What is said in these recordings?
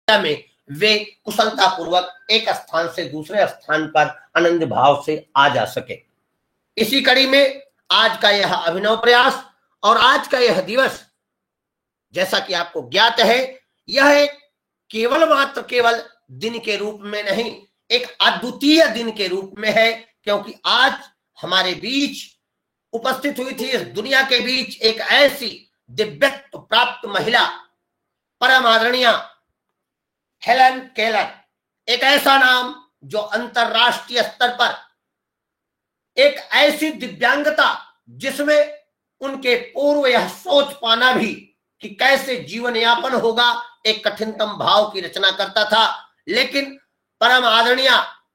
में वे कुशलता पूर्वक एक स्थान से दूसरे स्थान पर आनंद भाव से आ जा सके। इसी कड़ी में आज का यह अभिनव प्रयास और आज का यह दिवस, जैसा कि आपको ज्ञात है, यह एक केवल दिन के रूप में नहीं, एक अद्वितीय दिन के रूप में है, क्योंकि आज हमारे बीच उपस्थित हुई थी इस दुनिया के बीच एक ऐसी दिव्यत्व प्राप्त महिला, परम आदरणीय हेलन केलर। एक ऐसा नाम जो अंतरराष्ट्रीय स्तर पर एक ऐसी दिव्यांगता जिसमें उनके पूर्व यह सोच पाना भी कि कैसे जीवन यापन होगा, एक कठिनतम भाव की रचना करता था। लेकिन परम आदरणीय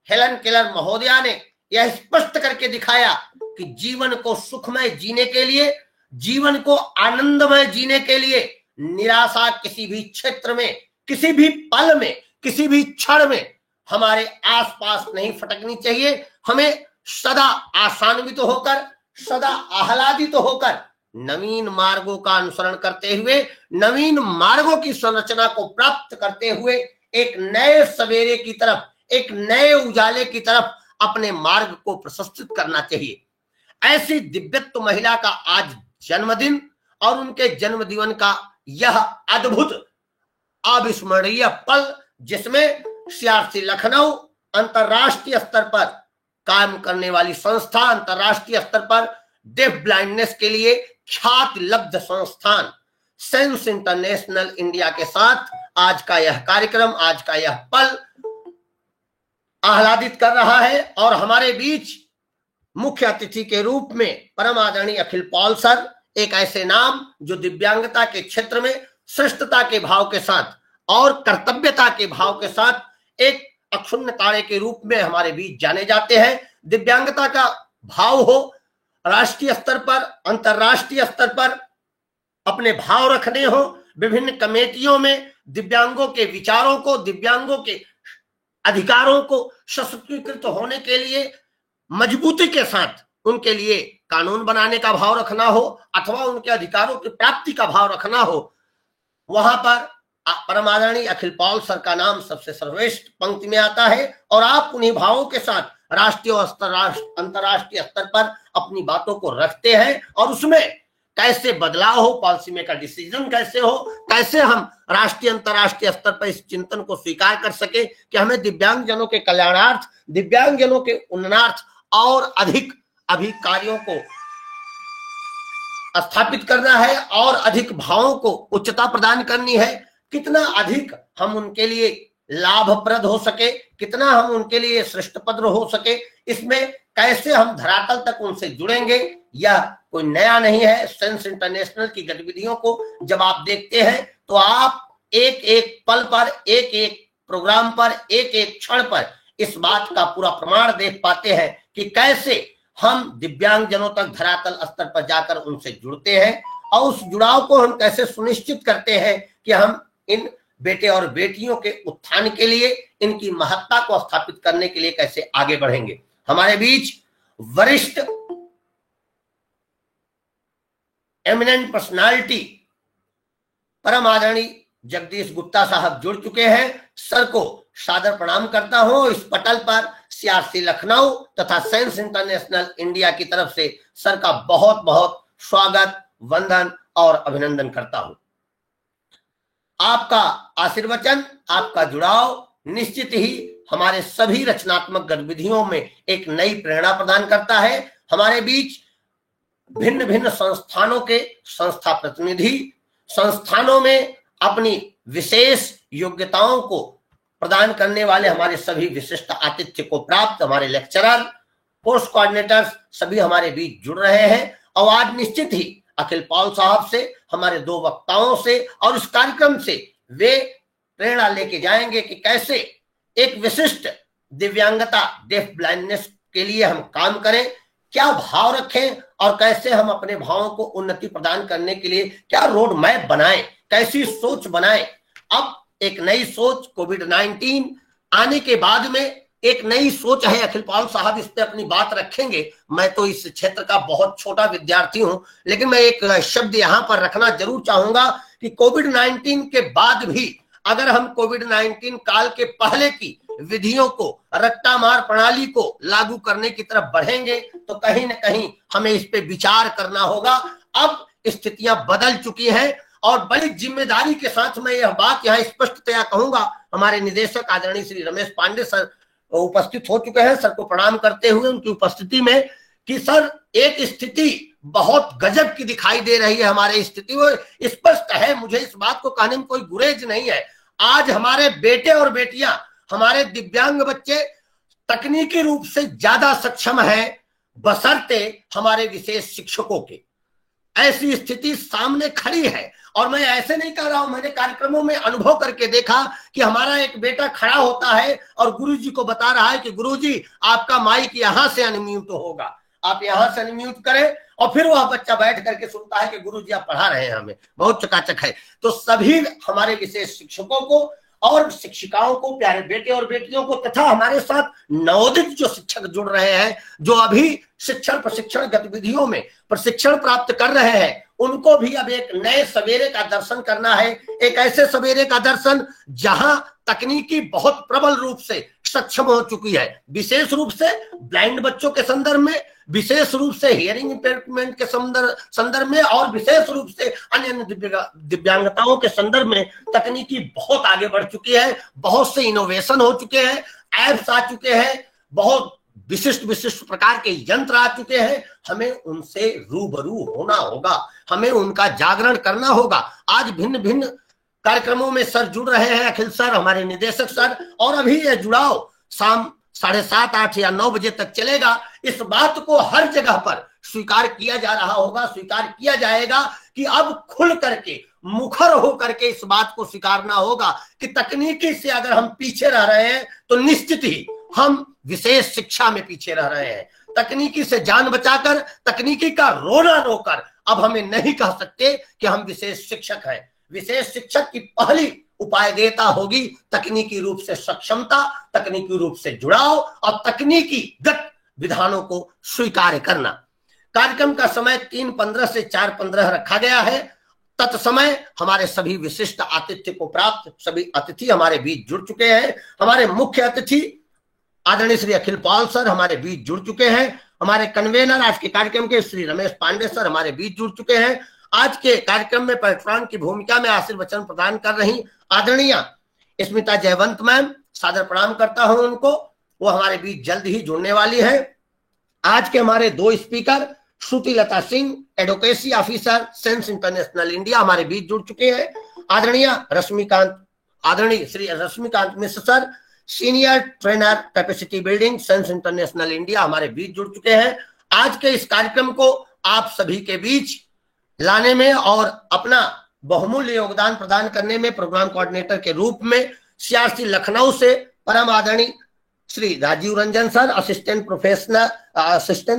हेलन केलर महोदया ने यह स्पष्ट करके दिखाया कि जीवन को सुखमय जीने के लिए, जीवन को आनंदमय जीने के लिए निराशा किसी भी क्षेत्र में, किसी भी पल में, किसी भी क्षण में हमारे आसपास नहीं फटकनी चाहिए। हमें सदा आशान्वित होकर, सदा आह्लादित होकर नवीन मार्गों का अनुसरण करते हुए, नवीन मार्गों की संरचना को प्राप्त करते हुए एक नए सवेरे की तरफ, एक नए उजाले की तरफ अपने मार्ग को प्रशस्तित करना चाहिए। ऐसी दिव्यत्व महिला का आज जन्मदिन और उनके जन्मदिन का यह अद्भुत अविस्मरणीय पल, जिसमें सीआरसी लखनऊ अंतरराष्ट्रीय स्तर पर काम करने वाली संस्था, अंतरराष्ट्रीय स्तर पर डेफ ब्लाइंडनेस के लिए ख्याति लब्ध संस्थान सेंस इंटरनेशनल इंडिया के साथ आज का यह कार्यक्रम, आज का यह पल आह्लादित कर रहा है। और हमारे बीच मुख्य अतिथि के रूप में परम आदरणीय अखिल पॉल सर, एक ऐसे नाम जो दिव्यांगता के क्षेत्र में श्रेष्ठता के भाव के साथ और कर्तव्यता के भाव के साथ एक अक्षुण्ण तारे के रूप में हमारे बीच जाने जाते हैं। दिव्यांगता का भाव हो, राष्ट्रीय स्तर पर, अंतरराष्ट्रीय स्तर पर अपने भाव रखने हो, विभिन्न कमेटियों में दिव्यांगों के विचारों को, दिव्यांगों के अधिकारों को सशक्तिकृत होने के लिए मजबूती के साथ उनके लिए कानून बनाने का भाव रखना हो अथवा उनके अधिकारों की प्राप्ति का भाव रखना हो, वहां पर परम आदरणीय अखिल पॉल सर का नाम सबसे सर्वश्रेष्ठ पंक्ति में आता है। और आप उन्हीं भावों के साथ राष्ट्रीय और अंतरराष्ट्रीय स्तर पर अपनी बातों को रखते हैं और उसमें कैसे बदलाव हो, पॉलिसी मेकर डिसीजन कैसे हो, कैसे हम राष्ट्रीय अंतरराष्ट्रीय स्तर पर इस चिंतन को स्वीकार कर सके कि हमें दिव्यांगजनों के कल्याणार्थ, दिव्यांगजनों के उन्नयनार्थ और अधिक अभी कार्यों को स्थापित करना है और अधिक भावों को उच्चता प्रदान करनी है। कितना अधिक हम उनके लिए लाभप्रद हो सके, कितना हम उनके लिए श्रेष्ठपद हो सके, इसमें कैसे हम धरातल तक उनसे जुड़ेंगे, यह कोई नया नहीं है। सेंस इंटरनेशनल की गतिविधियों को जब आप देखते हैं तो आप एक एक पल पर, एक एक प्रोग्राम पर, एक एक क्षण पर इस बात का पूरा प्रमाण देख पाते हैं कि कैसे हम दिव्यांगजनों तक धरातल स्तर पर जाकर उनसे जुड़ते हैं और उस जुड़ाव को हम कैसे सुनिश्चित करते हैं कि हम इन बेटे और बेटियों के उत्थान के लिए, इनकी महत्ता को स्थापित करने के लिए कैसे आगे बढ़ेंगे। हमारे बीच वरिष्ठ एमिनेंट पर्सनालिटी परम आदरणीय जगदीश गुप्ता साहब जुड़ चुके हैं। सर को सादर प्रणाम करता हूं। इस पटल पर सीआरसी लखनऊ तथा सेंस इंटरनेशनल इंडिया की तरफ से सर का बहुत बहुत स्वागत, वंदन और अभिनंदन करता हूं। आपका आशीर्वचन, आपका जुड़ाव निश्चित ही हमारे सभी रचनात्मक गतिविधियों में एक नई प्रेरणा प्रदान करता है। हमारे बीच भिन्न भिन्न संस्थानों के संस्था प्रतिनिधि, संस्थानों में अपनी विशेष योग्यताओं को प्रदान करने वाले हमारे सभी विशिष्ट आतिथ्य को प्राप्त हमारे लेक्चरर, पोस्ट कोऑर्डिनेटर्स सभी हमारे बीच जुड़ रहे हैं। और आज निश्चित ही अखिल पॉल साहब से, हमारे दो वक्ताओं से और इस कार्यक्रम से वे प्रेरणा लेके जाएंगे कि कैसे एक विशिष्ट दिव्यांगता, डेफ ब्लाइंडनेस के लिए हम काम करें, क्या भाव रखें और कैसे हम अपने भावों को उन्नति प्रदान करने के लिए क्या रोड मैप बनाएं, कैसी सोच बनाएं। अब एक नई सोच कोविड-19 आने के बाद में एक नई सोच है। अखिल पॉल साहब इस पे अपनी बात रखेंगे। मैं तो इस क्षेत्र का बहुत छोटा विद्यार्थी हूं, लेकिन मैं एक शब्द यहां पर रखना जरूर चाहूंगा कि कोविड-19 के बाद भी अगर हम कोविड-19 काल के पहले की विधियों को, रट्टामार प्रणाली को लागू करने की तरफ बढ़ेंगे तो कहीं ना कहीं हमें इस पे विचार करना होगा। अब स्थितियां बदल चुकी हैं और बड़ी जिम्मेदारी के साथ मैं यह बात यहाँ स्पष्टतया कहूंगा। हमारे निदेशक आदरणीय श्री रमेश पांडे सर उपस्थित हो चुके हैं। सर को प्रणाम करते हुए उनकी उपस्थिति में कि सर एक स्थिति बहुत गजब की दिखाई दे रही है। हमारे स्थिति वो स्पष्ट है, मुझे इस बात को कहने में कोई गुरेज नहीं है। आज हमारे बेटे और बेटियां, हमारे दिव्यांग बच्चे तकनीकी रूप से ज्यादा सक्षम है बशर्ते हमारे विशेष शिक्षकों के। ऐसी स्थिति सामने खड़ी है और मैं ऐसे नहीं कह रहा हूं, मैंने कार्यक्रमों में अनुभव करके देखा कि हमारा एक बेटा खड़ा होता है और गुरुजी को बता रहा है कि गुरुजी आपका माइक यहां से अनम्यूट होगा, आप यहां से अनम्यूट करें, और फिर वह बच्चा बैठ करके सुनता है कि गुरुजी आप पढ़ा रहे हैं, हमें बहुत चकाचक है। तो सभी हमारे विशेष शिक्षकों को और शिक्षिकाओं को, प्यारे बेटे और बेटियों को, तथा हमारे साथ नवोदित जो शिक्षक जुड़ रहे हैं, जो अभी शिक्षण प्रशिक्षण गतिविधियों में प्रशिक्षण प्राप्त कर रहे हैं, उनको भी अब एक नए सवेरे का दर्शन करना है। एक ऐसे सवेरे का दर्शन जहां तकनीकी बहुत प्रबल रूप से सक्षम हो चुकी है, विशेष रूप से ब्लाइंड बच्चों के संदर्भ में, विशेष रूप से हियरिंग इम्पेयरमेंट के संदर्भ में, और विशेष रूप से अन्य दिव्यांगताओं के संदर्भ में तकनीकी बहुत आगे बढ़ चुकी है। बहुत से इनोवेशन हो चुके हैं, एप्स आ चुके हैं, बहुत विशिष्ट विशिष्ट प्रकार के यंत्र आ चुके हैं। हमें उनसे रूबरू होना होगा, हमें उनका जागरण करना होगा। आज भिन्न भिन्न कार्यक्रमों में सर जुड़ रहे हैं, अखिल सर, हमारे निदेशक सर, और अभी यह जुड़ाव शाम 7:30, 8 या 9 बजे तक चलेगा। इस बात को हर जगह पर स्वीकार किया जा रहा होगा, स्वीकार किया जाएगा कि अब खुल करके, मुखर होकर के इस बात को स्वीकारना होगा कि तकनीकी से अगर हम पीछे रह रहे हैं तो निश्चित ही हम विशेष शिक्षा में पीछे रह रहे हैं। तकनीकी से जान बचाकर, तकनीकी का रोना रोकर अब हमें नहीं कह सकते कि हम विशेष शिक्षक हैं। विशेष शिक्षक की पहली उपायदेयता होगी तकनीकी रूप से सक्षमता, तकनीकी रूप से जुड़ाव और तकनीकी गत विधानों को स्वीकार करना। कार्यक्रम का समय 3:15 से 4:15 रखा गया है। तत्समय हमारे सभी विशिष्ट आतिथ्य को प्राप्त सभी अतिथि हमारे बीच जुड़ चुके हैं। हमारे मुख्य अतिथि आदरणीय श्री अखिल पाल सर हमारे बीच जुड़ चुके हैं। हमारे कन्वेनर आज के कार्यक्रम के श्री रमेश पांडे सर हमारे बीच जुड़ चुके हैं। आज के कार्यक्रम में पैट्रॉन की भूमिका में आशीर्वचन प्रदान कर रही आदरणीय स्मिता जयवंत मैम, सादर प्रणाम करता हूं उनको, वो हमारे बीच जल्द ही जुड़ने वाली है। आज के हमारे 2 speaker Shruti Lata Singh, advocacy officer Sense International India, हमारे बीच जुड़ चुके हैं। आदरणीय Shri Rashmikant Mishra sir, senior trainer capacity building Sense International India, हमारे बीच जुड़ चुके हैं। आज के इस कार्यक्रम को आप सभी के बीच लाने में और अपना बहुमूल्य योगदान प्रदान करने में प्रोग्राम कोऑर्डिनेटर के रूप में सीआरसी लखनऊ से परम आदरणीय Shri Rajeev Ranjan sir, assistant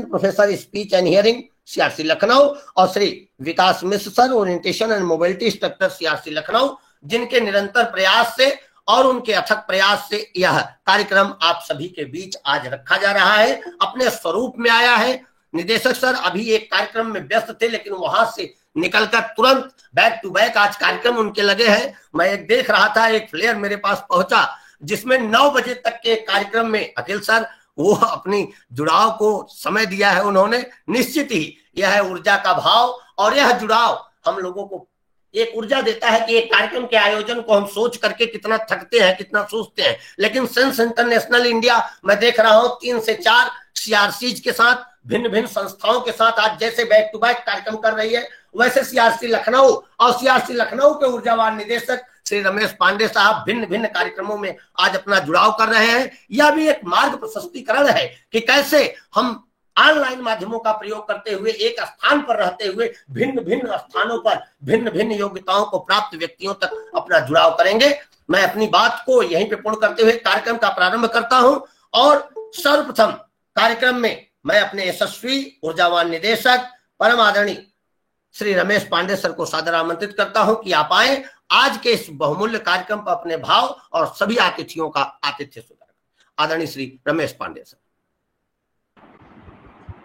professor speech and hearing CRC Lucknow, और Shri Vikas Mishra sir, orientation and mobility instructor CRC Lucknow, जिनके निरंतर प्रयास से और उनके अथक प्रयास से यह कार्यक्रम आप सभी के बीच आज रखा जा रहा है, अपने स्वरूप में आया है। निदेशक सर अभी एक कार्यक्रम में व्यस्त थे, लेकिन वहां से निकलकर तुरंत बैक टू बैक आज कार्यक्रम उनके लगे हैं। मैं एक देख रहा था, एक फ्लेयर मेरे पास पहुंचा जिसमें 9 बजे तक के कार्यक्रम में अखिल सर वो अपनी जुड़ाव को समय दिया है उन्होंने। निश्चित ही यह है ऊर्जा का भाव, और यह जुड़ाव हम लोगों को एक ऊर्जा देता है कि एक कार्यक्रम के आयोजन को हम सोच करके कितना थकते हैं, कितना सोचते हैं, लेकिन सेंस इंटरनेशनल इंडिया मैं देख रहा हूं 3 से 4 सीआरसीज के साथ, भिन्न भिन्न संस्थाओं के साथ आज जैसे बैक टू बैक कार्यक्रम कर रही है, वैसे सीआरसी लखनऊ और सीआरसी लखनऊ के ऊर्जावान निदेशक श्री रमेश पांडे साहब भिन्न भिन्न कार्यक्रमों में आज अपना जुड़ाव कर रहे हैं। यह भी एक मार्ग प्रशस्तीकरण है कि कैसे हम ऑनलाइन माध्यमों का प्रयोग करते हुए एक स्थान पर रहते हुए भिन्न भिन्न स्थानों पर भिन्न भिन्न योग्यताओं को प्राप्त व्यक्तियों तक अपना जुड़ाव करेंगे। मैं अपनी बात को यहीं पे पूर्ण करते हुए कार्यक्रम का प्रारंभ करता हूं, और सर्वप्रथम कार्यक्रम में मैं अपने यशस्वी ऊर्जावान निदेशक परम आदरणीय श्री रमेश पांडे सर को सादर आमंत्रित करता हूं कि आप आए आज के इस बहुमूल्य कार्यक्रम पर अपने भाव और सभी अतिथियों का आतिथ्य सुधार। आदरणीय श्री रमेश पांडे सर।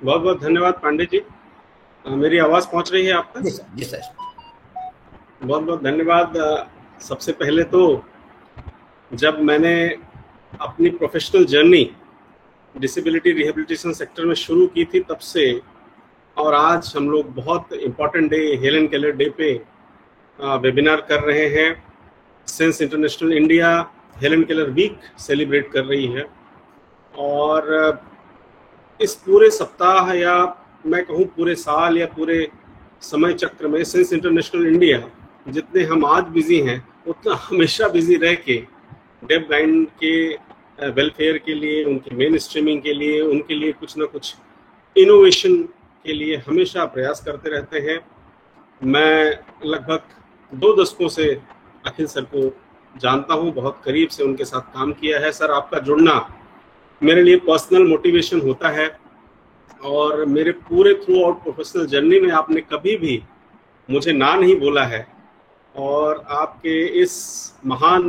बहुत बहुत धन्यवाद पांडे जी। मेरी आवाज पहुंच रही है आप तक? जी सर। बहुत बहुत धन्यवाद सबसे पहले तो जब मैंने अपनी professional journey disability rehabilitation sector में शुरू की थी तब से और आज हम लोग बहुत important day Helen Keller day पे वेबिनार कर रहे हैं। Sense International India Helen Keller week celebrate कर रही है और इस पूरे सप्ताह या मैं कहूँ पूरे साल या पूरे समय चक्र में सेंस इंटरनेशनल इंडिया जितने हम आज बिजी हैं उतना हमेशा बिजी रह के डेफ ब्लाइंड के वेलफेयर के लिए, उनके मेन स्ट्रीमिंग के लिए, उनके लिए कुछ ना कुछ इनोवेशन के लिए हमेशा प्रयास करते रहते हैं। मैं लगभग 2 दशकों से अखिल सर को जानता हूँ, बहुत करीब से उनके साथ काम किया है। सर, आपका जुड़ना मेरे लिए पर्सनल मोटिवेशन होता है और मेरे पूरे थ्रू आउट प्रोफेशनल जर्नी में आपने कभी भी मुझे ना नहीं बोला है और आपके इस महान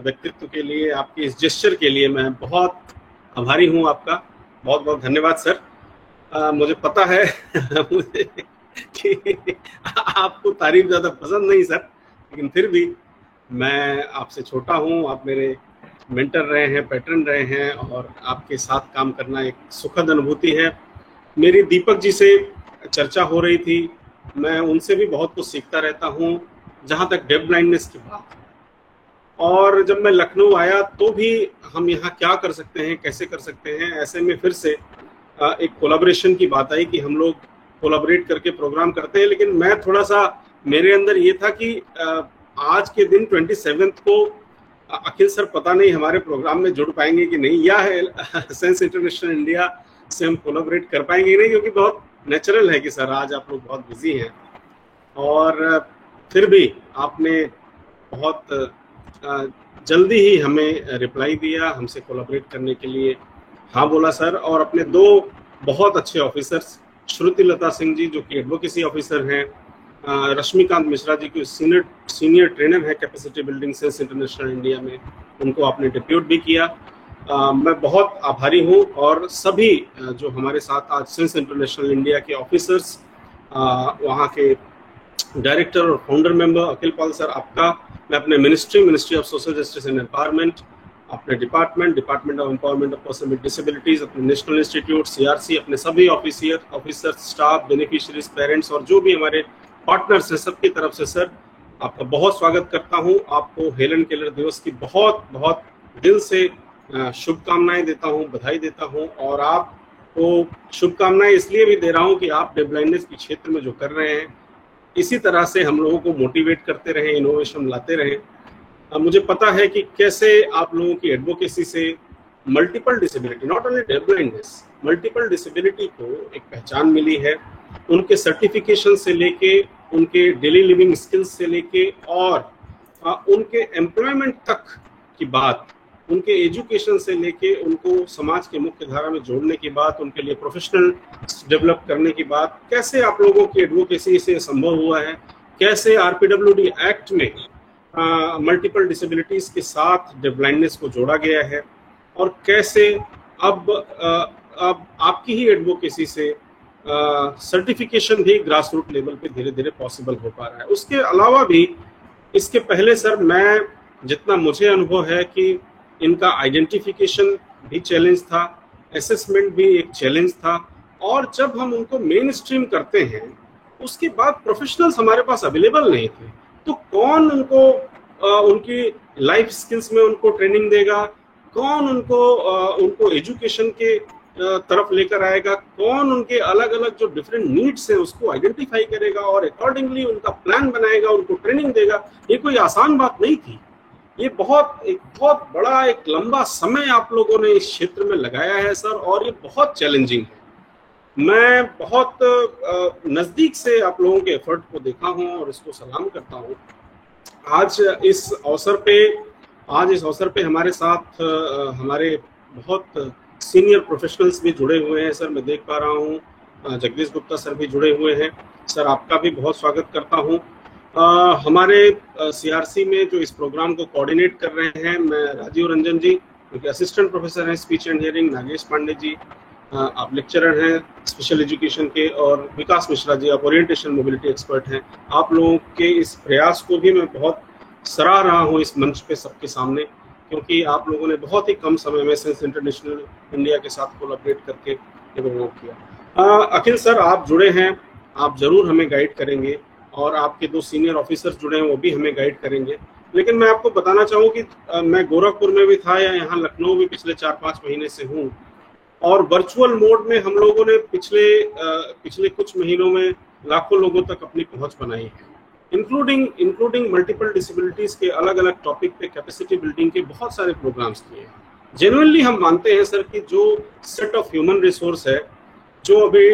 व्यक्तित्व के लिए, आपके इस जेस्चर के लिए मैं बहुत आभारी हूँ आपका। बहुत बहुत धन्यवाद सर। मुझे पता है मुझे कि आपको तारीफ ज़्यादा पसंद नहीं सर, लेकिन फिर भी मैं आपसे छोटा हूँ, आप मेरे मेंटर रहे हैं, पैटर्न रहे हैं और आपके साथ काम करना एक सुखद अनुभूति है। मेरी दीपक जी से चर्चा हो रही थी, मैं उनसे भी बहुत कुछ सीखता रहता हूँ जहाँ तक डेफ ब्लाइंडनेस की बात। और जब मैं लखनऊ आया तो भी हम यहाँ क्या कर सकते हैं, कैसे कर सकते हैं, ऐसे में फिर से एक कोलैबोरेशन की बात आई कि हम लोग कोलैबोरेट करके प्रोग्राम करते हैं। लेकिन मैं थोड़ा सा, मेरे अंदर ये था कि आज के दिन 27 को अखिल सर पता नहीं हमारे प्रोग्राम में जुड़ पाएंगे कि नहीं, या है सेंस इंटरनेशनल इंडिया से हम कोलैबोरेट कर पाएंगे कि नहीं, क्योंकि बहुत नेचुरल है कि सर आज आप लोग बहुत बिजी हैं। और फिर भी आपने बहुत जल्दी ही हमें रिप्लाई दिया, हमसे कोलैबोरेट करने के लिए हाँ बोला सर। और अपने 2 बहुत अच्छे ऑफिसर्स, श्रुति लता सिंह जी जो कि एडवोकेसी ऑफिसर हैं, रश्मिकांत मिश्रा जी की सीनियर ट्रेनर है capacity building Sense International India में, उनको आपने डिप्यूट भी किया। मैं बहुत आभारी हूँ। और सभी जो हमारे साथ आज सेंस इंटरनेशनल इंडिया के ऑफिसर्स, वहाँ के डायरेक्टर और founder member Akhil Pal sir, आपका मैं अपने ministry of social justice and empowerment, अपने department of empowerment of person with disabilities, अपने नेशनल इंस्टीट्यूट CRC, अपने सभी ऑफिसर, स्टाफ, बेनिफिशियरीज, पेरेंट्स और जो भी हमारे पार्टनर्स हैं, सबकी तरफ से सर आपका बहुत स्वागत करता हूँ। आपको हेलन केलर दिवस की बहुत बहुत दिल से शुभकामनाएं देता हूँ, बधाई देता हूँ। और आपको शुभकामनाएं इसलिए भी दे रहा हूँ कि आप डेफ ब्लाइंडनेस के क्षेत्र में जो कर रहे हैं इसी तरह से हम लोगों को मोटिवेट करते रहें, इनोवेशन लाते रहें। मुझे पता है कि कैसे आप लोगों की एडवोकेसी से multiple disability, not only deaf blindness, multiple disability को एक पहचान मिली है। उनके सर्टिफिकेशन से लेके, उनके डेली लिविंग स्किल्स से लेके और उनके एम्प्लॉयमेंट तक की बात, उनके एजुकेशन से लेके उनको समाज के मुख्य धारा में जोड़ने की बात, उनके लिए प्रोफेशनल डेवलप करने की बात, कैसे आप लोगों की एडवोकेसी से संभव हुआ है, कैसे RPWD एक्ट में मल्टीपल डिसेबिलिटीज के साथ डेफ ब्लाइंडनेस को जोड़ा गया है और कैसे अब आपकी ही एडवोकेसी से सर्टिफिकेशन भी ग्रास रूट लेवल पे धीरे धीरे पॉसिबल हो पा रहा है। उसके अलावा भी इसके पहले सर, मैं जितना मुझे अनुभव है कि इनका आइडेंटिफिकेशन भी चैलेंज था, असेसमेंट भी एक चैलेंज था, और जब हम उनको मेन स्ट्रीम करते हैं उसके बाद प्रोफेशनल्स हमारे पास अवेलेबल नहीं थे, तो कौन उनको उनकी लाइफ स्किल्स में उनको ट्रेनिंग देगा, कौन उनको एजुकेशन के तरफ लेकर आएगा, कौन उनके अलग अलग जो डिफरेंट नीड्स हैं उसको आइडेंटिफाई करेगा और अकॉर्डिंगली उनका प्लान बनाएगा, उनको ट्रेनिंग देगा। ये कोई आसान बात नहीं थी। ये एक बहुत बड़ा, एक लंबा समय आप लोगों ने इस क्षेत्र में लगाया है सर, और ये बहुत चैलेंजिंग है। मैं बहुत नजदीक से आप लोगों के एफर्ट को देखा हूं और इसको सलाम करता हूं। आज इस अवसर पे हमारे साथ हमारे बहुत सीनियर प्रोफेशनल्स भी जुड़े हुए हैं सर, मैं देख पा रहा हूं जगदीश गुप्ता सर भी जुड़े हुए हैं। सर आपका भी बहुत स्वागत करता हूं। हमारे CRC में जो इस प्रोग्राम को कोऑर्डिनेट कर रहे हैं, मैं राजीव रंजन जी जो कि असिस्टेंट प्रोफेसर हैं speech and hearing, Nagesh Pandey ji आप लेक्चरर हैं स्पेशल एजुकेशन के, और विकास मिश्रा जी आप ओरिएंटेशन मोबिलिटी एक्सपर्ट हैं। आप लोगों के इस प्रयास को भी मैं बहुत सराह रहा हूँ इस मंच पे सबके सामने, क्योंकि आप लोगों ने बहुत ही कम समय में सेंस इंटरनेशनल इंडिया के साथ कोलैबोरेट करके ये प्रोग्राम किया। अखिल सर, आप जुड़े हैं, आप जरूर हमें गाइड करेंगे, और आपके 2 सीनियर ऑफिसर्स जुड़े हैं, वो भी हमें गाइड करेंगे। लेकिन मैं आपको बताना चाहूँ कि मैं गोरखपुर में भी था या यहाँ लखनऊ में पिछले 4-5 महीने से हूँ, और वर्चुअल मोड में हम लोगों ने पिछले कुछ महीनों में लाखों लोगों तक अपनी पहुंच बनाई है, इंक्लूडिंग मल्टीपल डिसेबिलिटीज के अलग अलग टॉपिक पे कैपेसिटी बिल्डिंग के बहुत सारे प्रोग्राम्स किए हैं। जेन्युइनली हम मानते हैं सर कि जो सेट ऑफ ह्यूमन रिसोर्स है जो अभी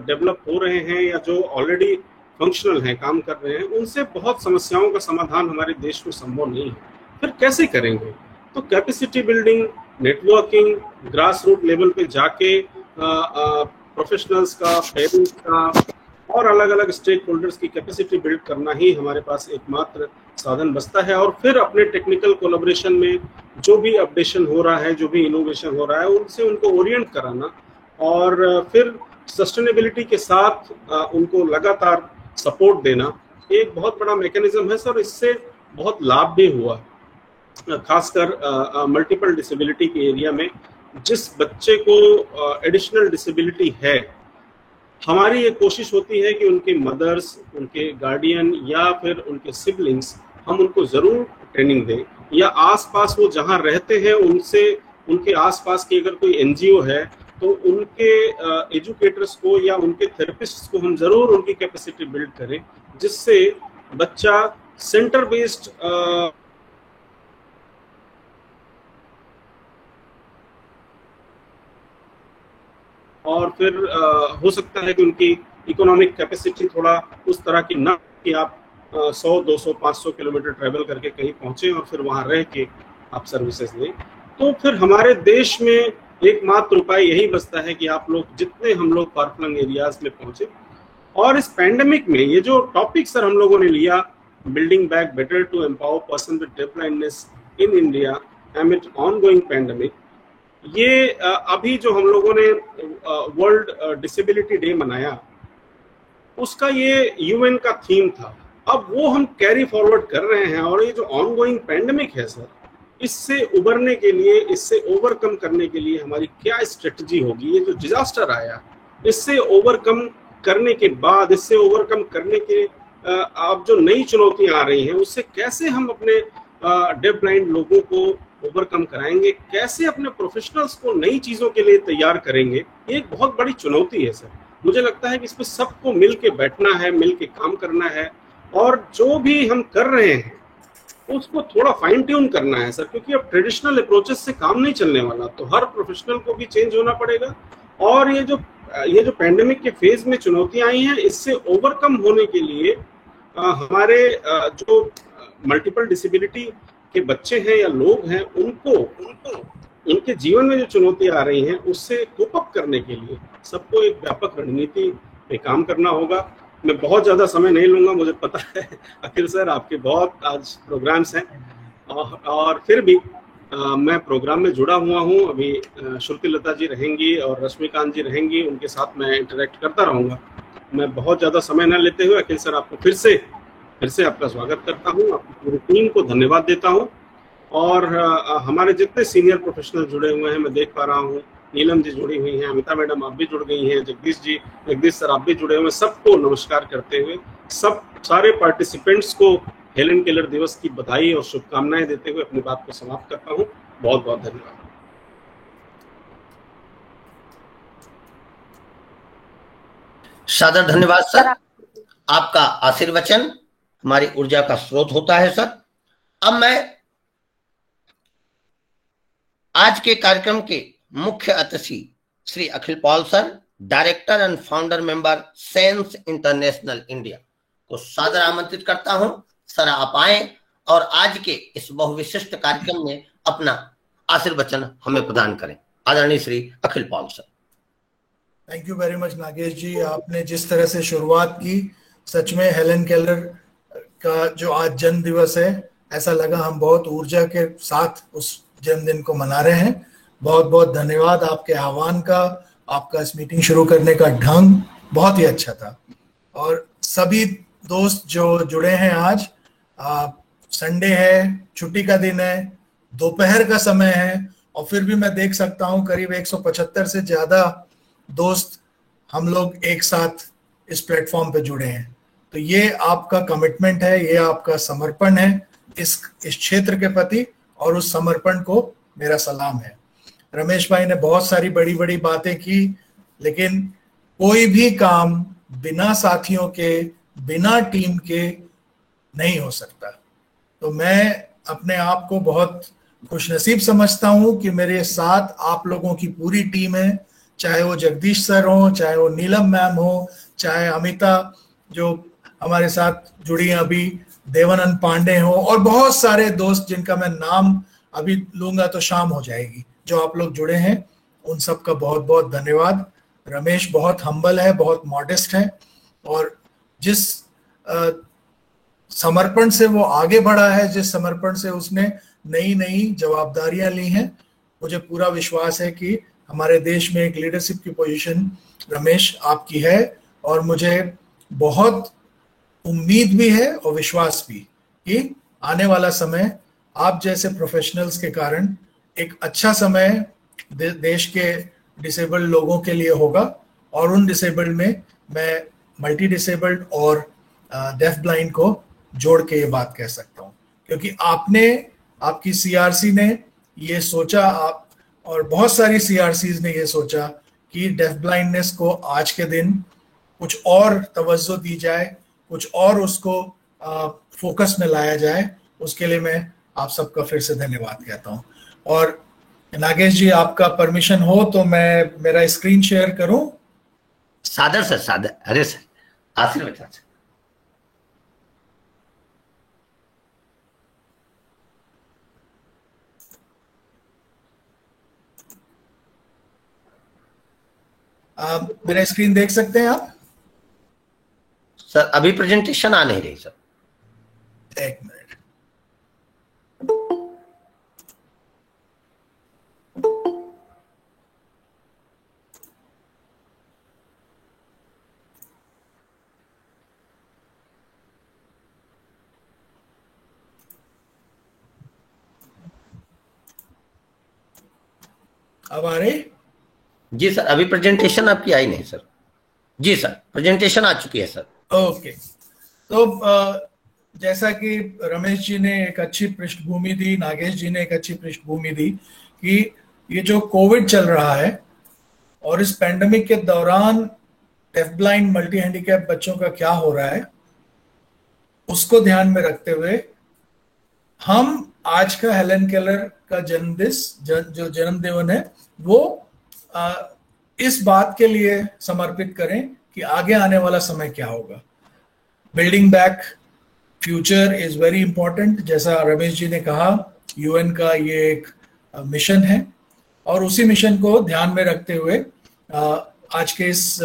डेवलप हो रहे हैं या जो ऑलरेडी फंक्शनल हैं, काम कर रहे हैं, उनसे बहुत समस्याओं का समाधान हमारे देश में संभव नहीं है। फिर कैसे करेंगे? तो capacity building, networking, grass root level पे जाके प्रोफेशनल्स का, पेरेंट्स का और अलग अलग स्टेक होल्डर्स की कैपेसिटी बिल्ड करना ही हमारे पास एकमात्र साधन बचता है। और फिर अपने टेक्निकल कोलैबोरेशन में जो भी अपडेशन हो रहा है, जो भी इनोवेशन हो रहा है, उनसे उनको ओरिएंट कराना, और फिर सस्टेनेबिलिटी के साथ उनको लगातार सपोर्ट देना एक बहुत बड़ा मैकेनिज्म है सर। इससे बहुत लाभ भी हुआ, खासकर मल्टीपल डिसेबिलिटी के एरिया में। जिस बच्चे को एडिशनल डिसेबिलिटी है, हमारी ये कोशिश होती है कि उनके मदर्स, उनके गार्डियन या फिर उनके सिबलिंग्स, हम उनको जरूर ट्रेनिंग दें, या आसपास वो जहाँ रहते हैं उनसे, उनके आसपास की अगर कोई एनजीओ है तो उनके एजुकेटर्स को या उनके थेरेपिस्ट्स को हम जरूर उनकी कैपेसिटी बिल्ड करें, जिससे बच्चा सेंटर बेस्ड और फिर हो सकता है कि उनकी इकोनॉमिक कैपेसिटी थोड़ा उस तरह की ना कि आप 100, 200, 500 किलोमीटर ट्रैवल करके कहीं पहुंचे और फिर वहां रह के आप सर्विसेज दें। तो फिर हमारे देश में एकमात्र उपाय यही बचता है कि आप लोग जितने हम लोग फार फ्लंग एरियाज में पहुंचे। और इस पैंडेमिक में ये जो टॉपिक सर हम लोगों ने लिया, building back better to empower person with deaf blindness in India amid ongoing pandemic, ये अभी जो हम लोगों ने वर्ल्ड डिसेबिलिटी डे मनाया, उसका ये यूएन का थीम था। अब वो हम कैरी फॉरवर्ड कर रहे हैं, और ये जो ऑनगोइंग पैंडेमिक है सर, इससे उबरने के लिए, इससे ओवरकम करने के लिए हमारी क्या स्ट्रेटजी होगी? ये जो डिजास्टर आया, इससे ओवरकम करने के बाद, इससे ओवरकम करने के अब जो नई चुनौतियां आ रही हैं, उससे कैसे हम अपने डेफ ब्लाइंड लोगों को ओवरकम कराएंगे, कैसे अपने प्रोफेशनल्स को नई चीजों के लिए तैयार करेंगे? ये एक बहुत बड़ी चुनौती है सर। मुझे लगता है कि इसमें सबको मिल के बैठना है, मिल के काम करना है, और जो भी हम कर रहे हैं उसको थोड़ा फाइन ट्यून करना है सर, क्योंकि अब ट्रेडिशनल अप्रोचेस से काम नहीं चलने वाला। तो हर प्रोफेशनल को भी चेंज होना पड़ेगा, और ये जो पैंडेमिक के फेज में चुनौतियां आई हैं, इससे ओवरकम होने के लिए हमारे जो मल्टीपल डिसेबिलिटी के बच्चे हैं या लोग हैं, उनको उनके जीवन में जो चुनौतियां आ रही हैं, उससे कोप अप करने के लिए सबको एक व्यापक रणनीति पे काम करना होगा। मैं बहुत ज्यादा समय नहीं लूंगा, मुझे पता है अखिल सर आपके बहुत आज प्रोग्राम्स हैं, और फिर भी मैं प्रोग्राम में जुड़ा हुआ हूँ। अभी श्रुति लता जी रहेंगी और रश्मिकांत जी रहेंगी, उनके साथ मैं इंटरेक्ट करता रहूंगा। मैं बहुत ज्यादा समय न लेते हुए अखिल सर आपको फिर से आपका स्वागत करता हूँ, आपकी पूरी टीम को धन्यवाद देता हूँ। और हमारे जितने सीनियर प्रोफेशनल जुड़े हुए हैं, मैं देख पा रहा हूँ नीलम जी जुड़ी हुई हैं, अमिता मैडम आप भी जुड़ गई हैं, जगदीश सर आप भी जुड़े हुए हैं। सबको नमस्कार करते हुए सारे पार्टिसिपेंट्स को हेलेन केलर दिवस की बधाई और शुभकामनाएं देते हुए अपनी बात को समाप्त करता हूँ। बहुत बहुत धन्यवाद। सादर धन्यवाद सर, आपका आशीर्वचन हमारी ऊर्जा का स्रोत होता है सर। अब मैं आज के कार्यक्रम के मुख्य अतिथि Shri Akhil Paul sir, director and founder member Sense International India को सादर आमंत्रित करता हूं। सर आप आए और आज के इस बहुविशिष्ट कार्यक्रम में अपना आशीर्वचन हमें प्रदान करें। आदरणीय Shri Akhil Paul sir. Thank you very much Nagesh ji, आपने जिस तरह से शुरुआत की, सच में हेलेन केलर का जो आज जन्म दिवस है, ऐसा लगा हम बहुत ऊर्जा के साथ उस जन्मदिन को मना रहे हैं। बहुत बहुत धन्यवाद आपके आह्वान का, आपका इस मीटिंग शुरू करने का ढंग बहुत ही अच्छा था। और सभी दोस्त जो जुड़े हैं आज, संडे है, छुट्टी का दिन है, दोपहर का समय है, और फिर भी मैं देख सकता हूं करीब 175 से ज्यादा दोस्त हम लोग एक साथ इस प्लेटफॉर्म पे जुड़े हैं। तो ये आपका कमिटमेंट है, ये आपका समर्पण है इस क्षेत्र के प्रति, और उस समर्पण को मेरा सलाम है। रमेश भाई ने बहुत सारी बड़ी बड़ी बातें की, लेकिन कोई भी काम बिना साथियों के, बिना टीम के नहीं हो सकता। तो मैं अपने आप को बहुत खुशनसीब समझता हूं कि मेरे साथ आप लोगों की पूरी टीम है, चाहे वो जगदीश सर हो, चाहे वो नीलम मैम हो, चाहे अमिता जो हमारे साथ जुड़ी हैं अभी, देवानंद पांडे हो, और बहुत सारे दोस्त जिनका मैं नाम अभी लूंगा तो शाम हो जाएगी, जो आप लोग जुड़े हैं, उन सब का बहुत बहुत धन्यवाद। रमेश बहुत हम्बल है, बहुत मॉडेस्ट है, और जिस समर्पण से वो आगे बढ़ा है, जिस समर्पण से उसने नई नई जवाबदारियां ली हैं, मुझे पूरा विश्वास है कि हमारे देश में एक लीडरशिप की पोजीशन रमेश आपकी है, और मुझे बहुत उम्मीद भी है और विश्वास भी कि आने वाला समय आप जैसे प्रोफेशनल्स के कारण एक अच्छा समय देश के डिसेबल्ड लोगों के लिए होगा, और उन डिसेबल्ड में मैं मल्टी डिसेबल्ड और डेफ ब्लाइंड को जोड़ के ये बात कह सकता हूँ, क्योंकि आपकी सीआरसी ने ये सोचा, आप और बहुत सारी सीआरसीज ने ये सोचा कि डेफ ब्लाइंडनेस को आज के दिन कुछ और तवज्जो दी जाए, कुछ और उसको फोकस में लाया जाए। उसके लिए मैं आप सबका फिर से धन्यवाद कहता हूँ। और नागेश जी, आपका परमिशन हो तो मैं मेरा स्क्रीन शेयर करूं? सादर सर, सादर। अरे सर, आशीर्वाद सर। आप मेरा स्क्रीन देख सकते हैं आप? सर अभी प्रेजेंटेशन आ नहीं रही सर। एक मिनट। अब आ रही? जी सर, अभी प्रेजेंटेशन आपकी आई नहीं सर। जी सर, प्रेजेंटेशन आ चुकी है सर। ओके, तो जैसा कि रमेश जी ने एक अच्छी पृष्ठभूमि दी, नागेश जी ने एक अच्छी पृष्ठभूमि दी कि ये जो कोविड चल रहा है और इस पैंडेमिक के दौरान डेफ ब्लाइंड मल्टी हैंडीकैप बच्चों का क्या हो रहा है, उसको ध्यान में रखते हुए हम आज का हेलन केलर का जो जन्मदिन है वो इस बात के लिए समर्पित करें कि आगे आने वाला समय क्या होगा। Building back future is very important, जैसा रमेश जी ने कहा, यूएन का ये एक मिशन है, और उसी मिशन को ध्यान में रखते हुए आज के इस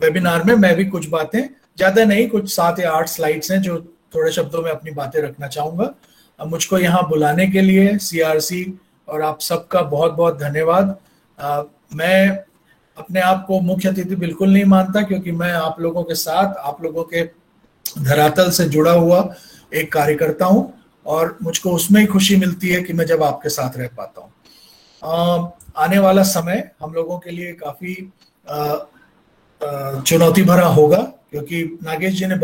वेबिनार में मैं भी कुछ बातें, ज्यादा नहीं, कुछ 7 या 8 स्लाइड्स हैं जो थोड़े शब्दों में अपनी बातें रखना चाहूंगा। मुझको यहाँ बुलाने के लिए सीआरसी और आप सबका बहुत बहुत धन्यवाद। मैं अपने आप को मुख्य अतिथि बिल्कुल नहीं मानता, क्योंकि मैं आप लोगों के साथ, आप लोगों के धरातल से जुड़ा हुआ एक कार्यकर्ता हूं, और मुझको उसमें ही खुशी मिलती है कि मैं जब आपके साथ रह पाता हूं। आने वाला समय हम लोगों के लिए काफी चुनौती भरा होगा, क्योंकि नागेश जी ने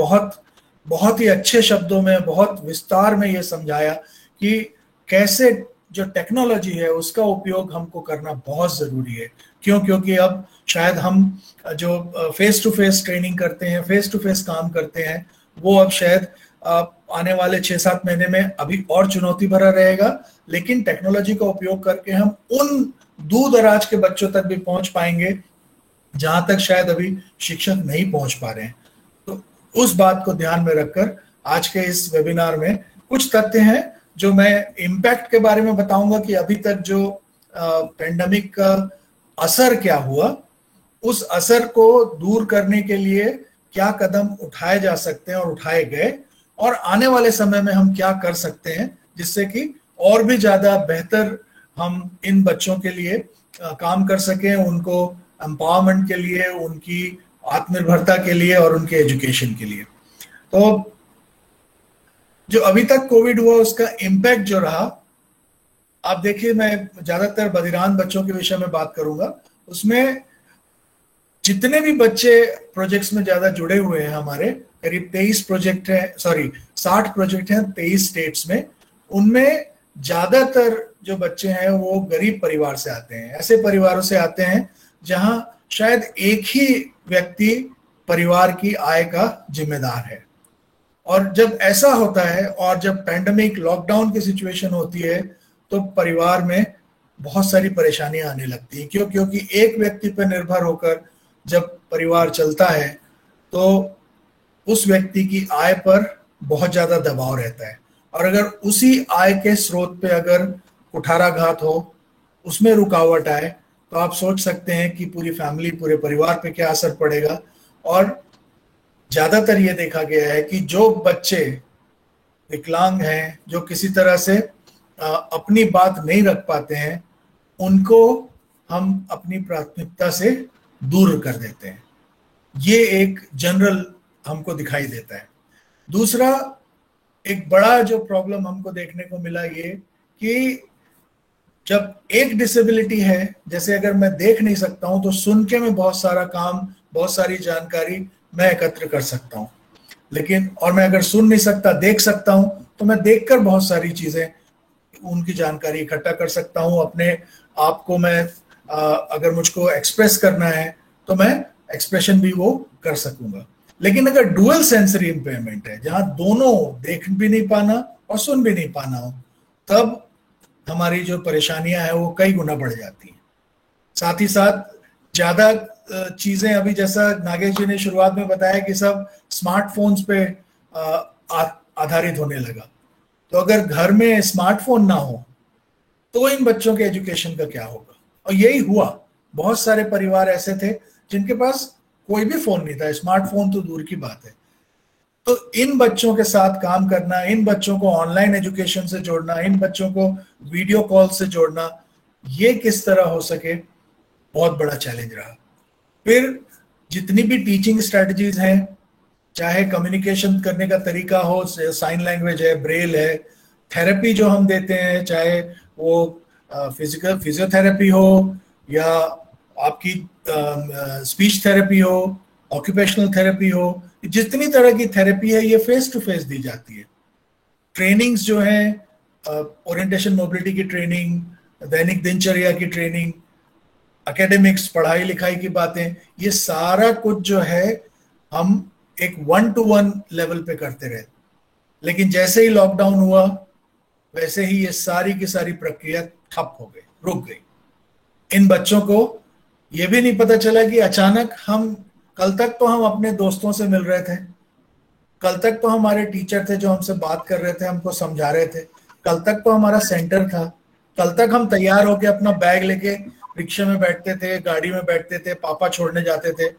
बहुत ही अच्छे शब्दों में, बहुत विस्तार में ये समझाया कि कैसे जो टेक्नोलॉजी है उसका उपयोग हमको करना बहुत जरूरी है। क्यों? क्योंकि अब शायद हम जो फेस टू फेस ट्रेनिंग करते हैं, फेस टू फेस काम करते हैं, वो अब शायद आने वाले 6-7 महीने में अभी और चुनौती भरा रहेगा, लेकिन टेक्नोलॉजी का उपयोग करके हम उन दूर दराज के बच्चों तक भी पहुंच पाएंगे जहां तक शायद अभी शिक्षक नहीं पहुंच पा रहे हैं। तो उस बात को ध्यान में रखकर आज के इस वेबिनार में कुछ तथ्य हैं जो मैं इम्पैक्ट के बारे में बताऊंगा कि अभी तक जो पेंडेमिक का असर क्या हुआ, उस असर को दूर करने के लिए क्या कदम उठाए जा सकते हैं और उठाए गए, और आने वाले समय में हम क्या कर सकते हैं जिससे कि और भी ज्यादा बेहतर हम इन बच्चों के लिए काम कर सकें, उनको एम्पावरमेंट के लिए, उनकी आत्मनिर्भरता के लिए और उनके एजुकेशन के लिए। तो जो अभी तक कोविड हुआ उसका इम्पैक्ट जो रहा, आप देखिए, मैं ज्यादातर बधिरान बच्चों के विषय में बात करूंगा। उसमें जितने भी बच्चे प्रोजेक्ट्स में ज्यादा जुड़े हुए हैं, हमारे करीब 23 प्रोजेक्ट है, 60 प्रोजेक्ट हैं 23 स्टेट्स में। उनमें ज्यादातर जो बच्चे हैं वो गरीब परिवार से आते हैं, ऐसे परिवारों से आते हैं जहां शायद एक ही व्यक्ति परिवार की आय का जिम्मेदार है। और जब ऐसा होता है और जब पैंडेमिक लॉकडाउन की सिचुएशन होती है तो परिवार में बहुत सारी परेशानियां आने लगती हैं। क्योंकि एक व्यक्ति पर निर्भर होकर जब परिवार चलता है तो उस व्यक्ति की आय पर बहुत ज्यादा दबाव रहता है, और अगर उसी आय के स्रोत पे अगर कुठाराघात हो, उसमें रुकावट आए, तो आप सोच सकते हैं कि पूरी फैमिली, पूरे परिवार पे क्या असर पड़ेगा। और ज्यादातर ये देखा गया है कि जो बच्चे विकलांग हैं, जो किसी तरह से अपनी बात नहीं रख पाते हैं, उनको हम अपनी प्राथमिकता से दूर कर देते हैं। ये एक जनरल हमको दिखाई देता है। दूसरा एक बड़ा जो प्रॉब्लम हमको देखने को मिला ये कि जब एक डिसेबिलिटी है, जैसे अगर मैं देख नहीं सकता हूं तो सुन के मैं बहुत सारा काम, बहुत सारी जानकारी मैं एकत्र कर सकता हूं, लेकिन और मैं अगर सुन नहीं सकता, देख सकता हूं, तो मैं देखकर बहुत सारी चीजें, उनकी जानकारी इकट्ठा कर सकता हूं। अपने आप को मैं अगर मुझको एक्सप्रेस करना है तो मैं एक्सप्रेशन भी वो कर सकूंगा। लेकिन अगर डुअल सेंसरी इम्पेयरमेंट है, जहां दोनों देख भी नहीं पाना और सुन भी नहीं पाना हो, तब हमारी जो परेशानियां हैं वो कई गुना बढ़ जाती हैं। साथ ही साथ ज्यादा चीजें, अभी जैसा नागेश जी ने शुरुआत में बताया कि सब स्मार्टफोन्स पे आधारित होने लगा, तो अगर घर में स्मार्टफोन ना हो तो इन बच्चों के एजुकेशन का क्या होगा। और यही हुआ, बहुत सारे परिवार ऐसे थे जिनके पास कोई भी फोन नहीं था, स्मार्टफोन तो दूर की बात है। तो इन बच्चों के साथ काम करना, इन बच्चों को ऑनलाइन एजुकेशन से जोड़ना, इन बच्चों को वीडियो कॉल से जोड़ना, ये किस तरह हो सके, बहुत बड़ा चैलेंज रहा। फिर जितनी भी टीचिंग स्ट्रेटजीज हैं, चाहे कम्युनिकेशन करने का तरीका हो, साइन लैंग्वेज है, ब्रेल है, थेरेपी जो हम देते हैं, चाहे वो फिजिकल फिजियोथेरेपी हो या आपकी स्पीच थेरेपी हो, ऑक्यूपेशनल थेरेपी हो, जितनी तरह की थेरेपी है ये फेस टू फेस दी जाती है। ट्रेनिंग्स जो है, ओरिएंटेशन मोबिलिटी की ट्रेनिंग, दैनिक दिनचर्या की ट्रेनिंग, एकेडमिक्स, पढ़ाई लिखाई की बातें, ये सारा कुछ जो है हम एक 1-to-1 लेवल पे करते रहे। लेकिन जैसे ही लॉकडाउन हुआ वैसे ही ये सारी की सारी प्रक्रिया ठप हो गई, रुक गई। इन बच्चों को ये भी नहीं पता चला कि अचानक कल तक तो हम अपने दोस्तों से मिल रहे थे, कल तक तो हमारे टीचर थे जो हमसे बात कर रहे थे, हमको समझा रहे थे, कल तक तो हमारा सेंटर था, कल तक हम तैयार होके अपना बैग लेके रिक्शे में बैठते थे, गाड़ी में बैठते थे, पापा छोड़ने जाते थे,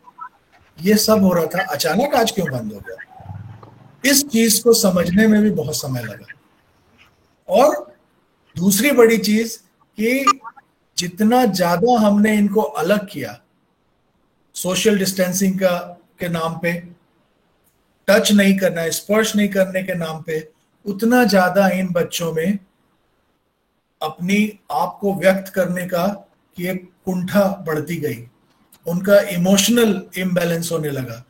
ये सब हो रहा था। अचानक आज क्यों बंद हो गया? इस चीज को समझने में भी बहुत समय लगा। और दूसरी बड़ी चीज कि जितना ज्यादा हमने इनको अलग किया सोशल डिस्टेंसिंग के नाम पे, टच नहीं करना, स्पर्श नहीं करने के नाम पे, उतना ज्यादा इन बच्चों में अपनी आप को व्यक्त करने का कि एक कुंठा बढ़ती गई, उनका इमोशनल इम्बैलेंस होने लगा।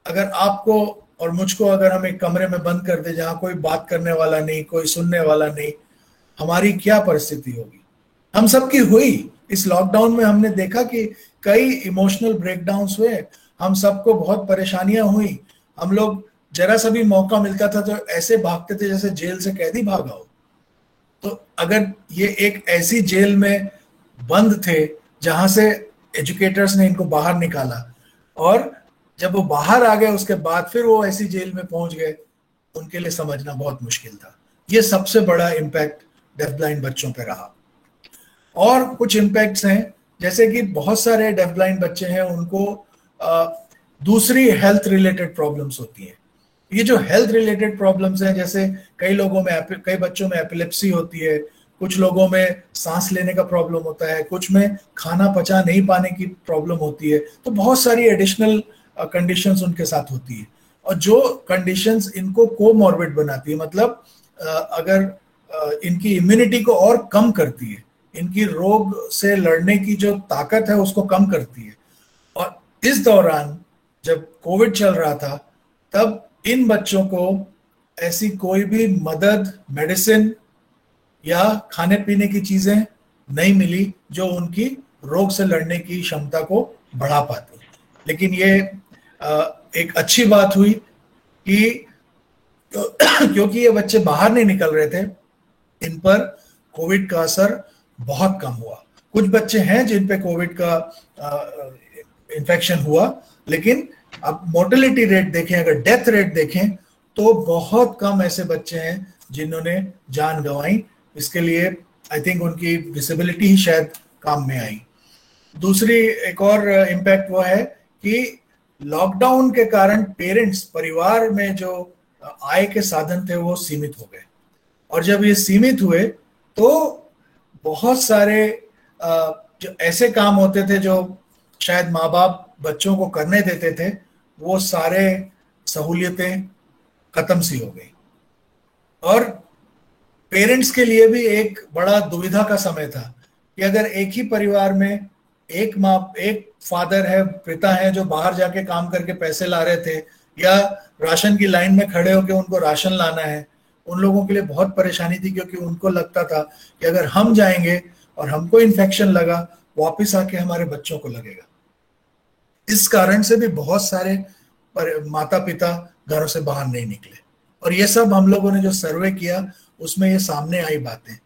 अगर आपको और मुझको अगर हम एक कमरे में बंद कर दे जहां कोई बात करने वाला नहीं, कोई सुनने वाला नहीं, हमारी क्या परिस्थिति होगी? हम सबकी हुई। इस लॉकडाउन में हमने देखा कि कई इमोशनल ब्रेकडाउन्स हुए, हम सबको बहुत परेशानियां हुई। हम लोग जरा सा भी मौका मिलता था तो ऐसे भागते थे जैसे जेल से कैदी भागा हो। तो अगर ये एक ऐसी जेल में बंद थे जहां से एजुकेटर्स ने इनको बाहर निकाला, और जब वो बाहर आ गए उसके बाद फिर वो ऐसी जेल में पहुंच गए, उनके लिए समझना बहुत मुश्किल था। ये सबसे बड़ा इम्पैक्ट डेफ ब्लाइंड बच्चों पे रहा। और कुछ इम्पैक्ट्स हैं, जैसे कि बहुत सारे डेफ ब्लाइंड बच्चे हैं, उनको दूसरी हेल्थ रिलेटेड प्रॉब्लम्स होती हैं। ये जो हेल्थ रिलेटेड प्रॉब्लम्स हैं, जैसे कई बच्चों में एपिलेप्सी होती है, कुछ लोगों में सांस लेने का प्रॉब्लम होता है, कुछ में खाना पचा नहीं पाने की प्रॉब्लम होती है, तो बहुत सारी एडिशनल कंडीशंस उनके साथ होती है। और जो कंडीशंस इनको कोमॉर्बिड बनाती है, मतलब अगर इनकी इम्यूनिटी को और कम करती है, इनकी रोग से लड़ने की जो ताकत है उसको कम करती है। और इस दौरान जब कोविड चल रहा था तब इन बच्चों को ऐसी कोई भी मदद, मेडिसिन या खाने पीने की चीजें नहीं मिली जो उनकी रोग से लड़ने की क्षमता को बढ़ा पाती। लेकिन ये एक अच्छी बात हुई कि क्योंकि ये बच्चे बाहर नहीं निकल रहे थे, इन पर कोविड का असर बहुत कम हुआ। कुछ बच्चे हैं जिन पे कोविड का इन्फेक्शन हुआ, लेकिन अब मोर्टेलिटी रेट देखें, अगर डेथ रेट देखें तो बहुत कम ऐसे बच्चे हैं जिन्होंने जान गंवाई। इसके लिए आई थिंक उनकी डिसेबिलिटी ही शायद काम में आई। दूसरी एक और इम्पैक्ट वो है कि लॉकडाउन के कारण पेरेंट्स, परिवार में जो आय के साधन थे वो सीमित हो गए, और जब ये सीमित हुए तो बहुत सारे जो ऐसे काम होते थे जो शायद माँ बाप बच्चों को करने देते थे, वो सारे सहूलियतें खत्म सी हो गई। और पेरेंट्स के लिए भी एक बड़ा दुविधा का समय था कि अगर एक ही परिवार में एक फादर है, पिता है जो बाहर जाके काम करके पैसे ला रहे थे, या राशन की लाइन में खड़े होकर उनको राशन लाना है, उन लोगों के लिए बहुत परेशानी थी, क्योंकि उनको लगता था कि अगर हम जाएंगे और हमको इन्फेक्शन लगा, वापस आके हमारे बच्चों को लगेगा। इस कारण से भी बहुत सारे माता पिता घरों से बाहर नहीं निकले, और ये सब हम लोगों ने जो सर्वे किया उसमें ये सामने आई बातें।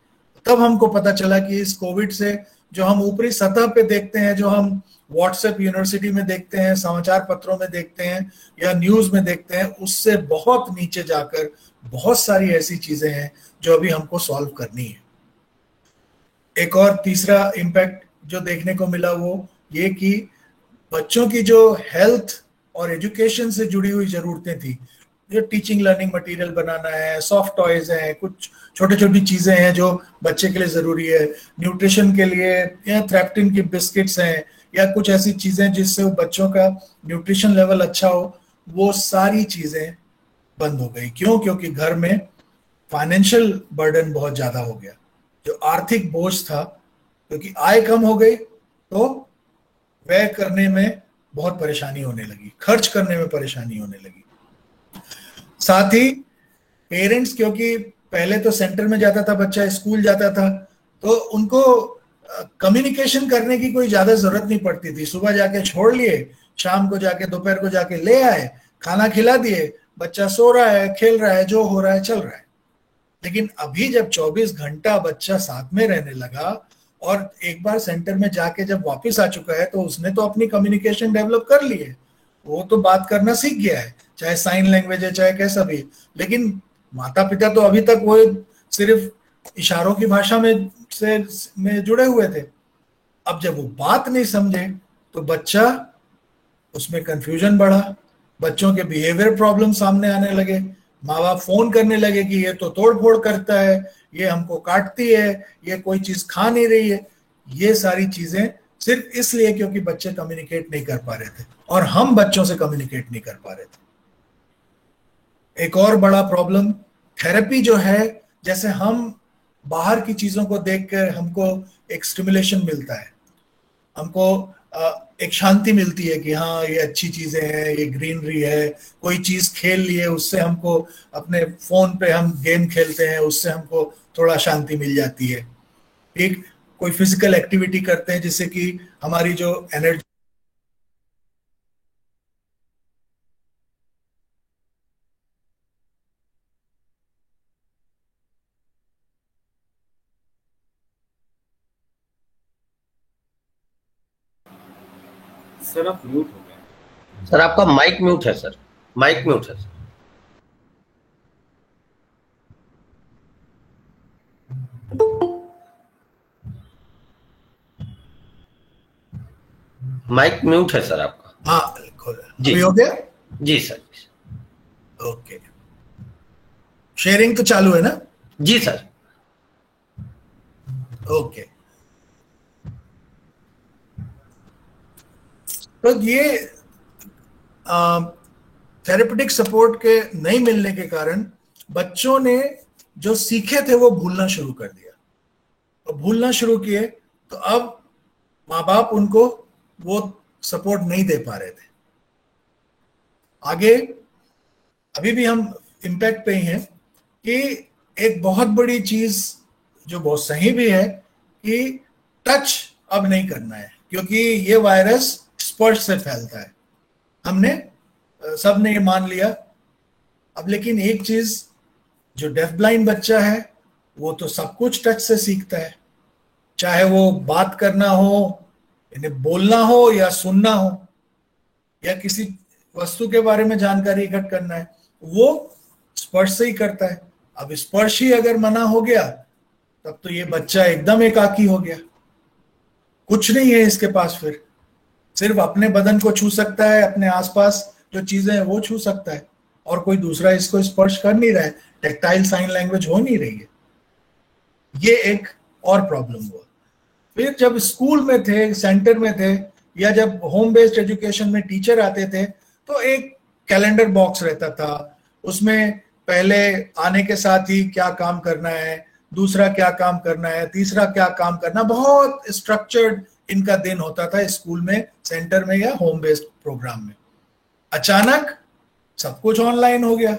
तब हमको पता चला कि इस कोविड से जो हम ऊपरी सतह पे देखते हैं, जो हम व्हाट्सएप यूनिवर्सिटी में देखते हैं, समाचार पत्रों में देखते हैं या न्यूज में देखते हैं, उससे बहुत नीचे जाकर बहुत सारी ऐसी चीजें हैं जो अभी हमको सॉल्व करनी है। एक और तीसरा इम्पैक्ट जो देखने को मिला वो ये कि बच्चों की जो हेल्थ और एजुकेशन से जुड़ी हुई जरूरतें थी, जो टीचिंग लर्निंग मटेरियल बनाना है, सॉफ्ट टॉयज हैं, कुछ छोटी छोटी चीजें हैं जो बच्चे के लिए जरूरी है, न्यूट्रिशन के लिए या थ्रेप्टिन की बिस्किट्स हैं, या कुछ ऐसी चीजें जिससे वो बच्चों का न्यूट्रिशन लेवल अच्छा हो, वो सारी चीजें बंद हो गई। क्यों? क्योंकि घर में फाइनेंशियल बर्डन बहुत ज्यादा हो गया, जो आर्थिक बोझ था, क्योंकि आय कम हो गई तो व्यय करने में बहुत परेशानी होने लगी, खर्च करने में परेशानी होने लगी। साथ ही पेरेंट्स, क्योंकि पहले तो सेंटर में जाता था बच्चा, स्कूल जाता था, तो उनको कम्युनिकेशन करने की कोई ज्यादा जरूरत नहीं पड़ती थी। सुबह जाके छोड़ लिए, शाम को जाके, दोपहर को जाके ले आए, खाना खिला दिए, बच्चा सो रहा है, खेल रहा है, जो हो रहा है चल रहा है। लेकिन अभी जब 24 घंटा बच्चा साथ में रहने लगा और एक बार सेंटर में जाके जब वापस आ चुका है, तो उसने तो अपनी कम्युनिकेशन डेवलप कर ली है, वो तो बात करना सीख गया है, चाहे साइन लैंग्वेज है चाहे कैसा भी। लेकिन माता पिता तो अभी तक वो सिर्फ इशारों की भाषा में जुड़े हुए थे। अब जब वो बात नहीं समझे तो बच्चा, उसमें कंफ्यूजन बढ़ा, बच्चों के बिहेवियर प्रॉब्लम सामने आने लगे, माँ बाप फोन करने लगे कि ये तो तोड़ फोड़ करता है, ये हमको काटती है, ये कोई चीज खा नहीं रही है। ये सारी चीजें सिर्फ इसलिए क्योंकि बच्चे कम्युनिकेट नहीं कर पा रहे थे और हम बच्चों से कम्युनिकेट नहीं कर पा रहे थे। एक और बड़ा प्रॉब्लम थेरेपी जो है, जैसे हम बाहर की चीजों को देखकर हमको एक स्टिमुलेशन मिलता है, हमको एक शांति मिलती है कि हाँ ये अच्छी चीजें हैं, ये ग्रीनरी है, कोई चीज खेल लिए उससे हमको, अपने फोन पे हम गेम खेलते हैं उससे हमको थोड़ा शांति मिल जाती है। एक कोई फिजिकल एक्टिविटी करते हैं जिससे कि हमारी जो एनर्जी, सर आप म्यूट हो गए। सर आपका माइक म्यूट है सर, माइक म्यूट है सर। माइक म्यूट है सर आपका। हाँ जी अभी हो गया? जी सर। ओके, शेयरिंग तो चालू है ना? जी सर। ओके, तो ये थेरेपेटिक सपोर्ट के नहीं मिलने के कारण बच्चों ने जो सीखे थे वो भूलना शुरू कर दिया, और भूलना शुरू किए तो अब माँ बाप उनको वो सपोर्ट नहीं दे पा रहे थे। आगे अभी भी हम इम्पैक्ट पे ही हैं कि एक बहुत बड़ी चीज जो बहुत सही भी है कि टच अब नहीं करना है, क्योंकि ये वायरस स्पर्श से फैलता है। हमने सबने ये मान लिया। अब लेकिन एक चीज, जो डेफ ब्लाइंड बच्चा है वो तो सब कुछ टच से सीखता है, चाहे वो बात करना हो, इन्हें बोलना हो या सुनना हो, या किसी वस्तु के बारे में जानकारी इकट्ठा करना है, वो स्पर्श से ही करता है। अब स्पर्श ही अगर मना हो गया तब तो ये बच्चा एकदम एकाकी हो गया, कुछ नहीं है इसके पास, फिर सिर्फ अपने बदन को छू सकता है, अपने आसपास जो चीजें हैं वो छू सकता है, और कोई दूसरा इसको स्पर्श कर नहीं रहा है, टेक्टाइल साइन लैंग्वेज हो नहीं रही है। ये एक और प्रॉब्लम हुआ। फिर जब स्कूल में थे, सेंटर में थे, या जब होम बेस्ड एजुकेशन में टीचर आते थे तो एक कैलेंडर बॉक्स रहता था, उसमें पहले आने के साथ ही क्या काम करना है, दूसरा क्या काम करना है, तीसरा क्या काम करना, बहुत स्ट्रक्चर्ड इनका दिन होता था स्कूल में, सेंटर में या होम बेस्ड प्रोग्राम में। अचानक सब कुछ ऑनलाइन हो गया।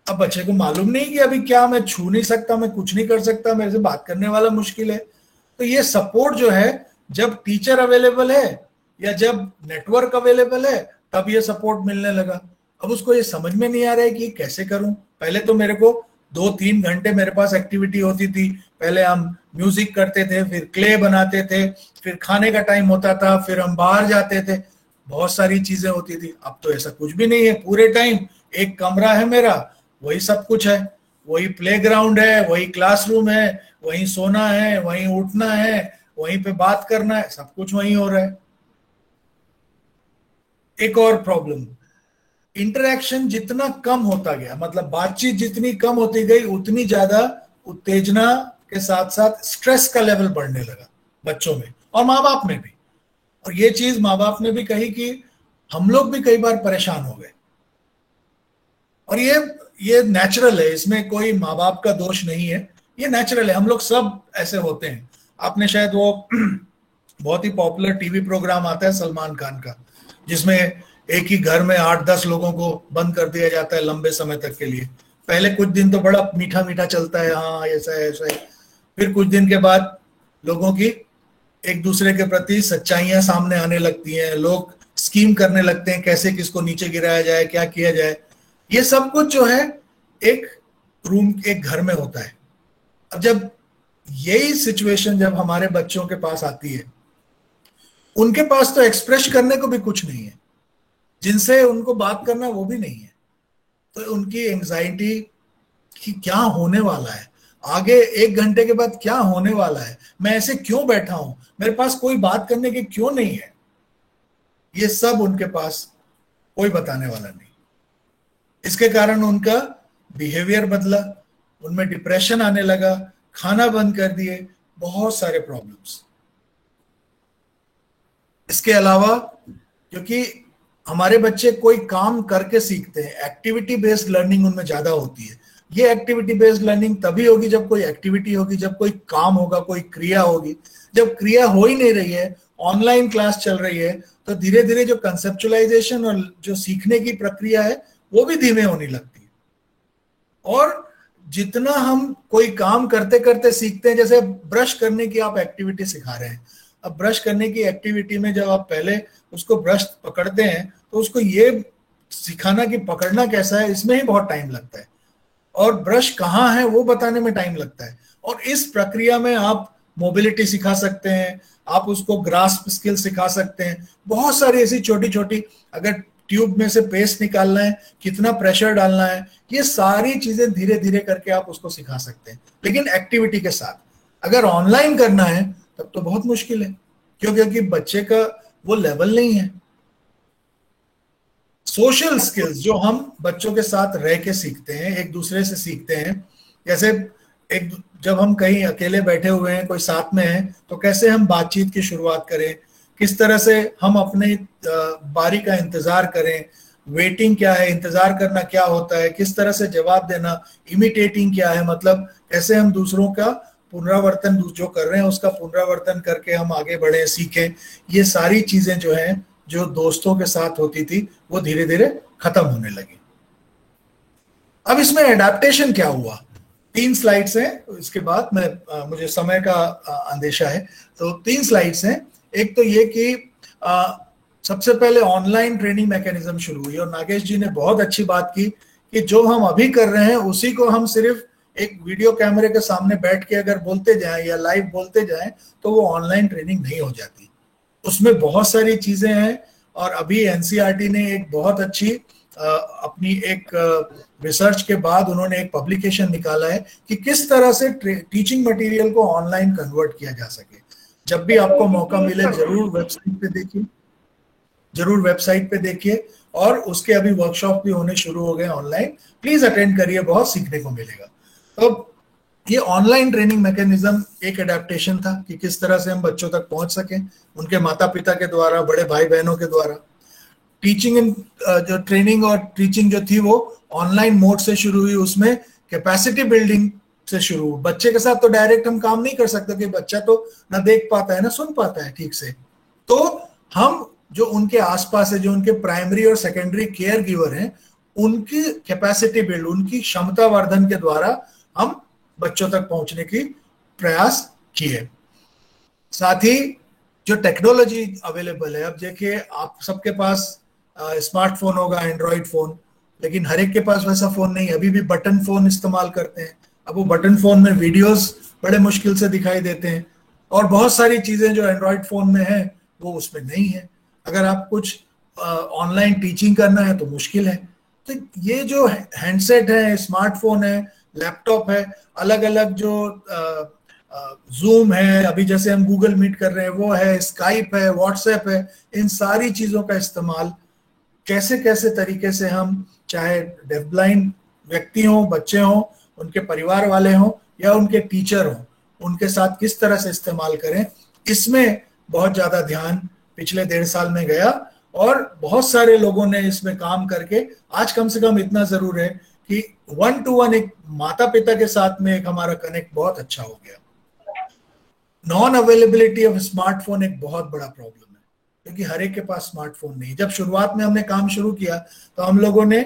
अब बच्चे को मालूम नहीं कि अभी क्या, मैं छू नहीं सकता, मैं कुछ नहीं कर सकता, मेरे से बात करने वाला मुश्किल है। तो ये सपोर्ट जो है, जब टीचर अवेलेबल है या जब नेटवर्क अवेलेबल है तब ये सपोर्ट मिलने लगा। अब उसको ये समझ में नहीं आ रहा है कि कैसे करूं। पहले तो मेरे को 2-3 घंटे मेरे पास एक्टिविटी होती थी। पहले हम म्यूजिक करते थे, फिर क्ले बनाते थे, फिर खाने का टाइम होता था, फिर हम बाहर जाते थे, बहुत सारी चीजें होती थी। अब तो ऐसा कुछ भी नहीं है। पूरे टाइम एक कमरा है मेरा, वही सब कुछ है, वही प्लेग्राउंड है, वही क्लासरूम है, वहीं सोना है, वहीं उठना है, वहीं पे बात करना है, सब कुछ वहीं हो रहा है। एक और प्रॉब्लम, इंटरेक्शन जितना कम होता गया, मतलब बातचीत जितनी कम होती गई, उतनी ज्यादा उत्तेजना के साथ साथ स्ट्रेस का लेवल बढ़ने लगा बच्चों में और माँ बाप में भी। और ये चीज माँ बाप ने भी कही कि हम लोग भी कई बार परेशान हो गए। और ये नेचुरल है, इसमें कोई माँ बाप का दोष नहीं है, ये नेचुरल है, हम लोग सब ऐसे होते हैं। आपने शायद वो बहुत ही पॉपुलर टीवी प्रोग्राम आता है सलमान खान का, जिसमें एक ही घर में 8-10 लोगों को बंद कर दिया जाता है लंबे समय तक के लिए। पहले कुछ दिन तो बड़ा मीठा मीठा चलता है, हाँ ऐसा है ऐसा है, फिर कुछ दिन के बाद लोगों की एक दूसरे के प्रति सच्चाइयां सामने आने लगती हैं, लोग स्कीम करने लगते हैं कैसे किसको नीचे गिराया जाए, क्या किया जाए। ये सब कुछ जो है एक रूम, एक घर में होता है। अब जब यही सिचुएशन जब हमारे बच्चों के पास आती है, उनके पास तो एक्सप्रेस करने को भी कुछ नहीं है, जिनसे उनको बात करना वो भी नहीं है, तो उनकी एंजाइटी कि क्या होने वाला है आगे, 1 घंटे के बाद क्या होने वाला है, मैं ऐसे क्यों बैठा हूं, मेरे पास कोई बात करने की क्यों नहीं है, ये सब उनके पास कोई बताने वाला नहीं। इसके कारण उनका बिहेवियर बदला, उनमें डिप्रेशन आने लगा, खाना बंद कर दिए, बहुत सारे प्रॉब्लम्स। इसके अलावा क्योंकि हमारे बच्चे कोई काम करके सीखते हैं, एक्टिविटी बेस्ड लर्निंग उनमें ज्यादा होती है। ये एक्टिविटी बेस्ड लर्निंग तभी होगी जब कोई एक्टिविटी होगी, जब कोई काम होगा, कोई क्रिया होगी। जब क्रिया हो ही नहीं रही है, ऑनलाइन क्लास चल रही है, तो धीरे धीरे जो कंसेप्चुअलाइजेशन और जो सीखने की प्रक्रिया है वो भी धीमे होने लगती है। और जितना हम कोई काम करते करते सीखते हैं, जैसे ब्रश करने की आप एक्टिविटी सिखा रहे हैं, अब ब्रश करने की एक्टिविटी में जब आप पहले उसको ब्रश पकड़ते हैं तो उसको ये सिखाना कि पकड़ना कैसा है, इसमें ही बहुत टाइम लगता है, और ब्रश कहाँ है वो बताने में टाइम लगता है। और इस प्रक्रिया में आप मोबिलिटी सिखा सकते हैं, आप उसको ग्रास्प स्किल सिखा सकते हैं, बहुत सारी ऐसी छोटी छोटी, अगर ट्यूब में से पेस्ट निकालना है, कितना प्रेशर डालना है, ये सारी चीजें धीरे धीरे करके आप उसको सिखा सकते हैं, लेकिन एक्टिविटी के साथ। अगर ऑनलाइन करना है तब तो बहुत मुश्किल है, क्योंकि बच्चे का वो लेवल नहीं है। सोशल स्किल्स जो हम बच्चों के साथ रह के सीखते हैं, एक दूसरे से सीखते हैं, जैसे जब हम कहीं अकेले बैठे हुए हैं, कोई साथ में है, तो कैसे हम बातचीत की शुरुआत करें, किस तरह से हम अपने बारी का इंतजार करें, वेटिंग क्या है, इंतजार करना क्या होता है, किस तरह से जवाब देना, इमिटेटिंग क्या है, मतलब कैसे हम दूसरों का पुनरावर्तन जो कर रहे हैं उसका पुनरावर्तन करके हम आगे बढ़े, सीखें। ये सारी चीजें जो हैं, जो दोस्तों के साथ होती थी, वो धीरे धीरे खत्म होने लगी। अब इसमें एडेप्टेशन क्या हुआ? 3 स्लाइड्स हैं, इसके बाद मुझे समय का अंदेशा है, तो 3 स्लाइड्स हैं। एक तो ये कि सबसे पहले ऑनलाइन ट्रेनिंग मैकेनिज्म शुरू हुई, और नागेश जी ने बहुत अच्छी बात की कि जो हम अभी कर रहे हैं उसी को हम सिर्फ एक वीडियो कैमरे के सामने बैठ के अगर बोलते जाएं या लाइव बोलते जाएं तो वो ऑनलाइन ट्रेनिंग नहीं हो जाती। उसमें बहुत सारी चीजें हैं, और अभी एनसीईआरटी ने एक बहुत अच्छी अपनी एक रिसर्च के बाद उन्होंने एक पब्लिकेशन निकाला है कि किस तरह से टीचिंग मटेरियल को ऑनलाइन कन्वर्ट किया जा सके। जब भी आपको मौका मिले जरूर वेबसाइट पे देखिए, और उसके अभी वर्कशॉप भी होने शुरू हो गए ऑनलाइन, प्लीज अटेंड करिए, बहुत सीखने को मिलेगा। तो ये ऑनलाइन ट्रेनिंग मैकेनिज्म एक एडेप्टेशन था कि किस तरह से हम बच्चों तक पहुंच सकें, उनके माता पिता के द्वारा, बड़े भाई बहनों के द्वारा। टीचिंग जो ट्रेनिंग और टीचिंग जो थी वो ऑनलाइन मोड से शुरू हुई, उसमें कैपेसिटी बिल्डिंग से शुरू। बच्चे के साथ तो डायरेक्ट हम काम नहीं कर सकते कि बच्चा तो ना देख पाता है ना सुन पाता है ठीक से, तो हम जो उनके आसपास है, जो उनके प्राइमरी और सेकेंडरी केयर गिवर हैं, उनकी कैपेसिटी बिल्ड, उनकी क्षमता वर्धन के द्वारा हम बच्चों तक पहुंचने की प्रयास किए। साथ ही जो टेक्नोलॉजी अवेलेबल है, अब देखिए आप सबके पास स्मार्टफोन होगा, एंड्रॉइड फोन, लेकिन हर एक के पास वैसा फोन नहीं है, अभी भी बटन फोन इस्तेमाल करते हैं। अब वो बटन फोन में वीडियोस बड़े मुश्किल से दिखाई देते हैं, और बहुत सारी चीजें जो एंड्रॉइड फोन में है वो उसमें नहीं है। अगर आप कुछ ऑनलाइन टीचिंग करना है तो मुश्किल है। तो ये जो हैंडसेट है, स्मार्टफोन है, लैपटॉप है, अलग अलग जो जूम है, अभी जैसे हम गूगल मीट कर रहे हैं वो है, स्काइप है, व्हाट्सएप है, इन सारी चीजों का इस्तेमाल कैसे कैसे तरीके से हम, चाहे डेफ ब्लाइंड व्यक्ति हों, बच्चे हों, उनके परिवार वाले हों या उनके टीचर हों, उनके साथ किस तरह से इस्तेमाल करें, इसमें बहुत ज्यादा ध्यान पिछले 1.5 साल में गया। और बहुत सारे लोगों ने इसमें काम करके आज कम से कम इतना जरूर है कि 1-to-1 एक माता पिता के साथ में एक हमारा कनेक्ट बहुत अच्छा हो गया। नॉन अवेलेबिलिटी ऑफ स्मार्टफोन एक बहुत बड़ा प्रॉब्लम है, क्योंकि हर एक के पास स्मार्टफोन नहीं। जब शुरुआत में हमने काम शुरू किया तो हम लोगों ने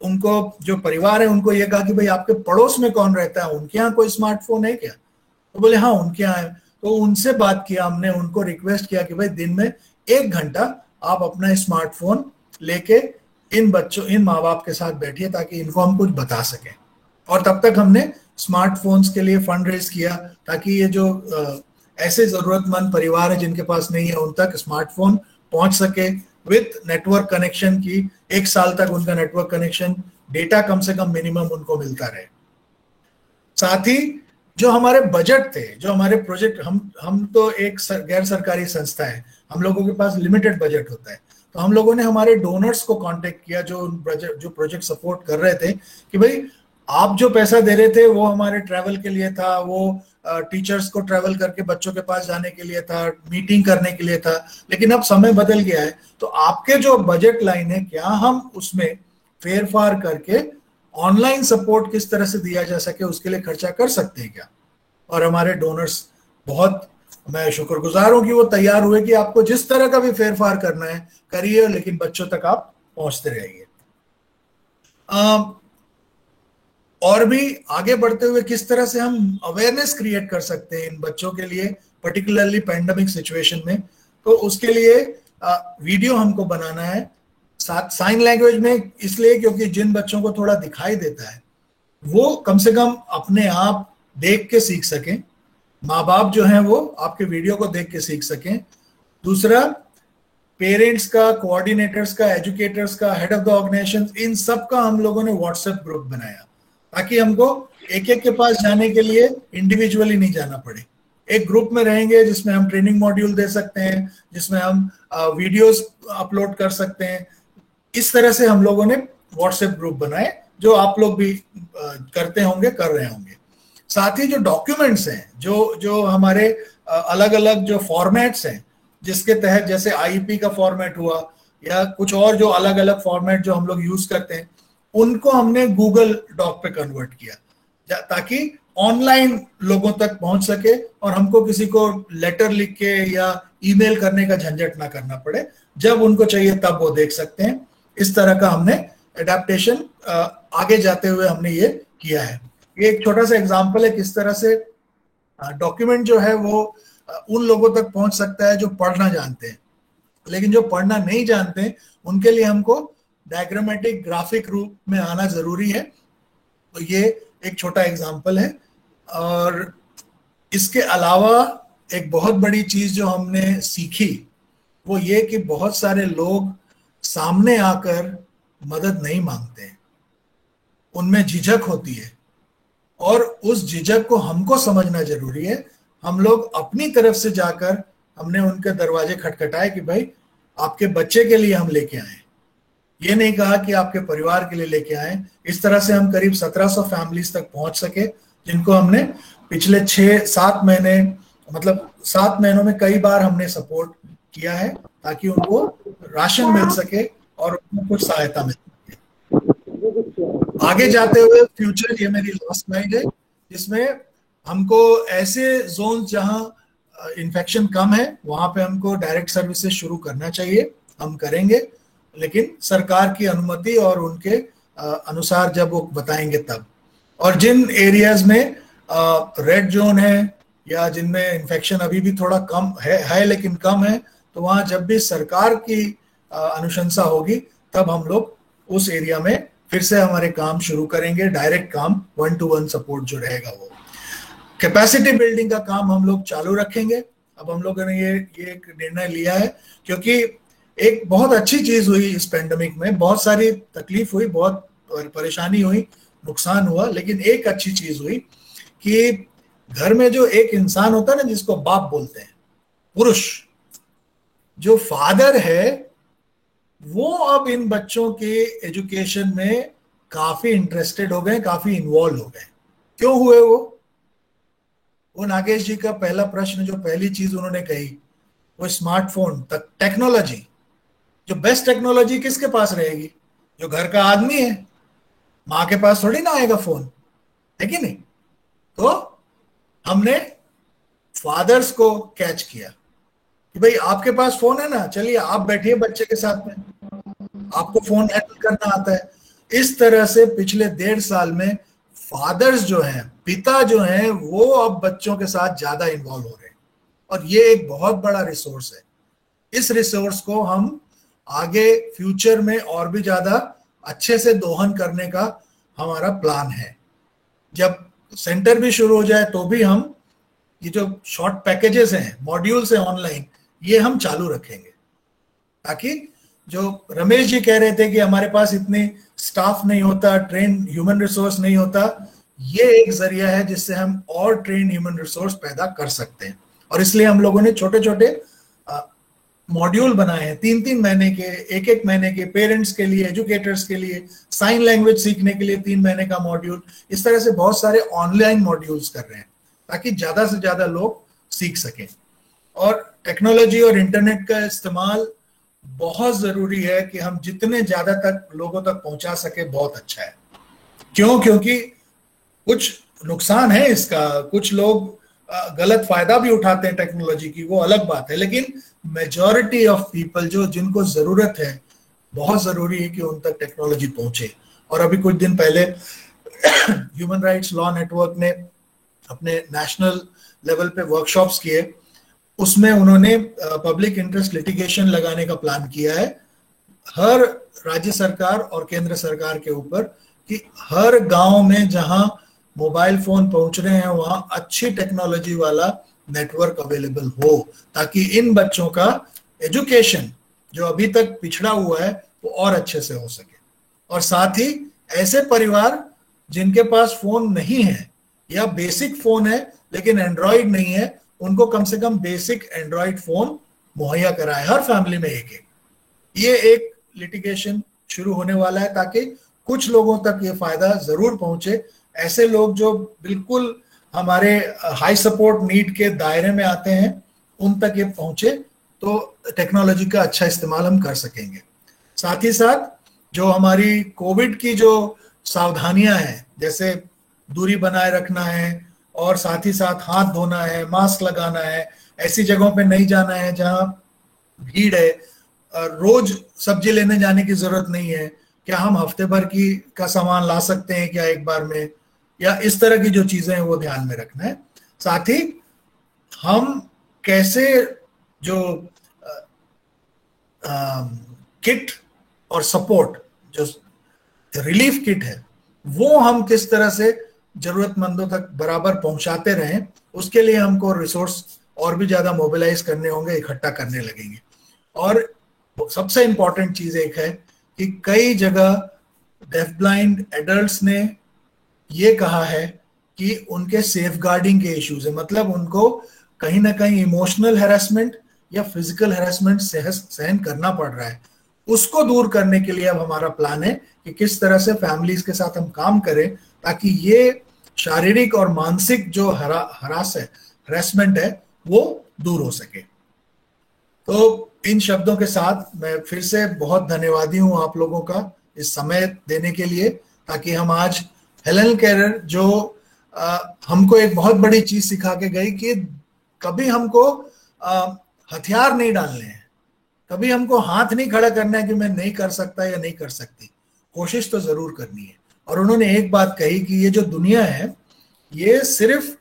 उनको, जो परिवार है, उनको ये कहा कि भाई आपके पड़ोस में कौन रहता है, उनके यहाँ कोई स्मार्टफोन है क्या? तो बोले हाँ उनके यहाँ है। तो उनसे बात किया हमने, उनको रिक्वेस्ट किया कि भाई दिन में 1 घंटा आप अपना स्मार्टफोन लेके इन माँ बाप के साथ बैठिए ताकि इनको हम कुछ बता सकें। और तब तक हमने स्मार्टफोन्स के लिए फंड रेज किया ताकि ये जो ऐसे जरूरतमंद परिवार है जिनके पास नहीं है, उन तक स्मार्टफोन पहुंच सके विथ नेटवर्क कनेक्शन की। 1 साल तक उनका नेटवर्क कनेक्शन, डेटा कम से कम मिनिमम उनको मिलता रहे। साथ ही जो हमारे बजट थे, जो हमारे प्रोजेक्ट, हम तो एक गैर सरकारी संस्था है, हम लोगों के पास लिमिटेड बजट होता है, तो हम लोगों ने हमारे डोनर्स को कांटेक्ट किया जो प्रोजेक्ट सपोर्ट कर रहे थे कि भाई आप जो पैसा दे रहे थे वो हमारे ट्रैवल के लिए था, वो टीचर्स को ट्रैवल करके बच्चों के पास जाने के लिए था, मीटिंग करने के लिए था, लेकिन अब समय बदल गया है, तो आपके जो बजट लाइन है क्या हम उसमें फेरफार करके ऑनलाइन सपोर्ट किस तरह से दिया जा सके उसके लिए खर्चा कर सकते हैं क्या? और हमारे डोनर्स बहुत, मैं शुक्रगुजार हूं कि वो तैयार हुए कि आपको जिस तरह का भी फेरफार करना है करिए, लेकिन बच्चों तक आप पहुंचते रहिए। और भी आगे बढ़ते हुए किस तरह से हम अवेयरनेस क्रिएट कर सकते हैं इन बच्चों के लिए, पर्टिकुलरली पैंडेमिक सिचुएशन में, तो उसके लिए वीडियो हमको बनाना है साइन लैंग्वेज में, इसलिए क्योंकि जिन बच्चों को थोड़ा दिखाई देता है वो कम से कम अपने आप देख के सीख सकें, माँ बाप जो हैं वो आपके वीडियो को देख के सीख सकें। दूसरा, पेरेंट्स का, कोऑर्डिनेटर्स का, एजुकेटर्स का, हेड ऑफ द ऑर्गेनाइजेशन, इन सब का हम लोगों ने व्हाट्सएप ग्रुप बनाया ताकि हमको एक एक के पास जाने के लिए इंडिविजुअली नहीं जाना पड़े। एक ग्रुप में रहेंगे जिसमें हम ट्रेनिंग मॉड्यूल दे सकते हैं, जिसमें हम वीडियोस अपलोड कर सकते हैं। इस तरह से हम लोगों ने व्हाट्सएप ग्रुप बनाए, जो आप लोग भी करते होंगे, कर रहे होंगे। साथ ही जो डॉक्यूमेंट्स हैं, जो हमारे अलग अलग जो फॉर्मेट्स हैं, जिसके तहत जैसे आईईपी का फॉर्मेट हुआ, या कुछ और जो अलग अलग फॉर्मेट जो हम लोग यूज करते हैं, उनको हमने गूगल डॉक पे कन्वर्ट किया ताकि ऑनलाइन लोगों तक पहुंच सके और हमको किसी को लेटर लिख के या ईमेल करने का झंझट ना करना पड़े, जब उनको चाहिए तब वो देख सकते हैं। इस तरह का हमने एडेप्टेशन आगे जाते हुए हमने ये किया है। ये एक छोटा सा एग्जांपल है किस तरह से डॉक्यूमेंट जो है वो उन लोगों तक पहुंच सकता है जो पढ़ना जानते हैं, लेकिन जो पढ़ना नहीं जानते उनके लिए हमको डायग्रामेटिक ग्राफिक रूप में आना जरूरी है। तो ये एक छोटा एग्जांपल है। और इसके अलावा एक बहुत बड़ी चीज जो हमने सीखी वो ये कि बहुत सारे लोग सामने आकर मदद नहीं मांगते हैं, उनमें झिझक होती है और उस झिझक को हमको समझना जरूरी है। हम लोग अपनी तरफ से जाकर हमने उनके दरवाजे खटखटाए कि भाई आपके बच्चे के लिए हम लेके आए, ये नहीं कहा कि आपके परिवार के लिए लेके आए। इस तरह से हम करीब 1700 फैमिलीज तक पहुंच सके, जिनको हमने पिछले 6-7 महीने, मतलब 7 महीनों में कई बार हमने सपोर्ट किया है ताकि उनको राशन मिल सके और उनको कुछ सहायता मिल सके। आगे जाते हुए फ्यूचर, ये मेरी लास्ट स्लाइड है, जिसमें हमको ऐसे जोन जहां इन्फेक्शन कम है वहां पे हमको डायरेक्ट सर्विसेज शुरू करना चाहिए। हम करेंगे, लेकिन सरकार की अनुमति और उनके अनुसार जब वो बताएंगे तब। और जिन एरियाज में रेड जोन है या जिनमें इन्फेक्शन अभी भी थोड़ा कम है लेकिन कम है, तो वहां जब भी सरकार की अनुशंसा होगी तब हम लोग उस एरिया में फिर से हमारे काम शुरू करेंगे, डायरेक्ट काम 1-to-1 सपोर्ट जो रहेगा वो। कैपेसिटी बिल्डिंग का काम हम लोग चालू रखेंगे। अब हम लोगों ने ये एक निर्णय लिया है क्योंकि एक बहुत अच्छी चीज हुई इस पेंडेमिक में, बहुत सारी तकलीफ हुई, बहुत परेशानी हुई, नुकसान हुआ, लेकिन एक अच्छी चीज हुई कि घर में जो एक इंसान होता है ना, जिसको बाप बोलते हैं, पुरुष, जो फादर है, वो अब इन बच्चों के एजुकेशन में काफी इंटरेस्टेड हो गए, काफी इन्वॉल्व हो गए। क्यों हुए वो नागेश जी का पहला प्रश्न, जो पहली चीज उन्होंने कही वो स्मार्टफोन तक टेक्नोलॉजी। जो बेस्ट टेक्नोलॉजी किसके पास रहेगी? जो घर का आदमी है। माँ के पास थोड़ी ना आएगा फोन, है कि नहीं? तो हमने फादर्स को कैच किया कि भाई आपके पास फोन है ना, चलिए आप बैठिए बच्चे के साथ में, आपको फोन हैंडल करना आता है। इस तरह से पिछले 1.5 साल में फादर्स जो हैं, पिता जो हैं, वो अब बच्चों के साथ ज्यादा इन्वॉल्व हो रहे हैं और ये एक बहुत बड़ा रिसोर्स है। इस रिसोर्स को हम आगे फ्यूचर में और भी ज्यादा अच्छे से दोहन करने का हमारा प्लान है। जब सेंटर भी शुरू हो जाए तो भी हम ये जो शॉर्ट पैकेजेस हैं, मॉड्यूल्स हैं ऑनलाइन, ये हम चालू रखेंगे, ताकि जो रमेश जी कह रहे थे कि हमारे पास इतने स्टाफ नहीं होता, ट्रेन ह्यूमन रिसोर्स नहीं होता, ये एक जरिया है जिससे हम और ट्रेन ह्यूमन रिसोर्स पैदा कर सकते हैं। और इसलिए हम लोगों ने छोटे छोटे मॉड्यूल बनाए हैं, 3-3 महीने के, 1-1 महीने के, पेरेंट्स के लिए, एजुकेटर्स के लिए, साइन लैंग्वेज सीखने के लिए 3 महीने का मॉड्यूल। इस तरह से बहुत सारे ऑनलाइन मॉड्यूल्स कर रहे हैं ताकि ज्यादा से ज्यादा लोग सीख सकें। और टेक्नोलॉजी और इंटरनेट का इस्तेमाल बहुत जरूरी है कि हम जितने ज्यादा तक लोगों तक पहुंचा सके, बहुत अच्छा है। क्यों? क्योंकि कुछ नुकसान है इसका, कुछ लोग गलत फायदा भी उठाते हैं टेक्नोलॉजी की, वो अलग बात है, लेकिन मेजॉरिटी ऑफ पीपल जो जिनको जरूरत है, बहुत जरूरी है कि उन तक टेक्नोलॉजी पहुंचे। और अभी कुछ दिन पहले ह्यूमन राइट्स लॉ नेटवर्क ने अपने नेशनल लेवल पे वर्कशॉप्स किए, उसमें उन्होंने पब्लिक इंटरेस्ट लिटिगेशन लगाने का प्लान किया है हर राज्य सरकार और केंद्र सरकार के ऊपर, कि हर गांव में जहां मोबाइल फोन पहुंच रहे हैं वहां अच्छी टेक्नोलॉजी वाला नेटवर्क अवेलेबल हो, ताकि इन बच्चों का एजुकेशन जो अभी तक पिछड़ा हुआ है वो और अच्छे से हो सके। और साथ ही ऐसे परिवार जिनके पास फोन नहीं है या बेसिक फोन है लेकिन एंड्रॉइड नहीं है, उनको कम से कम बेसिक एंड्रॉइड फोन मुहैया कराए, हर फैमिली में एक एक। ये एक लिटिगेशन शुरू होने वाला है ताकि कुछ लोगों तक ये फायदा जरूर पहुंचे। ऐसे लोग जो बिल्कुल हमारे हाई सपोर्ट नीड के दायरे में आते हैं, उन तक ये पहुंचे, तो टेक्नोलॉजी का अच्छा इस्तेमाल हम कर सकेंगे। साथ ही साथ जो हमारी कोविड की जो सावधानियां हैं, जैसे दूरी बनाए रखना है और साथ ही साथ हाथ धोना है, मास्क लगाना है, ऐसी जगहों पे नहीं जाना है जहां भीड़ है, रोज सब्जी लेने जाने की जरूरत नहीं है, क्या हम हफ्ते भर की का सामान ला सकते हैं क्या एक बार में, या इस तरह की जो चीजें हैं वो ध्यान में रखना है। साथ ही हम कैसे जो किट और सपोर्ट, जो रिलीफ किट है, वो हम किस तरह से जरूरतमंदों तक बराबर पहुंचाते रहें, उसके लिए हमको रिसोर्स और भी ज्यादा मोबिलाइज करने होंगे, इकट्ठा करने लगेंगे। और सबसे इंपॉर्टेंट चीज एक है कि कई जगह डेफ ब्लाइंड एडल्ट्स ने ये कहा है कि उनके सेफगार्डिंग के इश्यूज है, मतलब उनको कहीं ना कहीं इमोशनल हैरेसमेंट या फिजिकल हैरेसमेंट सहन करना पड़ रहा है। उसको दूर करने के लिए अब हमारा प्लान है कि किस तरह से फैमिलीज के साथ हम काम करें ताकि ये शारीरिक और मानसिक जो हरासमेंट है वो दूर हो सके। तो इन शब्दों के साथ मैं फिर से बहुत धन्यवादी हूं आप लोगों का इस समय देने के लिए, ताकि हम आज हेलन केलर जो हमको एक बहुत बड़ी चीज सिखा के गई कि कभी हमको हथियार नहीं डालने हैं, कभी हमको हाथ नहीं खड़ा करना है कि मैं नहीं कर सकता या नहीं कर सकती, कोशिश तो जरूर करनी है। और उन्होंने एक बात कही कि ये जो दुनिया है ये सिर्फ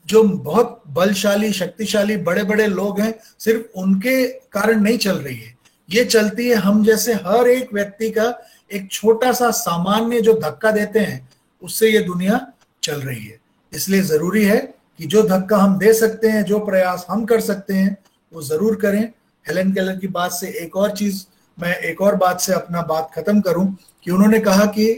जो बहुत बलशाली शक्तिशाली बड़े बड़े लोग हैं सिर्फ उनके कारण नहीं चल रही है, ये चलती है हम जैसे हर एक व्यक्ति का एक छोटा सा सामान्य जो धक्का देते हैं उससे ये दुनिया चल रही है। इसलिए जरूरी है कि जो धक्का हम दे सकते हैं, जो प्रयास हम कर सकते हैं वो जरूर करें। हेलन केलर की बात से एक और चीज, मैं एक और बात से अपना बात खत्म करूं कि उन्होंने कहा कि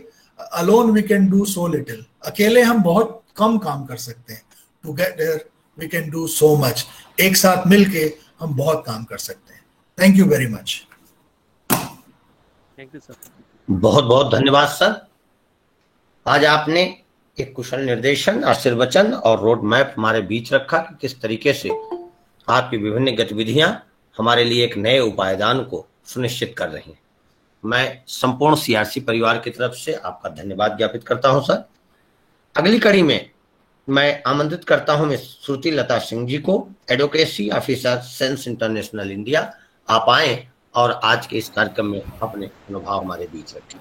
alone we can do so little, अकेले हम बहुत कम काम कर सकते हैं, together we can do so much, एक साथ मिलके हम बहुत काम कर सकते हैं। Thank you very much. Thank you sir. बहुत बहुत धन्यवाद सर। आज आपने एक कुशल निर्देशन, आशीर्वचन और रोड मैप हमारे बीच रखा कि किस तरीके से आपकी विभिन्न गतिविधियां हमारे लिए एक नए उपायदान को सुनिश्चित कर रही हैं। मैं संपूर्ण सीआरसी परिवार की तरफ से आपका धन्यवाद ज्ञापित करता हूं सर। अगली कड़ी में मैं आमंत्रित करता हूं मिस श्रुति लता सिंह जी को, advocacy officer Sense International India. आप आए और आज के इस कार्यक्रम में अपने अनुभव हमारे बीच रखें।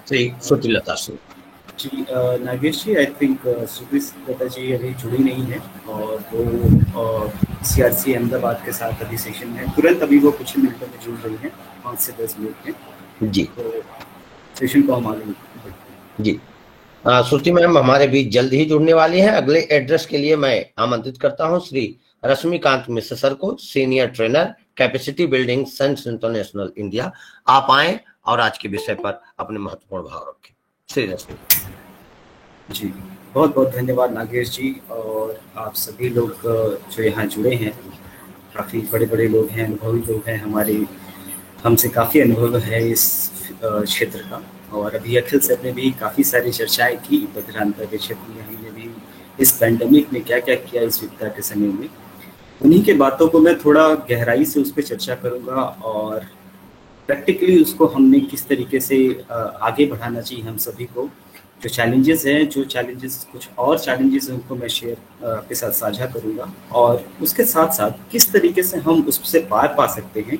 श्री श्रुति लता सिंह जी। नागेश जी, आई थिंक श्रुति लता जी अभी जुड़ी नहीं है और वो सीआरसी अहमदाबाद के साथ अभी सेशन में तुरंत अभी वो कुछ ही मिनटों में जुड़ रही हैं, 5 से 10 मिनट में जी। तो सेशन को हम आगे जी। श्रुति मैम हमारे बीच जल्द ही जुड़ने वाली हैं। अगले एड्रेस के लिए मैं आमंत्रित करता हूं श्री रश्मिकांत मिश्र सर को, senior trainer capacity building Sense International India. आप आए और आज के विषय पर अपने महत्वपूर्ण भाव रखें। श्री रश्मि जी। बहुत बहुत धन्यवाद नागेश जी, और आप सभी लोग जो यहाँ जुड़े हैं, काफ़ी बड़े बड़े लोग हैं, अनुभवी लोग हैं, हमारे हमसे काफ़ी अनुभव है इस क्षेत्र का। और अभी अखिल सर ने भी काफ़ी सारी चर्चाएं की बद्रांतर के क्षेत्र में, हमने भी इस पैंडेमिक में क्या क्या किया इस विपदा के समय में, उन्हीं के बातों को मैं थोड़ा गहराई से उस पर चर्चा करूँगा और प्रैक्टिकली उसको हमने किस तरीके से आगे बढ़ाना चाहिए हम सभी को। जो चैलेंजेस हैं, कुछ और चैलेंजेस हैं, उनको मैं शेयर आपके साथ साझा करूँगा, और उसके साथ साथ किस तरीके से हम उससे पार पा सकते हैं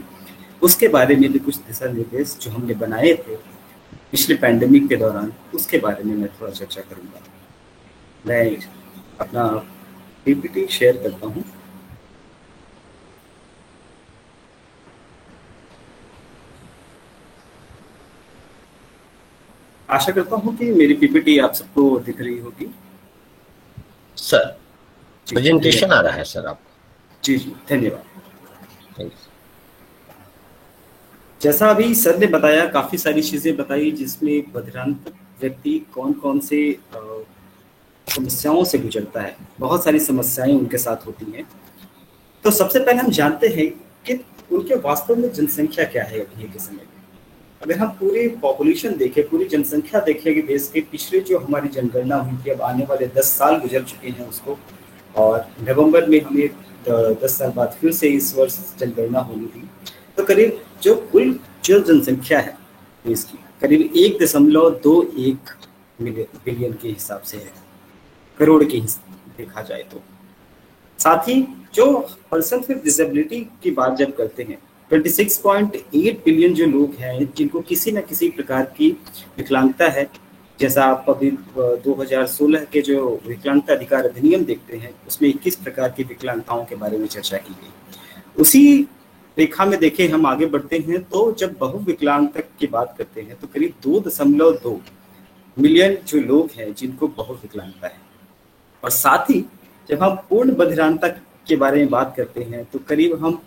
उसके बारे में भी कुछ दिशा निर्देश जो हमने बनाए थे पिछले पैंडेमिक के दौरान, उसके बारे में मैं थोड़ा चर्चा करूँगा। मैं अपना पीपीटी शेयर करता हूँ। आशा करता हूँ कि मेरी पीपीटी आप सबको दिख रही होगी। सर प्रेजेंटेशन आ रहा है सर आपको? जी जी, धन्यवाद। जैसा अभी सर ने बताया, काफ़ी सारी चीज़ें बताई जिसमें बधिरांत व्यक्ति कौन कौन से समस्याओं से गुजरता है, बहुत सारी समस्याएं उनके साथ होती हैं। तो सबसे पहले हम जानते हैं कि उनके वास्तव में जनसंख्या क्या है अभी के समय में। अगर हम पूरी पॉपुलेशन देखें, पूरी जनसंख्या देखें कि देश के पिछले जो हमारी जनगणना हुई थी, अब आने वाले 10 साल गुजर चुके हैं उसको, और नवंबर में हमें 10 साल बाद फिर से इस वर्ष जनगणना होनी थी, तो करीब जो कुल जो जनसंख्या है देश की करीब 1.21 बिलियन के हिसाब से है, करोड़ के देखा जाए तो। साथ ही जो पर्सन विद डिसेबिलिटी की बात जब करते हैं, 26.8 बिलियन जो लोग हैं जिनको किसी न किसी प्रकार की विकलांगता है, जैसा आप अभी 2016 के जो विकलांगता अधिकार अधिनियम देखते हैं उसमें 21 प्रकार की विकलांगताओं के बारे में चर्चा की गई। उसी रेखा में देखें हम आगे बढ़ते हैं तो जब बहुविकलांगता की बात करते हैं तो करीब 2.2 मिलियन जो लोग हैं जिनको बहुविकलांगता है। और साथ ही जब हम पूर्ण बधिरांता के बारे में बात करते हैं तो करीब हम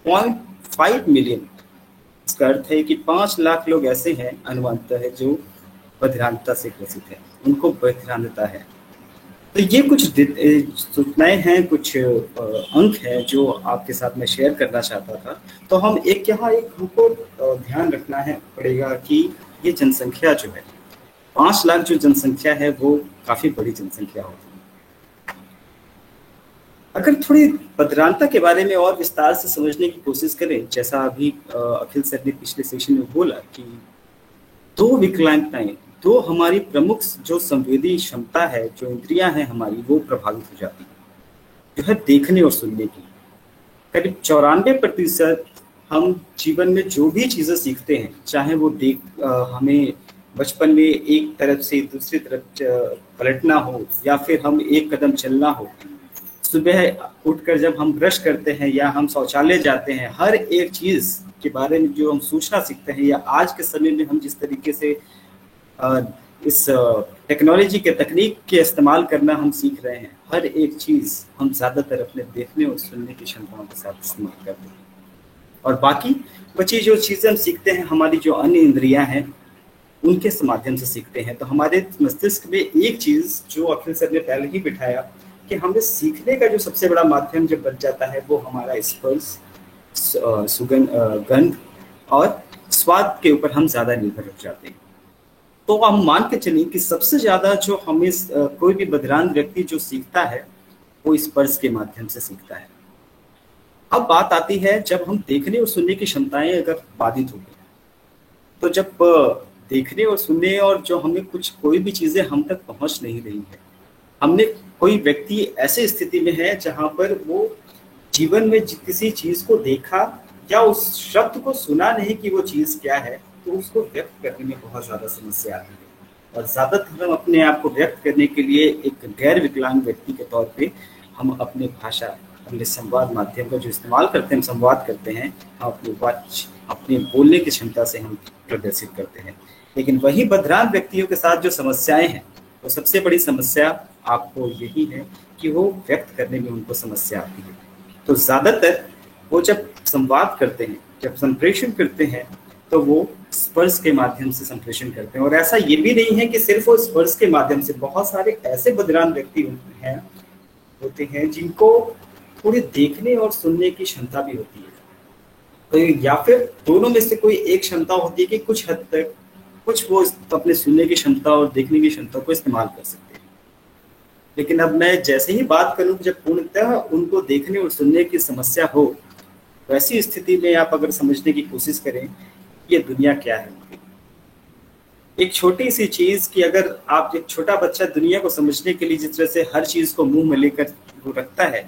0.5 मिलियन, इसका अर्थ है कि 5 लाख लोग ऐसे हैं अनुमानतः है जो बधिरांता से ग्रसित है, उनको बधिरांता है। तो ये कुछ सूचनाएं हैं, कुछ अंक हैं जो आपके साथ में शेयर करना चाहता था। तो हम यहाँ हमको ध्यान रखना है पड़ेगा कि ये जनसंख्या जो है 5 लाख जो जनसंख्या है वो काफी बड़ी जनसंख्या होती है। अगर थोड़ी बधिरांता के बारे में और विस्तार से समझने की कोशिश करें, जैसा अभी अखिल सर ने पिछले सेशन में बोला कि 2 विकलांगताएं, 2 हमारी प्रमुख जो संवेदी क्षमता है, जो इंद्रियां हैं हमारी, वो प्रभावित हो जाती है, जो है देखने और सुनने की। करीब 94% हम जीवन में जो भी चीजें सीखते हैं, चाहे वो हमें बचपन में एक तरफ से दूसरी तरफ पलटना हो या फिर हम एक कदम चलना हो, सुबह उठकर जब हम ब्रश करते हैं या हम शौचालय जाते हैं, हर एक चीज के बारे में जो हम सूचना सीखते हैं या आज के समय में हम जिस तरीके से इस टेक्नोलॉजी के तकनीक के इस्तेमाल करना हम सीख रहे हैं, हर एक चीज हम ज्यादातर अपने देखने और सुनने की क्षमताओं के साथ इस्तेमाल करते हैं। और बाकी बची जो चीजें हम सीखते हैं, हमारी जो अन्य इंद्रियां हैं उनके माध्यम से सीखते हैं। तो हमारे मस्तिष्क में एक चीज जो अखिल सर ने पहले ही बिठाया कि हमें सीखने का जो सबसे बड़ा माध्यम जब बन जाता है वो हमारा स्पर्श, सुगंध, गंध और स्वाद के ऊपर हम ज्यादा निर्भर हो जाते हैं। तो हम मान के चलिए कि सबसे ज्यादा जो हमें कोई भी बधिरांत व्यक्ति जो सीखता है वो स्पर्श के माध्यम से सीखता है। अब बात आती है जब हम देखने और सुनने की क्षमताएं अगर बाधित हो गई, तो जब देखने और सुनने और जो हमें कोई भी चीजें हम तक पहुंच नहीं रही है, हमने कोई व्यक्ति ऐसे स्थिति में है जहां पर वो जीवन में किसी चीज को देखा या उस शब्द को सुना नहीं कि वो चीज क्या है, तो उसको व्यक्त करने में बहुत ज्यादा समस्या आती है। और ज्यादातर हम अपने आप को व्यक्त करने के लिए एक गैर विकलांग व्यक्ति के तौर पे हम अपने भाषा, अपने संवाद माध्यम का जो इस्तेमाल करते हैं, हम संवाद करते हैं, हम अपने बोलने की क्षमता से हम प्रदर्शित करते हैं। लेकिन वही बधिरांत व्यक्तियों के साथ जो समस्याएं हैं, तो सबसे बड़ी समस्या आपको यही है कि वो व्यक्त करने में उनको समस्या आती है। तो ज्यादातर वो जब संवाद करते हैं, जब संप्रेषण करते हैं, तो वो स्पर्श के माध्यम से संप्रेषण करते हैं। और ऐसा ये भी नहीं है कि सिर्फ वो स्पर्श के माध्यम से, बहुत सारे ऐसे बधिरांत व्यक्ति होते हैं जिनको थोड़ी देखने और सुनने की क्षमता भी होती है, तो या फिर दोनों में से कोई एक क्षमता होती है कि कुछ हद तक कुछ वो अपने सुनने की क्षमता और देखने की क्षमता को इस्तेमाल कर सकते हैं। लेकिन अब मैं जैसे ही बात करूं, जब पूर्णतः उनको देखने और सुनने की समस्या हो, तो ऐसी स्थिति में आप अगर समझने की कोशिश करें ये दुनिया क्या है। एक छोटी सी चीज कि अगर आप, एक छोटा बच्चा दुनिया को समझने के लिए जिस तरह से हर चीज को मुंह में लेकर वो रखता है,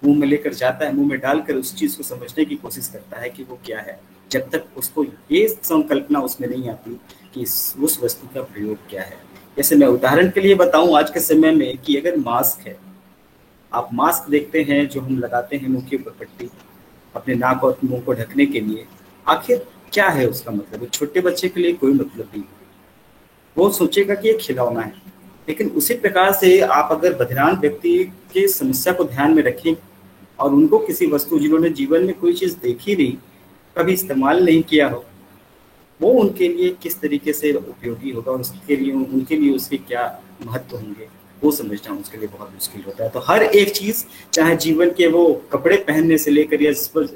मुंह में लेकर जाता है, मुंह में डालकर उस चीज को समझने की कोशिश करता है कि वो क्या है, जब तक उसको ये संकल्पना उसमें नहीं आती कि उस वस्तु का प्रयोग क्या है। जैसे मैं उदाहरण के लिए बताऊं, आज के समय में कि अगर मास्क है, आप मास्क देखते हैं जो हम लगाते हैं मुंह के ऊपर पट्टी, अपने नाक और मुंह को ढकने के लिए, आखिर क्या है उसका मतलब? एक छोटे बच्चे के लिए कोई मतलब नहीं, वो सोचेगा कि ये खिलौना है। लेकिन उसी प्रकार से आप अगर बधिरांत व्यक्ति की समस्या को ध्यान में रखें और उनको किसी वस्तु, जिन्होंने जीवन में कोई चीज देखी नहीं, कभी इस्तेमाल नहीं किया हो, वो उनके लिए किस तरीके से उपयोगी होगा और उनके लिए उसके क्या महत्व होंगे, वो समझना उसके लिए बहुत मुश्किल होता है। तो हर एक चीज, चाहे जीवन के वो कपड़े पहनने से लेकर या जिस पर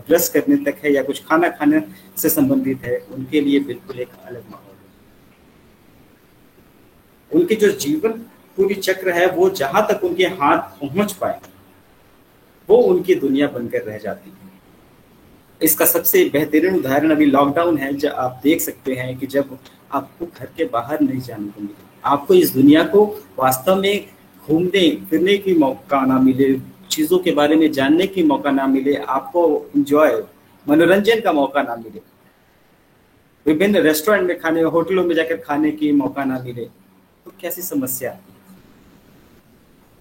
ब्रश करने तक है या कुछ खाना खाने से संबंधित है, उनके लिए बिल्कुल एक अलग माहौल है। उनके जो जीवन पूरी चक्र है, वो जहां तक उनके हाथ पहुंच पाए, वो उनकी दुनिया बनकर रह जाती है। इसका सबसे बेहतरीन उदाहरण अभी लॉकडाउन है, जब आप देख सकते हैं कि जब आपको घर के बाहर नहीं जाने को मिले, आपको इस दुनिया को वास्तव में घूमने फिरने की मौका ना मिले, चीज़ों के बारे में जानने की मौका ना मिले, आपको एंजॉय मनोरंजन का मौका ना मिले, विभिन्न रेस्टोरेंट में खाने, होटलों में जाकर खाने की मौका ना मिले, तो कैसी समस्या।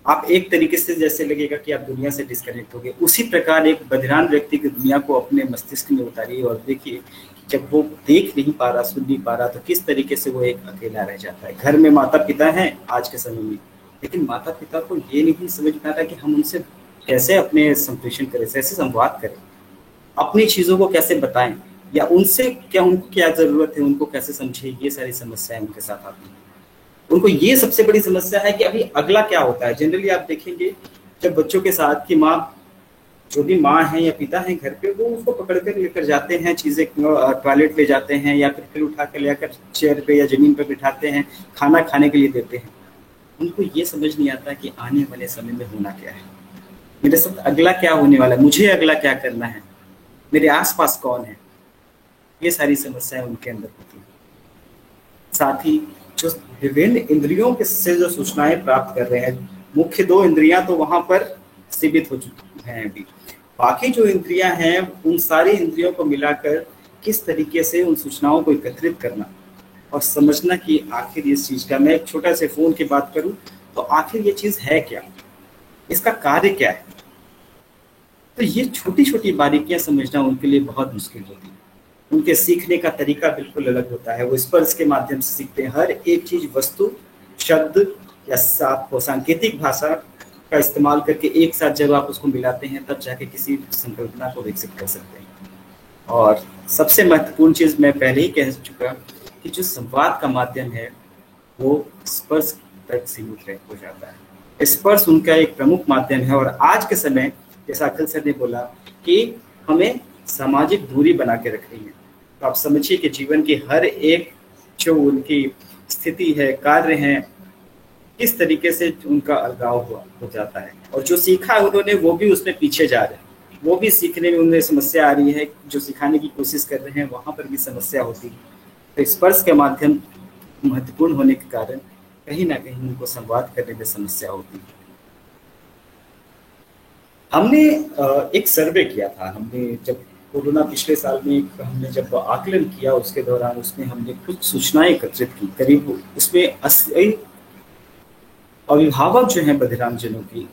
आप एक तरीके से जैसे लगेगा कि आप दुनिया से डिस्कनेक्ट हो गए। उसी प्रकार एक बधिरान व्यक्ति की दुनिया को अपने मस्तिष्क में उतारिए और देखिए जब वो देख नहीं पा रहा, सुन नहीं पा रहा, तो किस तरीके से वो एक अकेला रह जाता है। घर में माता पिता हैं आज के समय में, लेकिन माता पिता को ये नहीं समझ पा रहा कि हम उनसे कैसे अपने संप्रेषण करें, कैसे संवाद करें, अपनी चीज़ों को कैसे बताएं, या उनसे क्या, उनको क्या ज़रूरत है, उनको कैसे समझे। ये सारी समस्याएं उनके साथ आती हैं। उनको ये सबसे बड़ी समस्या है कि अभी अगला क्या होता है। जनरली आप देखेंगे जब बच्चों के साथ की माँ, जो भी माँ है या पिता है घर पे, वो उसको पकड़ कर लेकर जाते हैं, चीज़ें टॉयलेट ले जाते हैं या फिर उठा कर लेकर चेयर पे या ज़मीन पर बिठाते हैं, खाना खाने के लिए देते हैं। उनको ये समझ नहीं आता कि आने वाले समय में होना क्या है, मेरे साथ अगला क्या होने वाला है, मुझे अगला क्या करना है, मेरे आसपास कौन है। ये सारी समस्याएं उनके अंदर होती हैं। साथ ही जो विभिन्न इंद्रियों के से जो सूचनाएं प्राप्त कर रहे हैं, मुख्य 2 इंद्रियां तो वहां पर सीमित हो चुकी हैं अभी। बाकी जो इंद्रियां हैं, उन सारी इंद्रियों को मिलाकर किस तरीके से उन सूचनाओं को एकत्रित करना और समझना कि आखिर इस चीज का, मैं एक छोटा से फोन की बात करूं तो आखिर ये चीज है क्या, इसका कार्य क्या है। तो ये छोटी छोटी बारीकियां समझना उनके लिए बहुत मुश्किल होती है। उनके सीखने का तरीका बिल्कुल अलग होता है। वो स्पर्श के माध्यम से सीखते हैं। हर एक चीज, वस्तु, शब्द या आपको सांकेतिक भाषा का इस्तेमाल करके एक साथ जब आप उसको मिलाते हैं, तब जाके किसी संकल्पना को विकसित कर सकते हैं। और सबसे महत्वपूर्ण चीज मैं पहले ही कह चुका कि जो संवाद का माध्यम है वो स्पर्श तक सीमित हो जाता है। स्पर्श उनका एक प्रमुख माध्यम है। और आज के समय, जैसा अखिल सर ने बोला कि हमें सामाजिक दूरी बना के रखनी है, तो आप समझिए कि जीवन की हर एक जो उनकी स्थिति है, कार्य हैं, किस तरीके से उनका अलगाव हो जाता है। और जो सीखा उन्होंने वो भी उसमें पीछे जा रहे हैं, वो भी सीखने में उन्हें समस्या आ रही है। जो सिखाने की कोशिश कर रहे हैं वहाँ पर भी समस्या होती है। तो स्पर्श के माध्यम महत्वपूर्ण होने के कारण कहीं ना कहीं उनको संवाद करने में समस्या होती है। हमने एक सर्वे किया था, हमने जब कोरोना पिछले साल में हमने जब आकलन किया, उसके दौरान उसमें हमने कुछ सूचनाएं एकत्रित की। करीब उसमें 80 अभिभावक जो हैं बधिराम जनों की,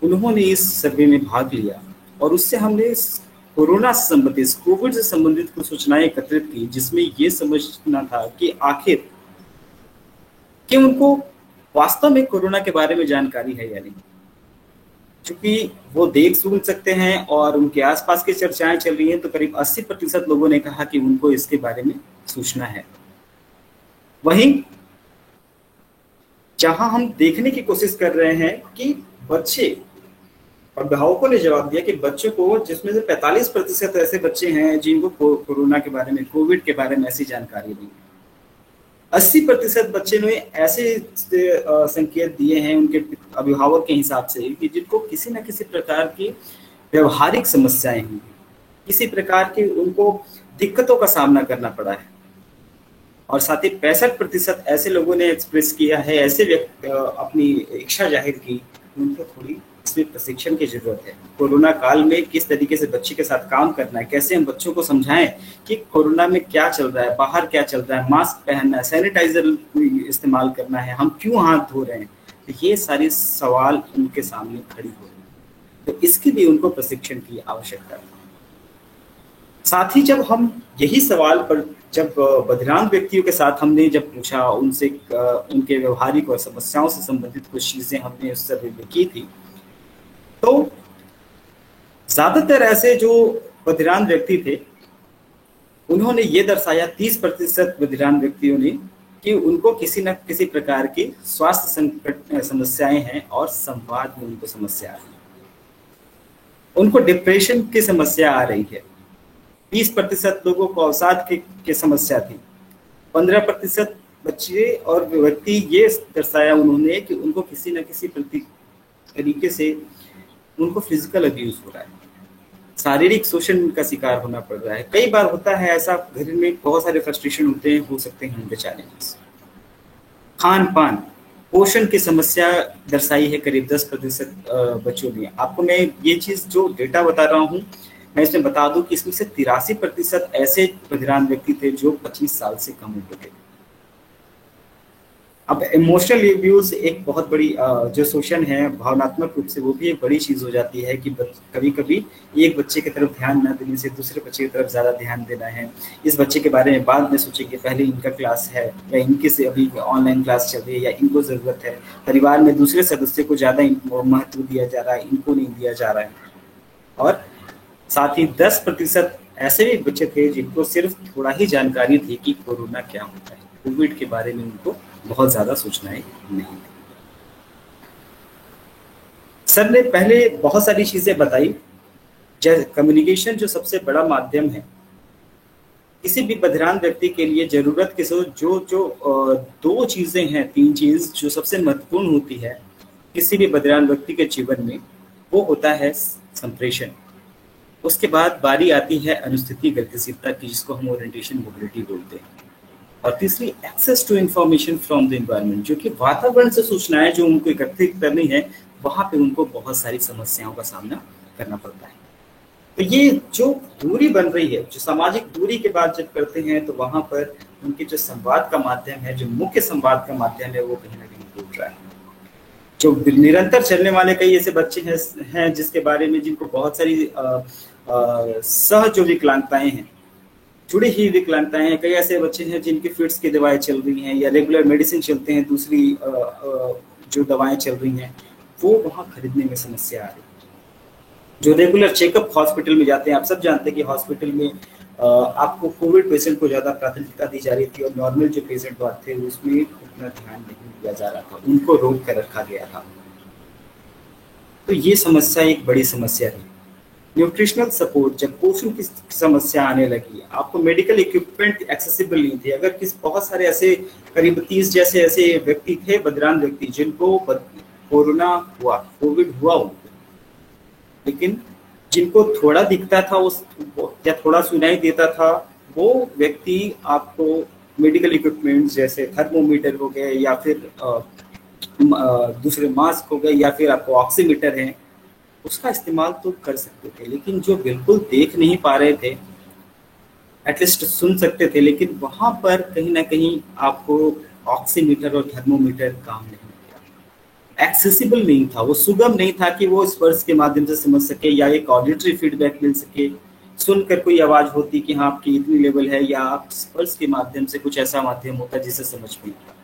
उन्होंने इस सर्वे में भाग लिया और उससे हमने कोरोना से संबंधित, कोविड से संबंधित कुछ सूचनाएं एकत्रित की, जिसमें ये समझना था कि आखिर कि उनको वास्तव में कोरोना के बारे में जानकारी है या नहीं। क्योंकि वो देख सुन सकते हैं और उनके आसपास की चर्चाएं चल रही हैं, तो करीब 80% लोगों ने कहा कि उनको इसके बारे में सूचना है। वहीं जहां हम देखने की कोशिश कर रहे हैं कि बच्चे, अभिभावकों ने जवाब दिया कि बच्चों को, जिसमें से 45% ऐसे बच्चे हैं जिनको कोरोना के बारे में, कोविड के बारे में ऐसी जानकारी नहीं है। 80% बच्चे ने ऐसे संकेत दिए हैं उनके अभिभावक के हिसाब से कि जिनको किसी न किसी प्रकार की व्यवहारिक समस्याएं हुई, किसी प्रकार की उनको दिक्कतों का सामना करना पड़ा है। और साथ ही 65% ऐसे लोगों ने एक्सप्रेस किया है, ऐसे अपनी इच्छा जाहिर की, उनको थोड़ी इसमें प्रशिक्षण की जरूरत है। कोरोना काल में किस तरीके से बच्चे के साथ काम करना है, कैसे हम बच्चों को समझाएं कि कोरोना में क्या चल रहा है, बाहर क्या चल रहा है, मास्क पहनना है, सैनिटाइजर इस्तेमाल करना है, हम क्यों हाथ धो रहे हैं, तो ये सारे सवाल उनके सामने खड़ी हो रही है। तो इसके लिए उनको प्रशिक्षण की आवश्यकता है। साथ ही जब हम यही सवाल पर, जब बधिरांग व्यक्तियों के साथ हमने जब पूछा, उनसे उनके व्यवहारिक और समस्याओं से संबंधित कुछ चीजें हमने उस सर्वे में की थी, तो ज्यादातर ऐसे जो बधिरांग व्यक्ति थे उन्होंने ये दर्शाया, 30% बधिरांग व्यक्तियों ने, कि उनको किसी न किसी प्रकार की स्वास्थ्य संकट समस्याएं हैं और संवाद में उनको समस्या आ रही है। उनको डिप्रेशन की समस्या आ रही है। 20% लोगों को अवसाद की समस्या थी। 15% बच्चे और व्यक्ति ये दर्शाया उन्होंने कि उनको किसी न किसी तरीके से उनको फिजिकल अब्यूज हो रहा है, शारीरिक शोषण का शिकार होना पड़ रहा है। कई बार होता है ऐसा, घर में बहुत सारे फ्रस्ट्रेशन होते हैं, हो सकते हैं उनके चैलेंजेस। खान पान, पोषण की समस्या दर्शाई है करीब 10% बच्चों में। आपको मैं ये चीज जो डेटा बता रहा हूँ, मैं इसमें बता दूं कि इसमें से 83% ऐसे बधिरान व्यक्ति थे जो 25 साल से कम उम्र के थे। अब इमोशनल अब्यूज एक बहुत बड़ी जो शोषण है भावनात्मक रूप से, वो भी एक बड़ी चीज हो जाती है कि कभी कभी एक बच्चे की तरफ ध्यान न देने से दूसरे बच्चे की तरफ ज्यादा ध्यान देना है। इस बच्चे के बारे में बाद में सोचेंगे, पहले इनका क्लास है या इनके से अभी ऑनलाइन क्लास चल रही है या इनको जरूरत है। परिवार में दूसरे सदस्य को ज्यादा महत्व दिया जा रहा है, इनको नहीं दिया जा रहा है। और साथ ही 10% ऐसे भी बच्चे थे जिनको सिर्फ थोड़ा ही जानकारी थी कि कोरोना क्या होता है, कोविड के बारे में उनको बहुत ज्यादा सूचनाएं नहीं थी। सर ने पहले बहुत सारी चीजें बताई, जैसे कम्युनिकेशन जो सबसे बड़ा माध्यम है किसी भी बधिरान व्यक्ति के लिए, जरूरत के जो दो चीजें हैं, तीन चीज जो सबसे महत्वपूर्ण होती है किसी भी बधिरान व्यक्ति के जीवन में, वो होता है संप्रेषण। उसके बाद बारी आती है अनुस्थिति गतिशीलता की, जिसको हम ओरिएंटेशन मोबिलिटी बोलते हैं। और तीसरी access to information from the environment, जो कि वातावरण से सूचनाएं जो उनको एकत्रित करनी है, वहां पे उनको बहुत सारी समस्याओं का सामना करना पड़ता है। तो ये जो दूरी बन रही है, जो सामाजिक दूरी के बाद जब करते हैं, तो वहां पर उनके जो संवाद का माध्यम है, जो मुख्य संवाद का माध्यम है, वो कहीं ना कहीं टूट रहा है। जो निरंतर चलने वाले कई ऐसे बच्चे हैं जिसके बारे में, जिनको बहुत सारी सह जो विकलांगताएं हैं, जुड़ी ही विकलांगताएं हैं। कई ऐसे बच्चे हैं जिनकी फिट्स की दवाएं चल रही हैं या रेगुलर मेडिसिन चलते हैं, दूसरी जो दवाएं चल रही हैं वो वहां खरीदने में समस्या आ रही है। जो रेगुलर चेकअप हॉस्पिटल में जाते हैं, आप सब जानते हैं कि हॉस्पिटल में आपको कोविड पेशेंट को ज्यादा प्राथमिकता दी जा रही थी और नॉर्मल जो पेशेंट थे उसमें उतना ध्यान नहीं दिया जा रहा था, उनको रोक कर रखा गया था। तो ये समस्या एक बड़ी समस्या थी। न्यूट्रिशनल सपोर्ट, जब पोषण की समस्या आने लगी, आपको मेडिकल इक्विपमेंट एक्सेसिबल नहीं थे। अगर बहुत सारे ऐसे करीब 30 जैसे ऐसे व्यक्ति थे, बधिरान व्यक्ति, जिनको कोरोना हुआ, कोविड हुआ उनको, लेकिन जिनको थोड़ा दिखता था उस या थोड़ा सुनाई देता था, वो व्यक्ति आपको मेडिकल इक्विपमेंट जैसे थर्मोमीटर हो गए या फिर दूसरे मास्क हो गए या फिर आपको ऑक्सीमीटर है, उसका इस्तेमाल तो कर सकते थे। लेकिन जो बिल्कुल देख नहीं पा रहे थे, एटलीस्ट सुन सकते थे, लेकिन वहां पर कहीं ना कहीं आपको ऑक्सीमीटर और थर्मोमीटर काम नहीं किया, एक्सेसिबल नहीं था, वो सुगम नहीं था कि वो स्पर्श के माध्यम से समझ सके या एक ऑडिटरी फीडबैक मिल सके। सुनकर कोई आवाज होती कि हाँ आपकी इतनी लेवल है, या आप स्पर्श के माध्यम से कुछ ऐसा माध्यम होता जिसे समझ में आता।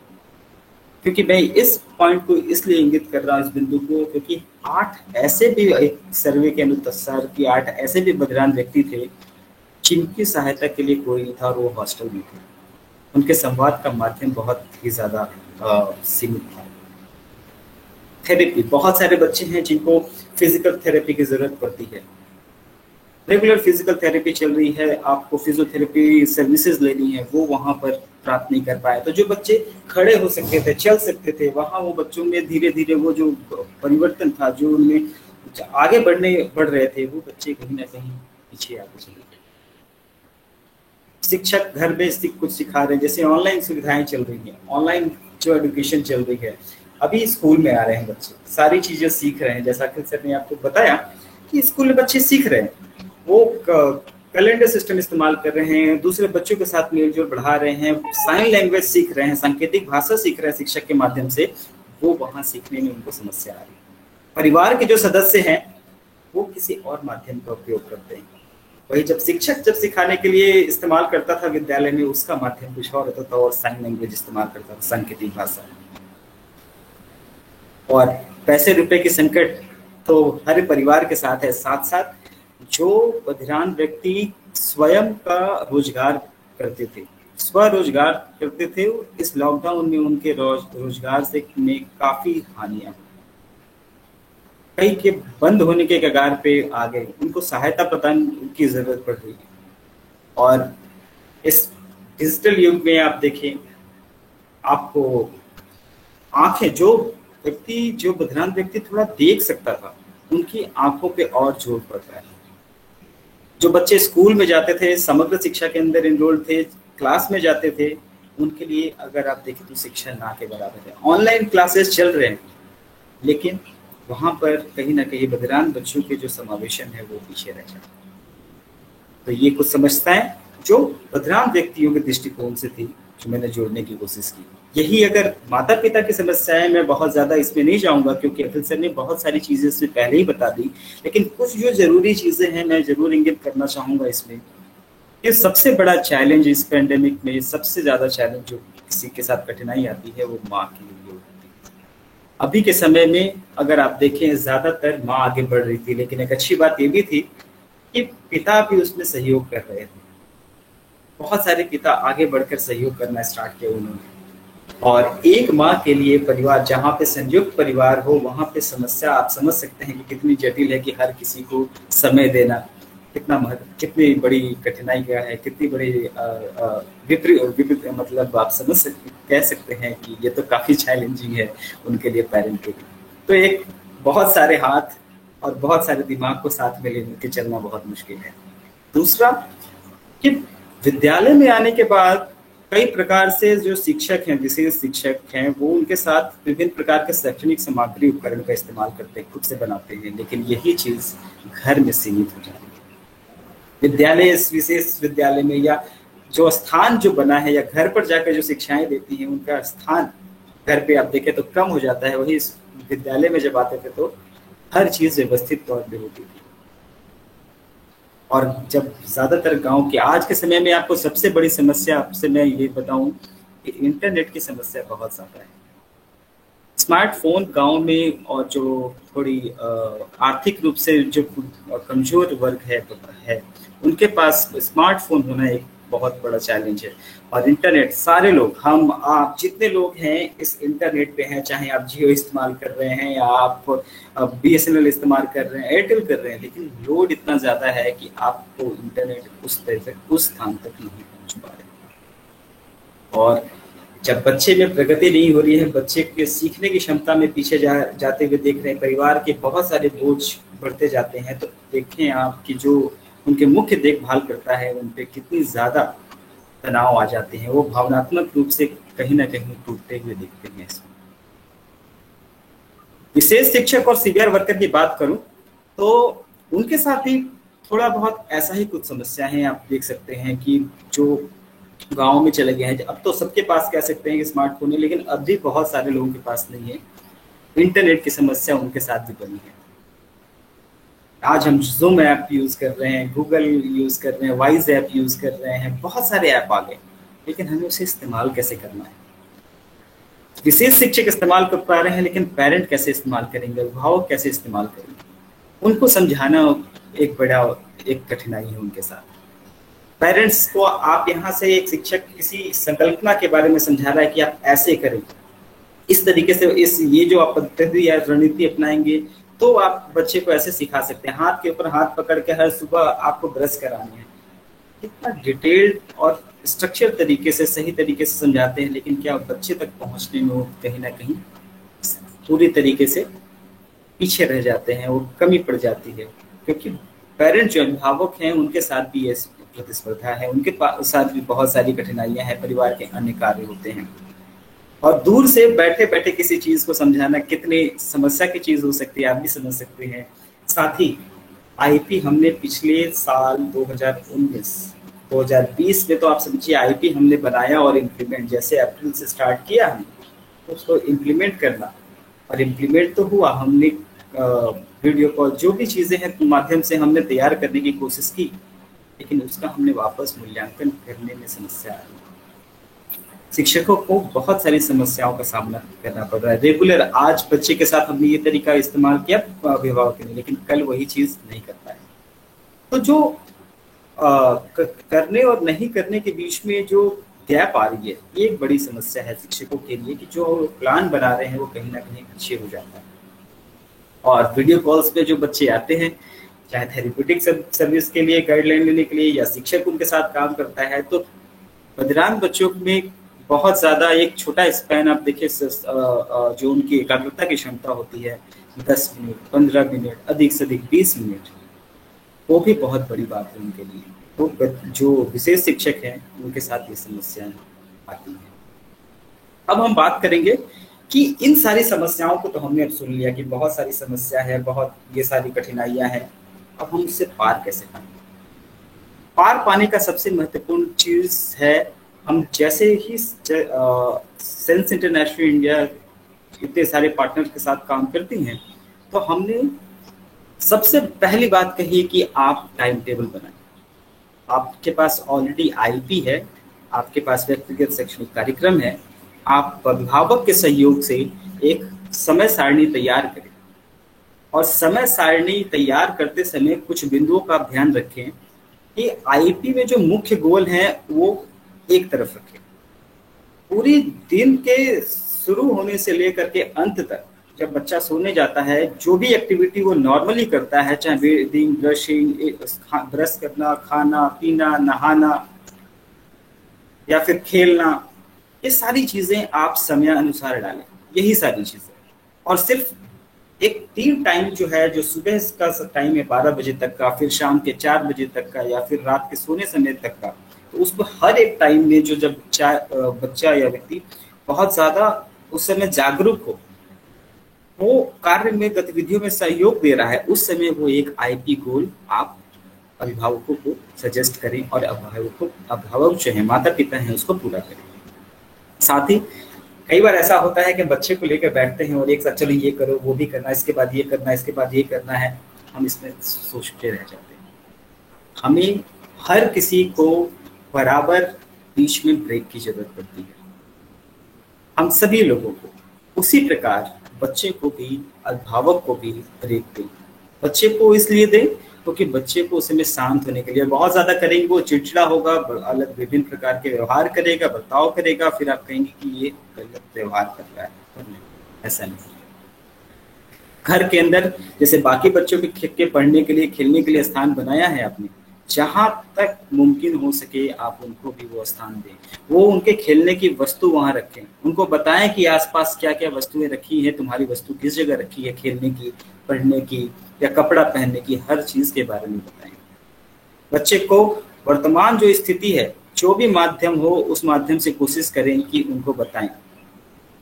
क्योंकि मैं इस पॉइंट को इसलिए इंगित कर रहा हूँ, इस बिंदु को, क्योंकि 8 ऐसे भी, एक सर्वे के अनुसार कि 8 ऐसे भी बधिरान व्यक्ति थे जिनकी सहायता के लिए कोई नहीं था और वो हॉस्टल में थे। उनके संवाद का माध्यम बहुत ही ज्यादा सीमित था। थेरेपी, बहुत सारे बच्चे हैं जिनको फिजिकल थेरेपी की जरूरत पड़ती है। रेगुलर फिजिकल थेरेपी चल रही है, आपको फिजियोथेरेपी सर्विसेज लेनी है, वो वहां पर प्राप्त नहीं कर पाए। तो जो बच्चे खड़े हो सकते थे, चल सकते थे, वहां वो बच्चों में धीरे धीरे वो जो परिवर्तन था, जो उनमें आगे बढ़ रहे थे, वो बच्चे कहीं ना कहीं पीछे आगे चले गए। शिक्षक घर में कुछ सिखा रहे हैं, जैसे ऑनलाइन सुविधाएं चल रही हैं, ऑनलाइन जो एजुकेशन चल रही है, अभी स्कूल में आ रहे हैं बच्चे, सारी चीजें सीख रहे हैं। जैसा अखिल सर ने आपको बताया कि स्कूल में बच्चे सीख रहे हैं, वो कैलेंडर सिस्टम इस्तेमाल कर रहे हैं, दूसरे बच्चों के साथ मेलजोल बढ़ा रहे हैं, साइन लैंग्वेज सीख रहे हैं, सांकेतिक भाषा सीख रहे हैं शिक्षक के माध्यम से, वो वहां सीखने में उनको समस्या आ रही है। परिवार के जो सदस्य हैं वो किसी और माध्यम का उपयोग करते हैं। वही जब शिक्षक सिखाने के लिए इस्तेमाल करता था विद्यालय में, उसका माध्यम कुछ और होता था और साइन लैंग्वेज इस्तेमाल करता था, सांकेतिक भाषा। और पैसे रुपए की संकट तो हर परिवार के साथ है, साथ साथ जो बधिरान व्यक्ति स्वयं का रोजगार करते थे, स्वरोजगार करते थे, इस लॉकडाउन में उनके रोजगार से में काफी हानियां, कई के बंद होने के कगार पे आ गए, उनको सहायता प्रदान की जरूरत पड़ रही है। और इस डिजिटल युग में आप देखें, आपको आंखें, जो बधिरान व्यक्ति थोड़ा देख सकता था, उनकी आंखों पे और जोर पड़ रहा है। जो बच्चे स्कूल में जाते थे, समग्र शिक्षा के अंदर एनरोल्ड थे, क्लास में जाते थे, उनके लिए अगर आप देखें तो शिक्षा ना के बराबर है। ऑनलाइन क्लासेस चल रहे हैं, लेकिन वहाँ पर कहीं ना कहीं बधिरान बच्चों के जो समावेशन है वो पीछे रह जाता है। तो ये कुछ समस्याएं जो बधिरान व्यक्तियों के दृष्टिकोण से थी, जो मैंने जोड़ने की कोशिश की। यही अगर माता पिता की समस्याएं, मैं बहुत ज्यादा इसमें नहीं जाऊंगा क्योंकि अखिल सर ने बहुत सारी चीजें इसमें पहले ही बता दी, लेकिन कुछ जो जरूरी चीजें हैं मैं जरूर इंगित करना चाहूंगा इसमें। ये सबसे बड़ा चैलेंज इस पेंडेमिक में, सबसे ज्यादा चैलेंज जो किसी के साथ कठिनाई आती है वो माँ के लिए होती है। अभी के समय में अगर आप देखें ज्यादातर माँ आगे बढ़ रही थी, लेकिन एक अच्छी बात ये भी थी कि पिता भी उसमें सहयोग कर रहे थे। बहुत सारे पिता आगे बढ़कर सहयोग करना स्टार्ट किया उन्होंने। और एक माँ के लिए परिवार, जहाँ पे संयुक्त परिवार हो, वहाँ पे समस्या आप समझ सकते हैं कि कितनी जटिल है, कि हर किसी को समय देना कितनी बड़ी कठिनाई का है, कितनी बड़ी विपरीत, मतलब आप कह सकते हैं कि ये तो काफी चैलेंजिंग है उनके लिए, पेरेंट के लिए। तो एक बहुत सारे हाथ और बहुत सारे दिमाग को साथ में लेकर चलना बहुत मुश्किल है। दूसरा कि विद्यालय में आने के बाद कई प्रकार से जो शिक्षक हैं, विशेष शिक्षक हैं, वो उनके साथ विभिन्न प्रकार के शैक्षणिक सामग्री उपकरण का इस्तेमाल करते हैं, खुद से बनाते हैं, लेकिन यही चीज घर में सीमित हो जाती है। विद्यालय, विशेष विद्यालय में या जो स्थान जो बना है या घर पर जाकर जो शिक्षाएं देती हैं, उनका स्थान घर पे आप देखें तो कम हो जाता है। वही विद्यालय में जब आते थे तो हर चीज व्यवस्थित तौर पे होती थी। और जब ज्यादातर गांव के आज के समय में आपको सबसे बड़ी समस्या आपसे मैं ये बताऊं कि इंटरनेट की समस्या बहुत ज्यादा है। स्मार्टफोन गांव में, और जो थोड़ी आर्थिक रूप से जो कमजोर वर्ग है उनके पास स्मार्टफोन होना एक बहुत बड़ा चैलेंज है। और इंटरनेट, सारे लोग, हम आप जितने लोग हैं इस इंटरनेट पे हैं, चाहे आप जियो इस्तेमाल कर रहे हैं या आप BSNL इस्तेमाल कर रहे हैं, एयरटेल कर रहे हैं, लेकिन लोड इतना ज्यादा है कि आपको इंटरनेट उस स्थान तक नहीं पहुंच पा रहे। और जब बच्चे में प्रगति नहीं हो रही है, बच्चे के सीखने की क्षमता में पीछे जाते हुए देख रहे हैं, परिवार के बहुत सारे बोझ बढ़ते जाते हैं, तो देखें आप कि जो उनके मुख्य देखभाल करता है उन पे कितनी ज्यादा तनाव आ जाते हैं। वो भावनात्मक रूप से कहीं ना कहीं टूटते हुए दिखते हैं। इसमें विशेष शिक्षक और सीवियर वर्कर की बात करूं तो उनके साथ भी थोड़ा बहुत ऐसा ही कुछ समस्या है। आप देख सकते हैं कि जो गाँव में चले गए हैं, अब तो सबके पास कह सकते हैं कि स्मार्टफोन है, लेकिन अब भी बहुत सारे लोगों के पास नहीं है। इंटरनेट की समस्या उनके साथ भी बनी है। आज हम जूम ऐप यूज कर रहे हैं, गूगल यूज कर रहे हैं, वाइज ऐप यूज कर रहे हैं, बहुत सारे ऐप आ गए, लेकिन हमें उसे इस्तेमाल कैसे करना है। विशेष शिक्षक इस्तेमाल कर पा रहे हैं, लेकिन पेरेंट कैसे इस्तेमाल करेंगे, अभिभावक कैसे इस्तेमाल करेंगे, उनको समझाना एक कठिनाई है उनके साथ। पेरेंट्स को आप यहाँ से एक शिक्षक किसी संकल्पना के बारे में समझा रहा है कि आप ऐसे करें, इस तरीके से ये जो आप पद्धति या रणनीति अपनाएंगे तो आप बच्चे को ऐसे सिखा सकते हैं। हाथ के ऊपर हाथ पकड़ के हर सुबह आपको ब्रश करानी है। कितना डिटेल्ड और स्ट्रक्चर तरीके से, सही तरीके से समझाते हैं, लेकिन क्या बच्चे तक पहुंचने में वो कहीं ना कहीं पूरी तरीके से पीछे रह जाते हैं, वो कमी पड़ जाती है। क्योंकि पेरेंट जो अभिभावक हैं उनके साथ भी ये प्रतिस्पर्धा है, उनके साथ भी बहुत सारी कठिनाइयां हैं, परिवार के अन्य कार्य होते हैं। और दूर से बैठे बैठे किसी चीज को समझाना कितनी समस्या की चीज हो सकती है, आप भी समझ सकते हैं। साथ ही आईपी हमने पिछले साल 2019-2020 में, तो आप समझिए आईपी हमने बनाया और इम्प्लीमेंट, जैसे अप्रैल से स्टार्ट किया हमने उसको इम्प्लीमेंट करना, और इम्प्लीमेंट तो हुआ। हमने वीडियो कॉल जो भी चीजें हैं माध्यम से हमने तैयार करने की कोशिश की, लेकिन उसका हमने वापस मूल्यांकन करने में समस्या आई। शिक्षकों को बहुत सारी समस्याओं का सामना करना पड़ रहा है। रेगुलर आज बच्चे के साथ हमने ये तरीका इस्तेमाल किया अभिभावक ने, लेकिन कल वही चीज नहीं कर पाए। तो जो करने और नहीं करने के बीच में जो गैप आ रही है, ये एक बड़ी समस्या है शिक्षकों के लिए, कि जो प्लान बना रहे हैं वो कहीं ना कहीं पीछे हो जाता है। और वीडियो कॉल्स पे जो बच्चे आते हैं, चाहे थेरेप्यूटिक सर्विस के लिए, गाइडलाइन लेने के लिए, या शिक्षक उनके साथ काम करता है, तो बधिरांग बच्चों में बहुत ज्यादा एक छोटा स्पैन आप देखिए, जो उनकी एकाग्रता की क्षमता होती है 10 मिनट, 15 मिनट, अधिक से अधिक 20 मिनट, वो भी बहुत बड़ी बात है उनके लिए। तो जो विशेष शिक्षक हैं उनके साथ ये समस्याएं आती हैं। अब हम बात करेंगे कि इन सारी समस्याओं को तो हमने अब सुन लिया कि बहुत सारी समस्या है, बहुत ये सारी कठिनाइयां हैं। अब हम इससे पार कैसे पाएंगे? पार पाने का सबसे महत्वपूर्ण चीज है, हम जैसे ही सेंस इंटरनेशनल इंडिया इतने सारे पार्टनर के साथ काम करती हैं, तो हमने सबसे पहली बात कही कि आप टाइम टेबल बनाएं। आपके पास ऑलरेडी आईपी है, आपके पास व्यक्तिगत शैक्षणिक कार्यक्रम है, आप अभिभावक के सहयोग से एक समय सारणी तैयार करें और समय सारणी तैयार करते समय कुछ बिंदुओं का ध्यान रखें कि आईपी में जो मुख्य गोल हैं वो एक तरफ रखें। पूरी दिन के शुरू होने से लेकर के अंत तक जब बच्चा सोने जाता है, जो भी एक्टिविटी वो नॉर्मली करता है, चाहे बेडिंग, ब्रशिंग, ब्रश करना, खाना पीना, नहाना या फिर खेलना, ये सारी चीजें आप समय अनुसार डालें। यही सारी चीजें, और सिर्फ एक 3 टाइम जो है, जो सुबह का टाइम है 12 बजे तक का, फिर शाम के 4 बजे तक का, या फिर रात के सोने समय तक का, तो उसको हर एक टाइम में जो जब बच्चा या व्यक्ति बहुत ज्यादा उस समय जागरूक हो, वो कार्य में गतिविधियों में सहयोग दे रहा है, उस समय वो एक आईपी गोल आप अभिभावकों को सजेस्ट करें और अभिभावक जो है, माता पिता हैं, उसको पूरा करें। साथ ही कई बार ऐसा होता है कि बच्चे को लेकर बैठते हैं और एक साथ चलो ये करो, वो भी करना, इसके बाद ये करना, इसके बाद ये करना है, हम इसमें सोचते रह जाते हैं। हमें हर किसी को बराबर बीच में ब्रेक की जरूरत पड़ती है, हम सभी लोगों को। उसी प्रकार बच्चे को भी, अभिभावक को भी ब्रेक दें। बच्चे को इसलिए दें क्योंकि बच्चे को उस समय शांत होने के लिए, बहुत ज्यादा करेंगे वो चिड़चिड़ा होगा, अलग विभिन्न प्रकार के व्यवहार करेगा, बर्ताव करेगा, फिर आप कहेंगे कि ये गलत व्यवहार कर रहा है। ऐसा नहीं। घर के अंदर जैसे बाकी बच्चों के पढ़ने के लिए, खेलने के लिए स्थान बनाया है आपने, जहां तक मुमकिन हो सके आप उनको भी वो स्थान दें। वो उनके खेलने की वस्तु वहां रखें, उनको बताएं कि आसपास क्या क्या वस्तुएं रखी है, तुम्हारी वस्तु किस जगह रखी है, खेलने की, पढ़ने की या कपड़ा पहनने की, हर चीज के बारे में बताएं। बच्चे को वर्तमान जो स्थिति है, जो भी माध्यम हो, उस माध्यम से कोशिश करें कि उनको बताएं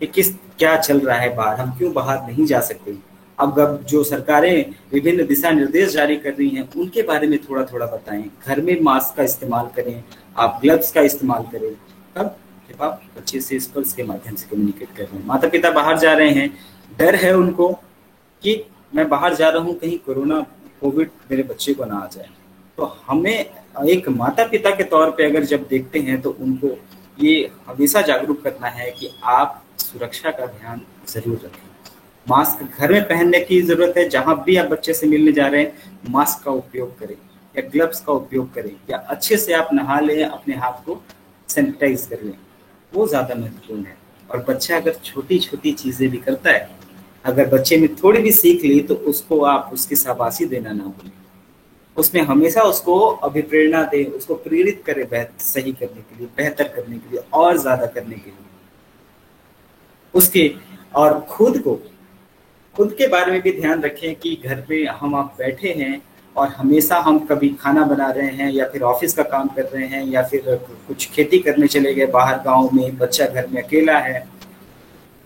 कि क्या चल रहा है बाहर, हम क्यों बाहर नहीं जा सकते। अब जो सरकारें विभिन्न दिशा निर्देश जारी कर रही हैं, उनके बारे में थोड़ा थोड़ा बताएं। घर में मास्क का इस्तेमाल करें, आप ग्लव्स का इस्तेमाल करें। अब जब आप बच्चे से स्पर्श के माध्यम से कम्युनिकेट कर रहे हैं, माता पिता बाहर जा रहे हैं, डर है उनको कि मैं बाहर जा रहा हूँ, कहीं कोविड मेरे बच्चे को ना आ जाए। तो हमें एक माता पिता के तौर पे अगर जब देखते हैं तो उनको ये हमेशा जागरूक करना है कि आप सुरक्षा का ध्यान जरूर रखें। मास्क घर में पहनने की जरूरत है, जहां भी आप बच्चे से मिलने जा रहे हैं मास्क का उपयोग करें या ग्लव्स का उपयोग करें, या अच्छे से आप नहा लें, अपने हाथ को सैनिटाइज कर लें, वो ज्यादा महत्वपूर्ण है। और बच्चा अगर छोटी छोटी चीजें भी करता है, अगर बच्चे में थोड़ी भी सीख ली, तो उसको आप उसकी शाबाशी देना ना भूलें, उसमें हमेशा उसको अभिप्रेरणा दें, उसको प्रेरित करें सही करने के लिए, बेहतर करने के लिए, और ज्यादा करने के लिए उसके। और खुद के बारे में भी ध्यान रखें कि घर पे हम आप बैठे हैं और हमेशा हम कभी खाना बना रहे हैं, या फिर ऑफिस का काम कर रहे हैं, या फिर कुछ खेती करने चले गए बाहर गांव में, बच्चा घर में अकेला है,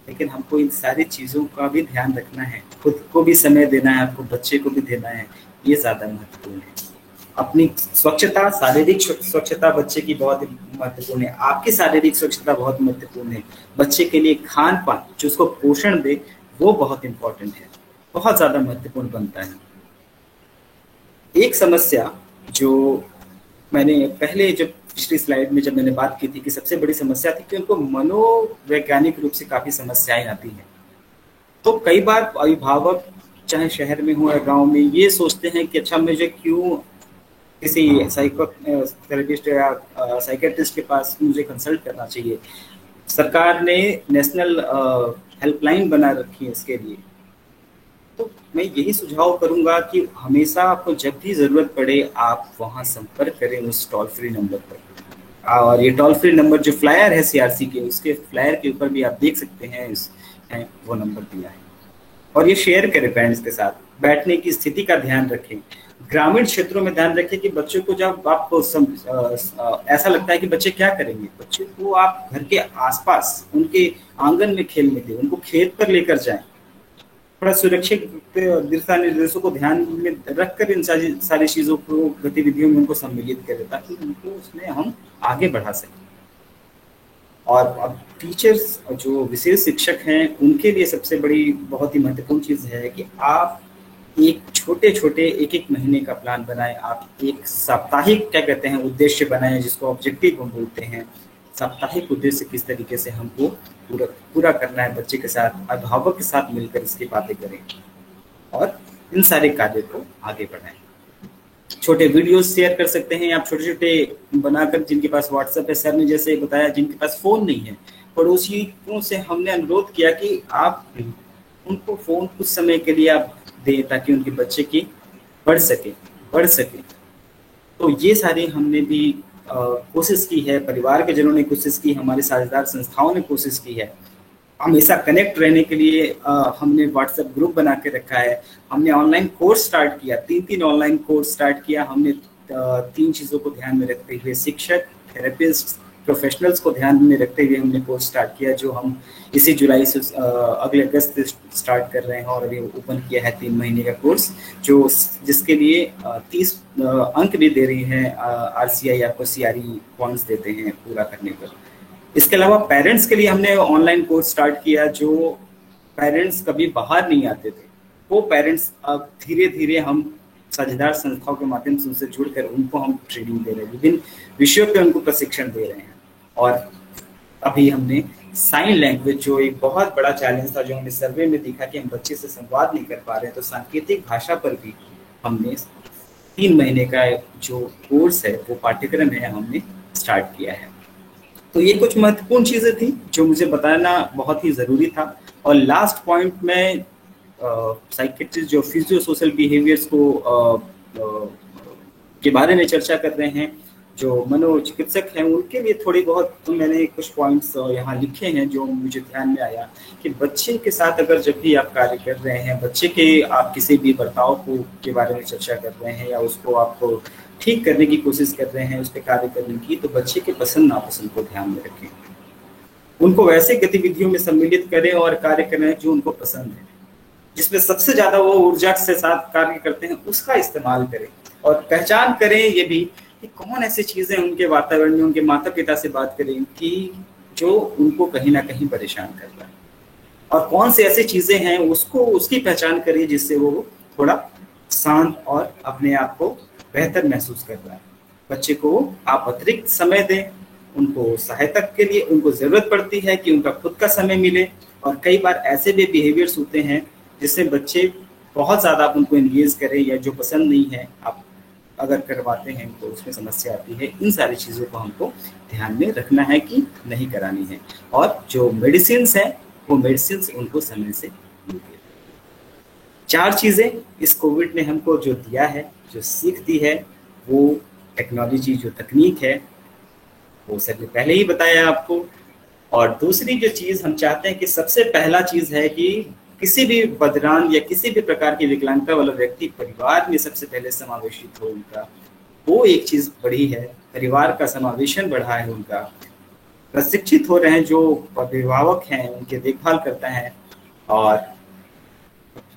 लेकिन हमको इन सारी चीज़ों का भी ध्यान रखना है। खुद को भी समय देना है, आपको बच्चे को भी देना है, ये ज़्यादा महत्वपूर्ण है। अपनी स्वच्छता, शारीरिक स्वच्छता बच्चे की बहुत महत्वपूर्ण है, आपकी शारीरिक स्वच्छता बहुत महत्वपूर्ण है। बच्चे के लिए खान पान जो उसको पोषण दे, वो बहुत इंपॉर्टेंट है, बहुत ज़्यादा महत्वपूर्ण बनता है। एक समस्या जो मैंने पहले जब पिछली स्लाइड में जब मैंने बात की थी कि सबसे बड़ी समस्या थी कि उनको मनोवैज्ञानिक रूप से काफ़ी समस्याएं आती हैं। तो कई बार अभिभावक चाहे शहर में हो या गांव में, ये सोचते हैं कि अच्छा मुझे क्यों किसी साइकोथेरेपिस्ट या साइकेट्रिस्ट के पास मुझे कंसल्ट करना चाहिए। सरकार ने नेशनल हेल्पलाइन बना रखी है इसके लिए। तो मैं यही सुझाव करूंगा कि हमेशा आपको जब भी ज़रूरत पड़े आप वहाँ संपर्क करें उस टोल फ्री नंबर पर। और ये टोल फ्री नंबर जो फ्लायर है CRC के, उसके फ्लायर के ऊपर भी आप देख सकते हैं वो नंबर दिया है। और ये शेयर करें पेरेंट्स के साथ। बैठने की स्थिति का ध्यान रखें। ग्रामीण क्षेत्रों में ध्यान रखें कि बच्चों को जब आपको ऐसा लगता है कि बच्चे क्या करेंगे, बच्चे को आप घर के आसपास उनके आंगन में खेलने दें, उनको खेत पर लेकर जाएं। थोड़ा सुरक्षित दिशा निर्देशों को ध्यान में रखकर इन सारी चीजों को, गतिविधियों में उनको सम्मिलित करें ताकि उनको उसमें हम आगे बढ़ा सकें। और अब टीचर्स, जो विशेष शिक्षक हैं, उनके लिए सबसे बड़ी बहुत ही महत्वपूर्ण चीज़ है कि आप एक छोटे एक एक महीने का प्लान बनाएं। आप एक साप्ताहिक क्या कहते हैं उद्देश्य बनाएं, जिसको ऑब्जेक्टिव हम बोलते हैं। साप्ताहिक उद्देश्य किस तरीके से हमको पूरा करना है, बच्चे के साथ, अभिभावक के साथ मिलकर इसकी बातें करें और इन सारे कार्यों को आगे बढ़ाएं। छोटे वीडियोस शेयर कर सकते हैं आप, छोटे छोटे बनाकर, जिनके पास व्हाट्सएप है, सर ने जैसे बताया, जिनके पास फोन नहीं है, पड़ोसियों से हमने अनुरोध किया कि आप उनको फोन कुछ समय के लिए आप दें ताकि उनके बच्चे की पढ़ सके। तो ये सारे हमने भी कोशिश की है, परिवार के जनों ने कोशिश की, हमारे साझेदार संस्थाओं ने कोशिश की है। हमेशा कनेक्ट रहने के लिए हमने व्हाट्सएप ग्रुप बना के रखा है। हमने ऑनलाइन कोर्स स्टार्ट किया, 3 ऑनलाइन कोर्स स्टार्ट किया हमने। 3 चीज़ों को ध्यान में रखते हुए, शिक्षक, थेरेपिस्ट, प्रोफेशनल्स को ध्यान में रखते हुए हमने कोर्स स्टार्ट किया, जो हम इसी जुलाई से अगले अगस्त से स्टार्ट कर रहे हैं और अभी ओपन किया है 3 महीने का कोर्स, जिसके लिए 30 अंक भी दे रही हैं RCI, आपको CRE पॉइंट्स देते हैं पूरा करने पर। इसके अलावा पेरेंट्स के लिए हमने ऑनलाइन कोर्स स्टार्ट किया, जो पेरेंट्स कभी बाहर नहीं आते थे, वो पेरेंट्स अब धीरे धीरे हम साझेदार संस्थाओं के माध्यम से उनसे जुड़कर उनको हम ट्रेनिंग दे रहे हैं, विभिन्न विषयों पे उनको प्रशिक्षण दे रहे हैं। और अभी हमने साइन लैंग्वेज, जो एक बहुत बड़ा चैलेंज था, जो हमने सर्वे में देखा कि हम बच्चे से संवाद नहीं कर पा रहे हैं, तो सांकेतिक भाषा पर भी हमने 3 महीने का जो कोर्स है, वो पाठ्यक्रम है, हमने स्टार्ट किया है। तो ये कुछ महत्वपूर्ण चीजें थी जो मुझे बताना बहुत ही जरूरी था। और लास्ट पॉइंट में साइकियाट्रिस्ट जो फिजियो सोशल बिहेवियर्स को के बारे में चर्चा कर रहे हैं, जो मनोचिकित्सक हैं, उनके लिए थोड़ी बहुत तो मैंने कुछ पॉइंट्स यहाँ लिखे हैं जो मुझे ध्यान में आया कि बच्चे के साथ अगर जब भी आप कार्य कर रहे हैं, बच्चे के आप किसी भी बर्ताव को के बारे में चर्चा कर रहे हैं या उसको आपको ठीक करने की कोशिश कर रहे हैं, उस पर कार्य करने की, तो बच्चे के पसंद नापसंद को ध्यान में रखें। उनको वैसे गतिविधियों में सम्मिलित करें और कार्य करें जो उनको पसंद है, जिसमें सबसे ज्यादा वो ऊर्जा के साथ कार्य करते हैं, उसका इस्तेमाल करें। और पहचान करें ये भी कि कौन ऐसी चीजें उनके वातावरण में, उनके माता पिता से बात करें कि जो उनको कहीं ना कहीं परेशान कर रहा है, और कौन सी ऐसी चीजें हैं उसकी पहचान करिए जिससे वो थोड़ा शांत और अपने आप को बेहतर महसूस कर रहा है। बच्चे को आप अतिरिक्त समय दें, उनको सहायता के लिए उनको जरूरत पड़ती है कि उनका खुद का समय मिले। और कई बार ऐसे भी बिहेवियर्स होते हैं जिससे बच्चे बहुत ज्यादा आप उनको एंगेज करें या जो पसंद नहीं है आप अगर करवाते हैं तो उसमें समस्या आती है। इन सारी चीज़ों को हमको ध्यान में रखना है कि नहीं करानी है। और जो मेडिसिन्स हैं वो मेडिसिन्स उनको समय से मिलती है। 4 चीज़ें इस कोविड ने हमको जो दिया है, जो सीख दी है, वो टेक्नोलॉजी, जो तकनीक है, वो सर ने पहले ही बताया आपको। और दूसरी जो चीज़ हम चाहते हैं कि सबसे पहला चीज़ है कि किसी भी बदरान या किसी भी प्रकार की विकलांगता वाला व्यक्ति परिवार में सबसे पहले समावेशित हो उनका, वो एक चीज बढ़ी है। परिवार का समावेशन बढ़ा है, उनका प्रशिक्षित हो रहे हैं, जो अभिभावक हैं उनके देखभाल करता है। और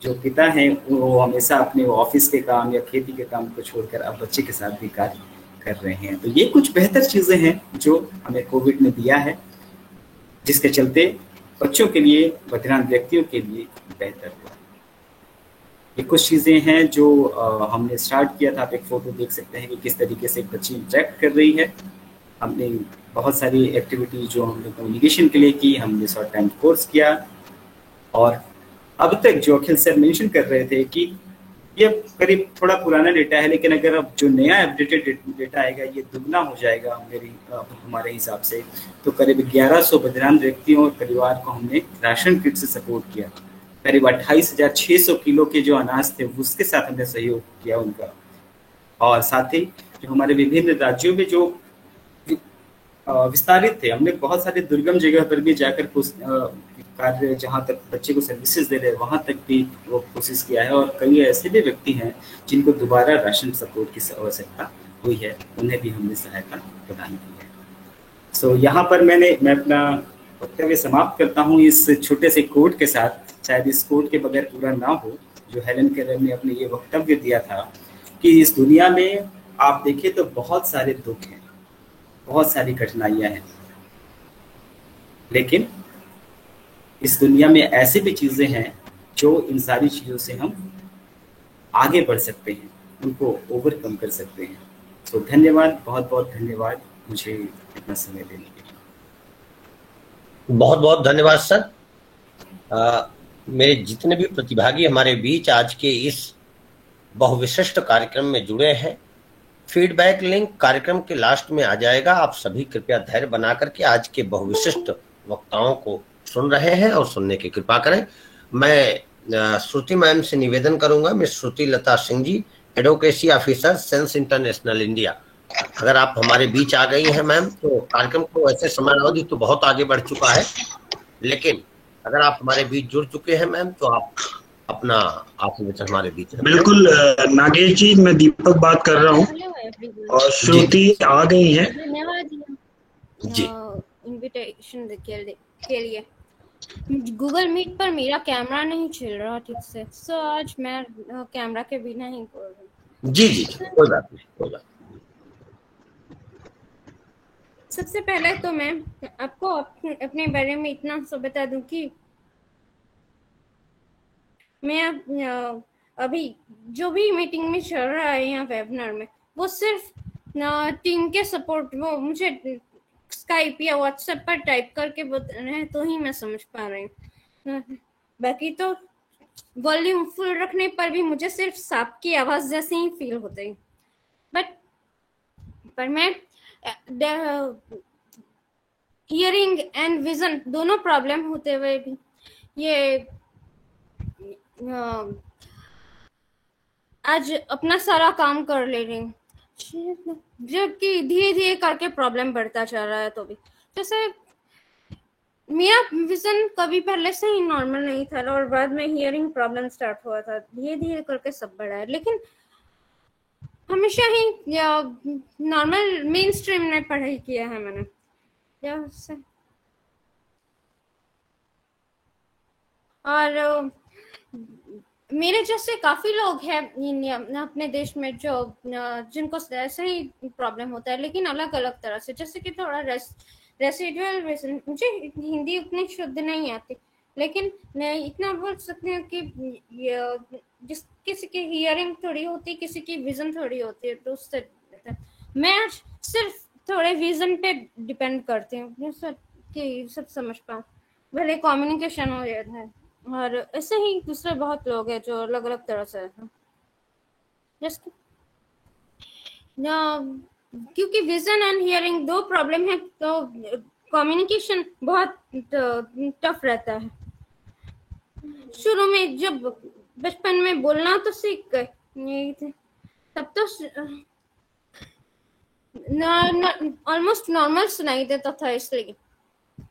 जो पिता हैं वो हमेशा अपने ऑफिस के काम या खेती के काम को छोड़कर अब बच्चे के साथ भी कार्य कर रहे हैं। तो ये कुछ बेहतर चीजें हैं जो हमें कोविड ने दिया है, जिसके चलते बच्चों के लिए, बधिरान व्यक्तियों के लिए बेहतर हुआ। ये कुछ चीज़ें हैं जो हमने स्टार्ट किया था। आप एक फोटो देख सकते हैं कि किस तरीके से एक बच्ची इंटरेक्ट कर रही है। हमने बहुत सारी एक्टिविटी जो हमने कम्युनिकेशन के लिए की, हमने शॉर्ट टाइम कोर्स किया। और अब तक जो अखिल सर मेंशन कर रहे थे कि ये करीब थोड़ा पुराना डेटा है, लेकिन अगर अब जो नया अपडेटेड डेटा आएगा ये दुगना हो जाएगा हमारे हिसाब से। तो करीब 1100 बधिरान व्यक्तियों और परिवार को हमने राशन किट से सपोर्ट किया। करीब 28,600 किलो के जो अनाज थे उसके साथ हमने सहयोग किया उनका। और साथ ही जो हमारे विभिन्न राज्यों में जो विस्तारित थे, हमने बहुत सारे दुर्गम जगह पर भी जाकर कार्य जहाँ तक बच्चे को सर्विसेज दे रहे हैं वहाँ तक भी वो कोशिश किया है, और कई ऐसे भी व्यक्ति हैं जिनको दोबारा राशन सपोर्ट की आवश्यकता हुई है, उन्हें भी हमने सहायता प्रदान की है। सो यहाँ पर मैं अपना वक्तव्य समाप्त करता हूँ इस छोटे से कोट के साथ। शायद इस कोट के बगैर पूरा ना हो, जो हेलन केलर ने अपने ये वक्तव्य दिया था कि इस दुनिया में आप देखें तो बहुत सारे दुख हैं, बहुत सारी कठिनाइयां हैं, लेकिन इस दुनिया में ऐसी भी चीजें हैं जो इन सारी चीजों से हम आगे बढ़ सकते हैं, उनको ओवरकम कर सकते हैं। तो धन्यवाद, बहुत बहुत धन्यवाद मुझे इतना समय देने के लिए। बहुत बहुत धन्यवाद सर। मेरे जितने भी प्रतिभागी हमारे बीच आज के इस बहुविशिष्ट कार्यक्रम में जुड़े हैं, फीडबैक लिंक कार्यक्रम के लास्ट में आ जाएगा। आप सभी कृपया धैर्य बना करके आज के बहुविशिष्ट वक्ताओं को सुन रहे हैं और सुनने की कृपा करें। मैं श्रुति मैम से निवेदन करूंगा, miss Shruti Lata Singh ji, advocacy officer Sense International India, अगर आप हमारे बीच आ गई हैं मैम, तो कार्यक्रम को वैसे समयावधि तो बहुत आगे बढ़ चुका है, लेकिन अगर आप हमारे बीच जुड़ चुके हैं मैम तो आप अपना आखिरी हमारे बीच हैं। बिल्कुल नागेश जी, मैं दीपक बात कर रहा हूँ और श्रुति आ गई है। धन्यवाद जी इनविटेशन के लिए। गूगल मीट पर मेरा कैमरा नहीं चल रहा ठीक से, सो आज मैं कैमरा के बिना ही बोल रही हूँ। जी जी कोई बात नहीं, कोई बात। सबसे पहले तो मैं आपको अपने बारे में इतना सा बता दूं कि मैं अभी जो भी मीटिंग में चल रहा है यहाँ वेबिनार में, वो सिर्फ टीम के सपोर्ट, वो मुझे स्काइप या व्हाट्सएप पर टाइप करके बता रहे हैं तो ही मैं समझ पा रही हूँ। बाकी तो वॉल्यूम फुल रखने पर भी मुझे सिर्फ सांप की आवाज जैसे ही फील होते हैं। पर मैं हियरिंग एंड विजन दोनों प्रॉब्लम होते हुए भी ये आज अपना सारा काम कर ले रही हूँ, जबकि धीरे धीरे करके प्रॉब्लम बढ़ता जा रहा है। तो भी जैसे मेरा विजन कभी पहले से ही नॉर्मल नहीं था और बाद में हियरिंग प्रॉब्लम स्टार्ट हुआ था, धीरे धीरे करके सब बढ़ा है। लेकिन हमेशा ही नॉर्मल मेन स्ट्रीम में पढ़ाई किया है मैंने, और मेरे जैसे काफी लोग हैं अपने देश में जो जिनको ऐसे ही प्रॉब्लम होता है, लेकिन अलग अलग तरह से। जैसे कि थोड़ा रेसिडुअल, मुझे हिंदी उतनी शुद्ध नहीं आती, लेकिन मैं इतना बोल सकती हूँ कि जिस किसी की हियरिंग थोड़ी होती, किसी की विजन थोड़ी होती है, तो उससे मैं आज सिर्फ थोड़े विजन पे डिपेंड करती हूँ कि सब समझ पाऊँ, भले कम्युनिकेशन हो जाता है। और ऐसे ही दूसरे बहुत लोग हैं जो अलग अलग तरह से हैं, क्योंकि विजन एंड हियरिंग दो प्रॉब्लम है, तो कम्युनिकेशन बहुत टफ रहता है। शुरू में जब बचपन में बोलना तो सीख गए यही थे, तब तो ऑलमोस्ट नॉर्मल सुनाई देता था इसलिए।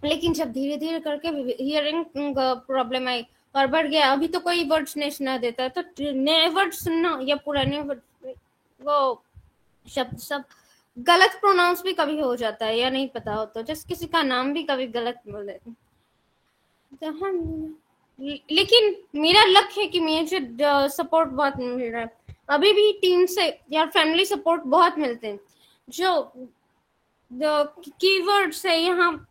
लेकिन जब धीरे धीरे करके हियरिंग प्रॉब्लम आई और बढ़ गया, अभी तो कोई वर्ड्स नहीं सुना देता, तो नए वर्ड सुनना या पुराने वर्ड, वो शब्द सब गलत प्रोनाउंस भी कभी हो जाता है या नहीं पता हो, तो जैसे किसी का नाम भी कभी गलत बोल देते। तो हम, लेकिन मेरा लक्ष्य है कि मुझे सपोर्ट बहुत मिल रहा है, अभी भी टीम से या फैमिली सपोर्ट बहुत मिलते हैं। जो कीवर्ड्स है यहाँ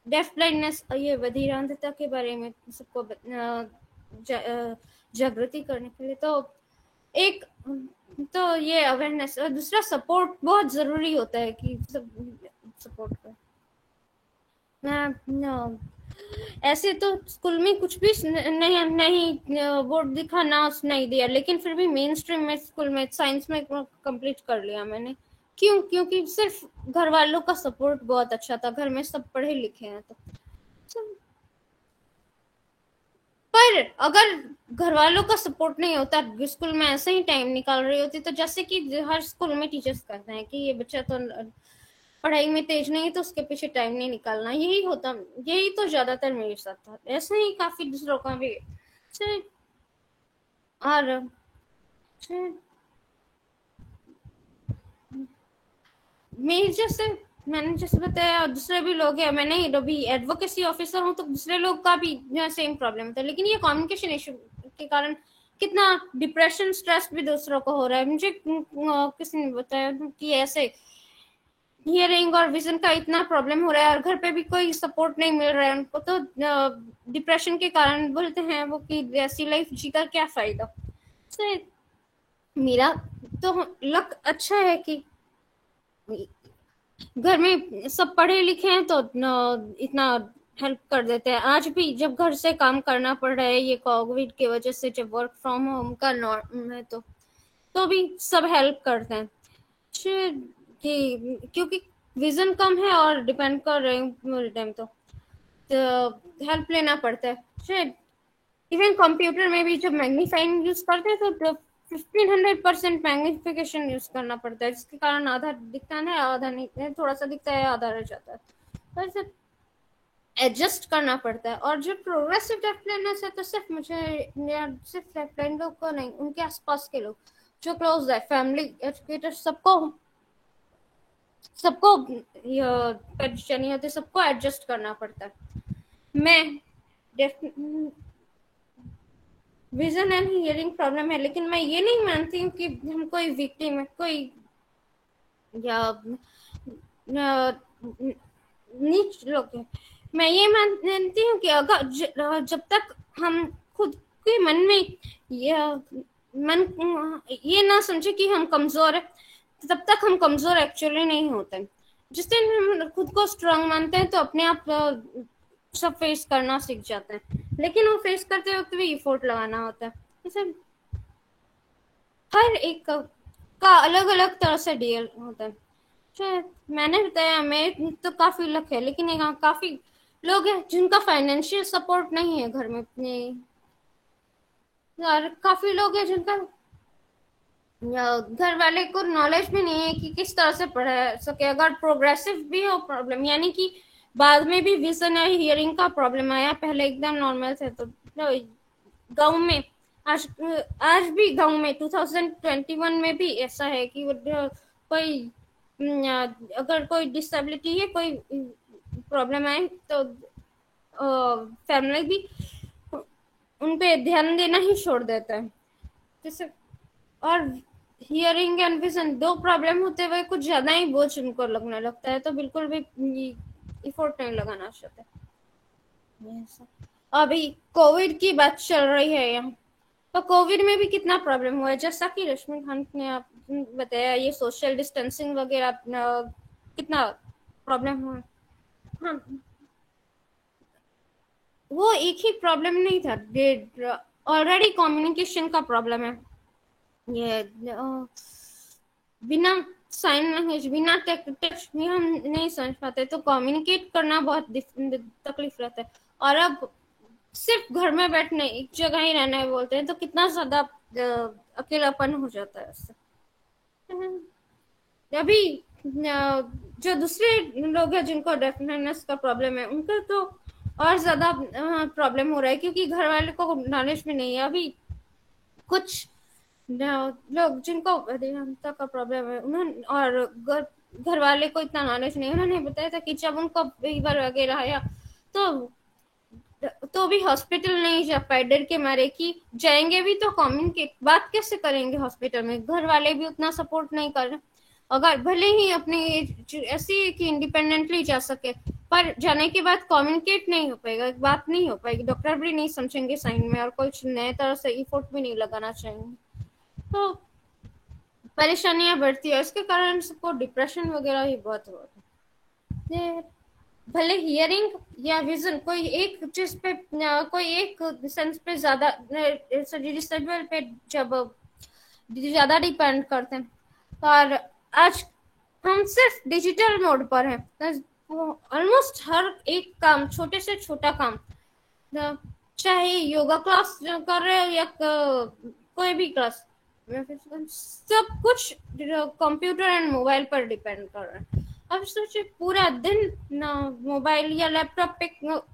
डेफ ब्लाइंडनेस, ये बधिरांधता के बारे में सबको जागृति करने के लिए, तो एक तो ये अवेयरनेस, और दूसरा सपोर्ट बहुत जरूरी होता है कि सब सपोर्ट कर। ऐसे तो स्कूल में कुछ भी नहीं बोर्ड दिखाना नहीं दिया, लेकिन फिर भी मेन स्ट्रीम में स्कूल में साइंस में कंप्लीट कर लिया मैंने। क्यों? क्योंकि सिर्फ घर वालों का सपोर्ट बहुत अच्छा था, घर में सब पढ़े लिखे हैं। तो पर अगर घर वालों का सपोर्ट नहीं होता, स्कूल में ऐसे ही टाइम निकाल रही होती, तो जैसे कि हर स्कूल में टीचर्स कहते हैं कि ये बच्चा तो पढ़ाई में तेज नहीं है तो उसके पीछे टाइम नहीं निकालना, यही तो ज्यादातर मेरे साथ था। ऐसे ही काफी दूसरों का भी। और मैंने जैसे बताया, दूसरे भी लोग हैं, मैंने अभी एडवोकेसी ऑफिसर हूँ, तो दूसरे लोग का भी सेम प्रॉब्लम था। लेकिन ये कम्युनिकेशन इशू के कारण कितना डिप्रेशन, स्ट्रेस भी दूसरों को हो रहा है। मुझे किसी ने बताया कि ऐसे हियरिंग और विजन का इतना प्रॉब्लम हो रहा है और घर पे भी कोई सपोर्ट नहीं मिल रहा है उनको, तो डिप्रेशन के कारण बोलते हैं वो कि ऐसी लाइफ जीकर क्या फायदा। मेरा तो लक अच्छा है कि घर में सब पढ़े लिखे हैं तो इतना हेल्प कर देते हैं। आज भी जब घर से काम करना पड़ रहा है ये कोविड की वजह से, जब वर्क फ्रॉम होम का नॉर्म है तो भी सब हेल्प करते हैं कि क्योंकि विजन कम है और डिपेंड कर रहे हूँ पूरे टाइम, तो हेल्प लेना पड़ता है। इवन कंप्यूटर में भी जब मैग्नीफाइंग यूज करते हैं तो 1500% मैग्निफिकेशन यूज करना पड़ता है, जिसके कारण आधा दिखता है, आधा नहीं, थोड़ा सा दिखता है, आधा रह जाता है, तो ऐसे एडजस्ट करना पड़ता है। और जो प्रोग्रेसिव डेफ लर्नर्स है तो सिर्फ सिर्फ डेफ लर्नर लोग को नहीं, उनके आसपास के लोग जो क्लोज है, फैमिली, एजुकेटर, सबको नहीं होते, सबको एडजस्ट करना पड़ता है। मैं विजन एंड हियरिंग प्रॉब्लम है, लेकिन मैं ये नहीं मानती हूँ कि हम कोई विक्टिम है, कोई या नीच लोग है। मैं ये मानती हूँ कि अगर जब तक हम खुद के मन में ये ना समझे कि हम कमजोर है, तब तक हम कमजोर एक्चुअली नहीं होते। जिस दिन हम खुद को स्ट्रांग मानते हैं तो अपने आप सब फेस करना सीख जाते हैं, लेकिन वो फेस करते वक्त भी एफर्ट लगाना होता है। जैसे हर एक का अलग अलग तरह से डील होता है। मैंने बताया मैं तो काफी लक है, लेकिन यहाँ काफी लोग हैं जिनका फाइनेंशियल सपोर्ट नहीं है घर में अपने, और काफी लोग हैं जिनका घर वाले को नॉलेज भी नहीं है कि किस तरह से पढ़ा सके। अगर प्रोग्रेसिव भी हो प्रॉब्लम, यानी कि बाद में भी विजन या हियरिंग का प्रॉब्लम आया, पहले एकदम नॉर्मल थे, तो गांव में आज भी गांव में 2021 में भी ऐसा है कि कोई अगर कोई डिसेबिलिटी है, कोई प्रॉब्लम आए तो फैमिली भी उन पे ध्यान देना ही छोड़ देता है। जैसे और हियरिंग एंड विजन दो प्रॉब्लम होते हुए कुछ ज्यादा ही बोझ उनको लगने लगता है, तो बिल्कुल भी एफर्ट नहीं लगाना चाहते। अभी कोविड की बात चल रही है यहाँ, तो कोविड में भी कितना प्रॉब्लम हुआ है, जैसा कि रश्मि खान ने आप बताया, ये सोशल डिस्टेंसिंग वगैरह कितना प्रॉब्लम हुआ। हाँ, वो एक ही प्रॉब्लम नहीं था, ऑलरेडी कम्युनिकेशन का प्रॉब्लम है। ये बिना साइन लैंग्वेज, बिना टच में हम नहीं समझ पाते, तो कम्युनिकेट करना बहुत तकलीफ रहता है। और अब सिर्फ घर में बैठने, एक जगह ही रहना है बोलते हैं, तो कितना ज्यादा अकेलापन हो जाता है उससे। अभी जो दूसरे लोग हैं जिनको डेफनेस का प्रॉब्लम है, उनको तो और ज्यादा प्रॉब्लम हो रहा है, क्योंकि घर वाले को नॉलेज में नहीं है। अभी कुछ लोग जिनको अधीनता का प्रॉब्लम है, उन्होंने और घर वाले को इतना नॉलेज नहीं, उन्होंने बताया था कि जब उनको फीवर वगैरह आया तो भी हॉस्पिटल नहीं जा पाए, डर के मारे कि जाएंगे भी तो कम्युनिकेट बात कैसे करेंगे हॉस्पिटल में, घर वाले भी उतना सपोर्ट नहीं कर रहे। अगर भले ही अपने ऐसी कि इंडिपेंडेंटली जा सके, पर जाने के बाद कम्युनिकेट नहीं हो पाएगा, बात नहीं हो पाएगी, डॉक्टर भी नहीं समझेंगे साइन में, और कुछ नए तरह से एफर्ट भी नहीं लगाना चाहेंगे, तो परेशानियां बढ़ती है। इसके कारण सबको डिप्रेशन वगैरह ही बहुत होता है। भले हियरिंग या विजन कोई एक चीज पे, कोई एक सेंस पे ज्यादा डिसेबल पे जब ज्यादा डिपेंड करते हैं, और आज हम सिर्फ डिजिटल मोड पर हैं, ऑलमोस्ट हर एक काम, छोटे से छोटा काम, चाहे योगा क्लास कर रहे हो या कोई भी क्लास, सब कुछ कंप्यूटर एंड मोबाइल पर डिपेंड कर रहा है। अब सोचिए पूरा दिन ना मोबाइल या लैपटॉप पे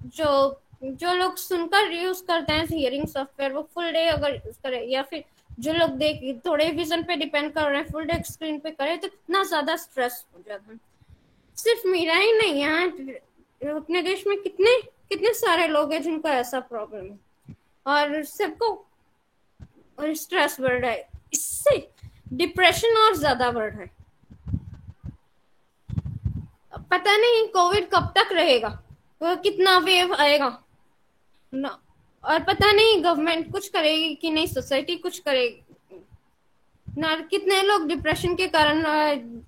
जो जो लोग सुनकर यूज करते हैं हियरिंग सॉफ्टवेयर, वो फुल डे अगर यूज करे, या फिर जो लोग देख थोड़े विजन पे डिपेंड कर रहे हैं फुल डे स्क्रीन पे करे, तो कितना ज्यादा स्ट्रेस हो जाता है। सिर्फ मेरा ही नहीं, यहाँ अपने देश में कितने कितने सारे लोग हैं जिनको ऐसा प्रॉब्लम है, और सबको और स्ट्रेस बढ़ रहा है, इससे डिप्रेशन और ज्यादा बढ़ रहा है। पता नहीं कोविड कब तक रहेगा, वो कितना वेव आएगा ना, और पता नहीं गवर्नमेंट कुछ करेगी कि नहीं, सोसाइटी कुछ करेगी ना, कितने लोग डिप्रेशन के कारण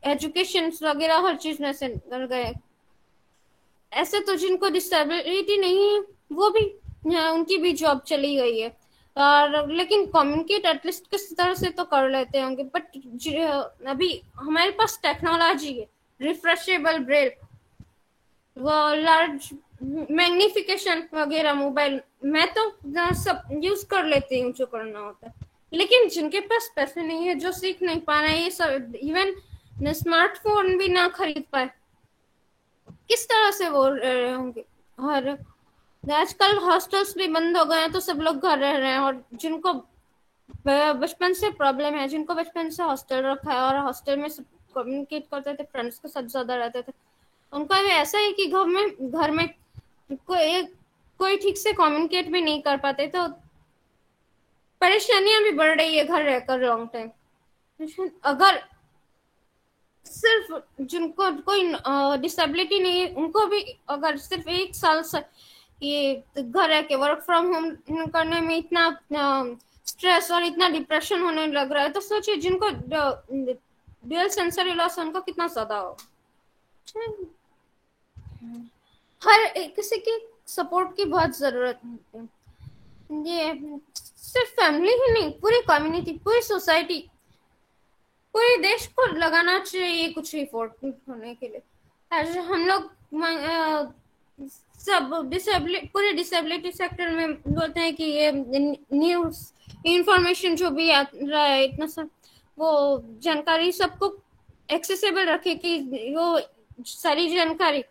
एजुकेशन वगैरह हर चीज में से कर गए। ऐसे तो जिनको डिसेबिलिटी नहीं है वो भी उनकी भी जॉब चली गई है, और लेकिन कम्युनिकेट एटलीस्ट किस तरह से तो कर लेते होंगे। बट अभी हमारे पास टेक्नोलॉजी है, रिफ्रेशेबल ब्रेल, वो लार्ज मैग्निफिकेशन वगैरह मोबाइल मैं तो सब यूज कर लेती हूँ जो करना होता है, लेकिन जिनके पास पैसे नहीं है, जो सीख नहीं पा रहे, ये सब इवन स्मार्टफोन भी ना खरीद पाए, किस तरह से वो रहे होंगे। और आजकल हॉस्टल्स भी बंद हो गए हैं, तो सब लोग घर रह रहे हैं, और जिनको बचपन से प्रॉब्लम है, जिनको बचपन से हॉस्टल रखा है और हॉस्टल में सब कम्युनिकेट करते थे, फ्रेंड्स के साथ ज्यादा रहते थे, उनका भी ऐसा है कि घर में कोई ठीक से कम्युनिकेट भी नहीं कर पाते, तो परेशानियां भी बढ़ रही है घर रहकर लॉन्ग टाइम। अगर सिर्फ जिनको कोई डिसेबिलिटी नहीं है, उनको भी अगर सिर्फ 1 साल से ये घर रह के वर्क फ्रॉम होम करने में इतना स्ट्रेस और इतना डिप्रेशन होने लग रहा है, तो सोचिए जिनको ड्यूअल सेंसरी लॉस उनको कितना ज्यादा हो। हर किसी की सपोर्ट की बहुत जरूरत है। ये सिर्फ फैमिली ही नहीं, पूरी कम्युनिटी, पूरी सोसाइटी, पूरे देश को लगाना चाहिए कुछ एफर्ट होने के लिए। आज हम लोग सब पूरे डिसेबिलिटी सेक्टर में बोलते हैं कि ये न्यूज इंफॉर्मेशन जो भी आ रहा है, इतना सब वो जानकारी सबको एक्सेसिबल रखे, कि वो सारी जानकारी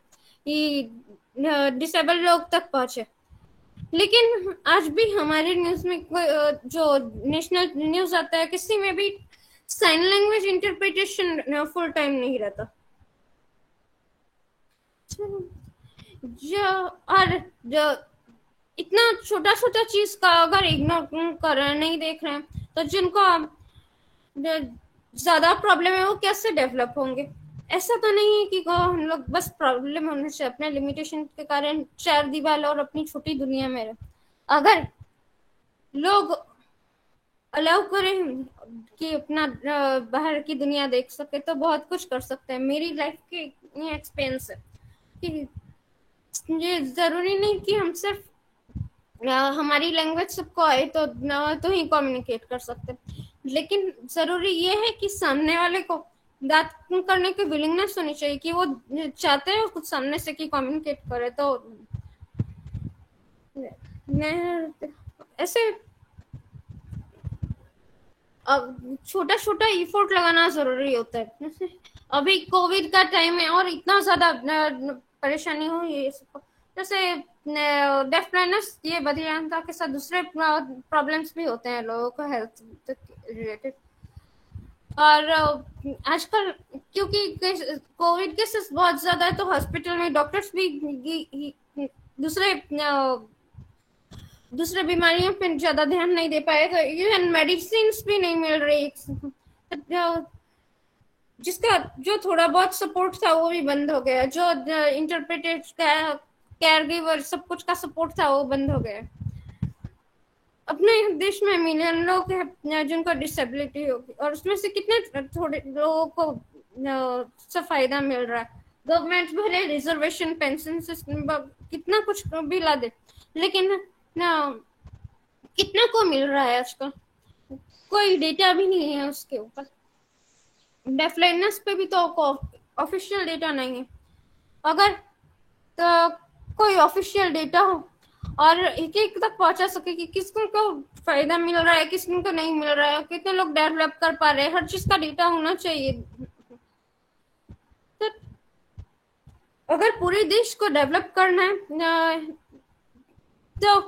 डिसेबल लोग तक पहुंचे। लेकिन आज भी हमारे न्यूज में जो नेशनल न्यूज आता है, किसी में भी sign language interpretation full time नहीं रहता। जो इतना छोटा छोटा चीज का अगर इग्नोर कर रहे हैं, नहीं देख रहे हैं, तो जिनको ज्यादा प्रॉब्लम है वो कैसे डेवलप होंगे। ऐसा तो नहीं है कि हम लोग बस प्रॉब्लम होने से अपने लिमिटेशन के कारण 4 दीवार और अपनी छोटी दुनिया में रहे। अगर लोग अलाउ करें कि अपना बाहर की दुनिया देख सके, तो बहुत कुछ कर सकते हैं। मेरी लाइफ के एक्सपीरियंस है कि ये जरूरी नहीं कि हम सिर्फ हमारी लैंग्वेज सबको आए तो ही कम्युनिकेट कर सकते, लेकिन जरूरी ये है कि सामने वाले को बात करने की विलिंगनेस होनी चाहिए, कि वो चाहते हैं कुछ सामने से कि कम्युनिकेट करे। तो ऐसे छोटा छोटा एफर्ट लगाना जरूरी होता है। अभी कोविड का टाइम है और इतना ज्यादा परेशानी हुई है सबको, जैसे डेफ ब्लाइंडनेस, ये बधिरता के साथ दूसरे प्रॉब्लम्स भी होते हैं लोगों को हेल्थ रिलेटेड। और आजकल क्योंकि कोविड केसेस बहुत ज्यादा है, तो हॉस्पिटल में डॉक्टर्स भी दूसरे बीमारियों पे ज्यादा ध्यान नहीं दे पाए, तो इवन मेडिसिन भी नहीं मिल रही। जिसका जो थोड़ा बहुत सपोर्ट था वो भी बंद हो गया, जो इंटरप्रेटेड केयर गिवर सब कुछ का सपोर्ट था वो बंद हो गया। अपने देश में मिलियन लोग हैं जिनको डिसेबिलिटी होगी, और उसमें से कितने थोड़े लोगों को सब फायदा मिल रहा है। गवर्नमेंट भले रिजर्वेशन, पेंशन सिस्टम, कितना कुछ भी ला दे, लेकिन ना कितना को मिल रहा है आजकल, कोई डेटा भी नहीं है उसके ऊपर। डेफ ब्लाइंडनेस पे भी तो ऑफिशियल डेटा नहीं है। अगर तो कोई ऑफिशियल डेटा हो और एक एक तक पहुंचा सके कि किसको को फायदा मिल रहा है, किसको को नहीं मिल रहा है, कितने लोग डेवलप कर पा रहे हैं, हर चीज का डेटा होना चाहिए। तो अगर पूरे देश को डेवलप करना है तो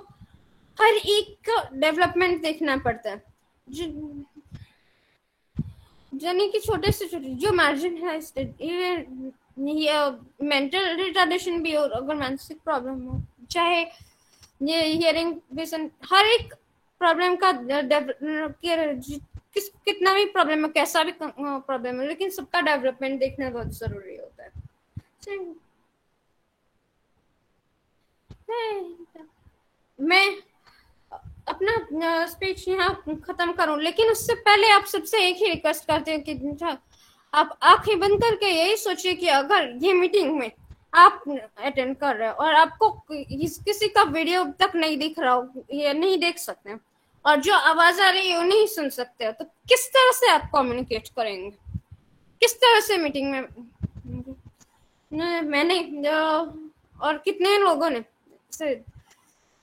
हर एक का डेवलपमेंट देखना पड़ता है, यानी कि छोटे से छोटे जो मार्जिन है, ये मेंटल रिटार्डेशन भी हो, अगर मानसिक प्रॉब्लम हो, चाहे ये हियरिंग विजन, हर एक प्रॉब्लम का कितना भी प्रॉब्लम है, कैसा भी प्रॉब्लम है, लेकिन सबका डेवलपमेंट देखना बहुत जरूरी होता है। मैं अपना स्पीच यहाँ खत्म करूं, लेकिन उससे पहले आप सबसे एक ही रिक्वेस्ट करते हैं कि आप आंखें बंद करके यही सोचिए कि अगर ये मीटिंग में आप अटेंड कर रहे हो और आपको किसी का वीडियो तक नहीं दिख रहा हो, ये नहीं देख सकते, और जो आवाज आ रही है वो नहीं सुन सकते हो, तो किस तरह से आप कम्युनिकेट करेंगे? किस तरह से मीटिंग में मैंने और कितने लोगों ने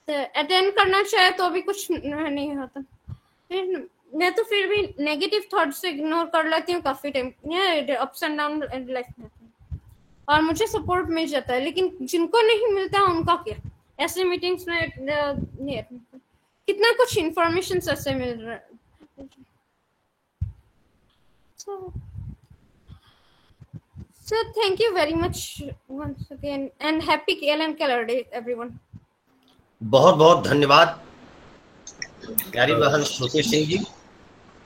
अटेंड करना चाहे तो भी कुछ नहीं होता। फिर मैं तो फिर भी नेगेटिव थॉट से इग्नोर कर लेती हूँ काफी time, ups and down life में, और मुझे सपोर्ट मिल जाता है, लेकिन जिनको नहीं मिलता उनका क्या? ऐसे मीटिंग्स में कितना कुछ इंफॉर्मेशन ऐसे मिल रहा है। So thank you very much once again and happy Helen Keller Day everyone. बहुत बहुत धन्यवाद प्यारी बहन श्रुति सिंह जी।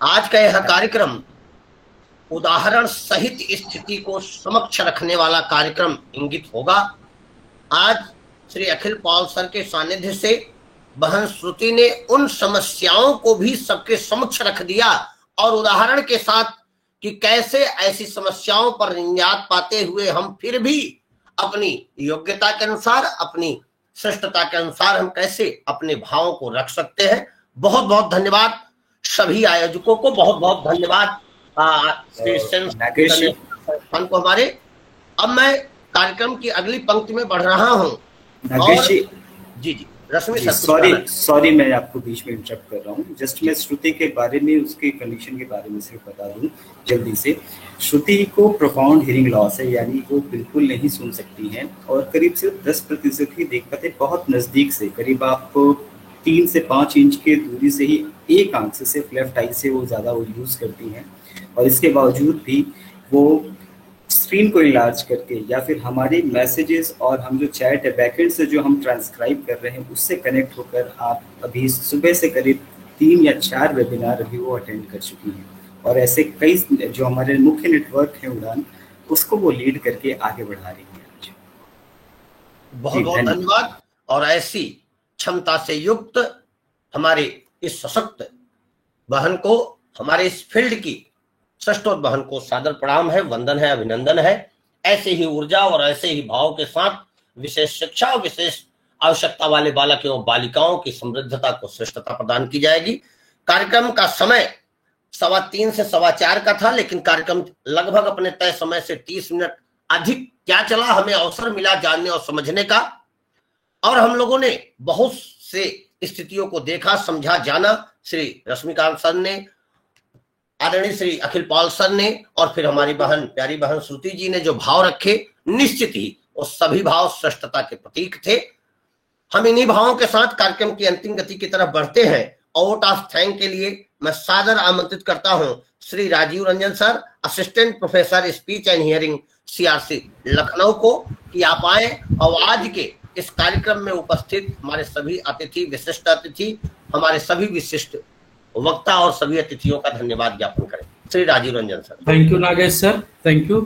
आज का यह कार्यक्रम उदाहरण सहित स्थिति को समक्ष रखने वाला कार्यक्रम इंगित होगा। आज श्री अखिल पॉल सर के सानिध्य से बहन श्रुति ने उन समस्याओं को भी सबके समक्ष रख दिया और उदाहरण के साथ कि कैसे ऐसी समस्याओं पर निजात पाते हुए हम फिर भी अपनी योग्यता के अनुसार, अपनी श्रेष्ठता के अनुसार हम कैसे अपने भावों को रख सकते हैं। बहुत बहुत धन्यवाद सभी आयोजकों को, बहुत बहुत धन्यवाद संस्थान को हमारे। अब मैं कार्यक्रम की अगली पंक्ति में बढ़ रहा हूँ। जी रश्मि सर, सॉरी मैं आपको बीच में इंटरप्ट कर रहा हूँ। जस्ट मैं श्रुति के बारे में, उसके कंडीशन के बारे में सिर्फ बता दूं जल्दी से। श्रुति को प्रोफाउंड हियरिंग लॉस है, यानी वो बिल्कुल नहीं सुन सकती हैं और करीब सिर्फ 10% ही देख पाते, बहुत नजदीक से, करीब आपको 3 से 5 इंच के दूरी से ही एक आंख से, सिर्फ लेफ्ट आई से वो ज्यादा वो यूज करती हैं। और इसके बावजूद भी वो स्क्रीन को इलाज करके या फिर हमारे मैसेजेस और हम जो चैट है बैकएंड से जो हम ट्रांसक्राइब कर रहे हैं उससे कनेक्ट होकर आप अभी सुबह से करीब 3 या 4 वेबिनार अभी वो अटेंड कर चुकी हैं। और ऐसे कई जो हमारे मुख्य नेटवर्क है उड़ान, उसको वो लीड करके आगे बढ़ा रही है। बहुत बहुत धन्यवाद। और ऐसी क्षमता से युक्त हमारे इस सशक्त बहन को, हमारे इस फील्ड की श्रेष्ठोत बहन को सादर प्रणाम है, वंदन है, अभिनंदन है। ऐसे ही ऊर्जा और ऐसे ही भाव के साथ विशेष शिक्षा और विशेष आवश्यकता वाले बालक एवं बालिकाओं की समृद्धता को श्रेष्ठता प्रदान की जाएगी। कार्यक्रम का समय 3:15 से 4:15 का था, लेकिन कार्यक्रम लगभग अपने तय समय से 30 मिनट अधिक क्या चला, हमें अवसर मिला जानने और समझने का, और हम लोगों ने बहुत से स्थितियों को देखा, समझा, जाना। श्री रश्मिकांत सर ने, आदरणीय श्री अखिल पॉल सर ने, और फिर हमारी बहन, प्यारी बहन श्रुति जी ने जो भाव रखे, निश्चित ही वो सभी भाव श्रेष्ठता के प्रतीक थे। हम इन्हीं भावों के साथ कार्यक्रम की अंतिम गति की तरफ बढ़ते हैं। वोट ऑफ थैंक के लिए मैं सादर आमंत्रित करता हूं Shri Rajeev Ranjan sir, assistant professor speech and hearing CRC Lucknow को, कि आप आए और आज के इस कार्यक्रम में उपस्थित हमारे सभी अतिथि, विशिष्ट अतिथि, हमारे सभी विशिष्ट वक्ता और सभी अतिथियों का धन्यवाद ज्ञापन करें। Shri Rajeev Ranjan sir. Thank you Nagesh sir, thank you.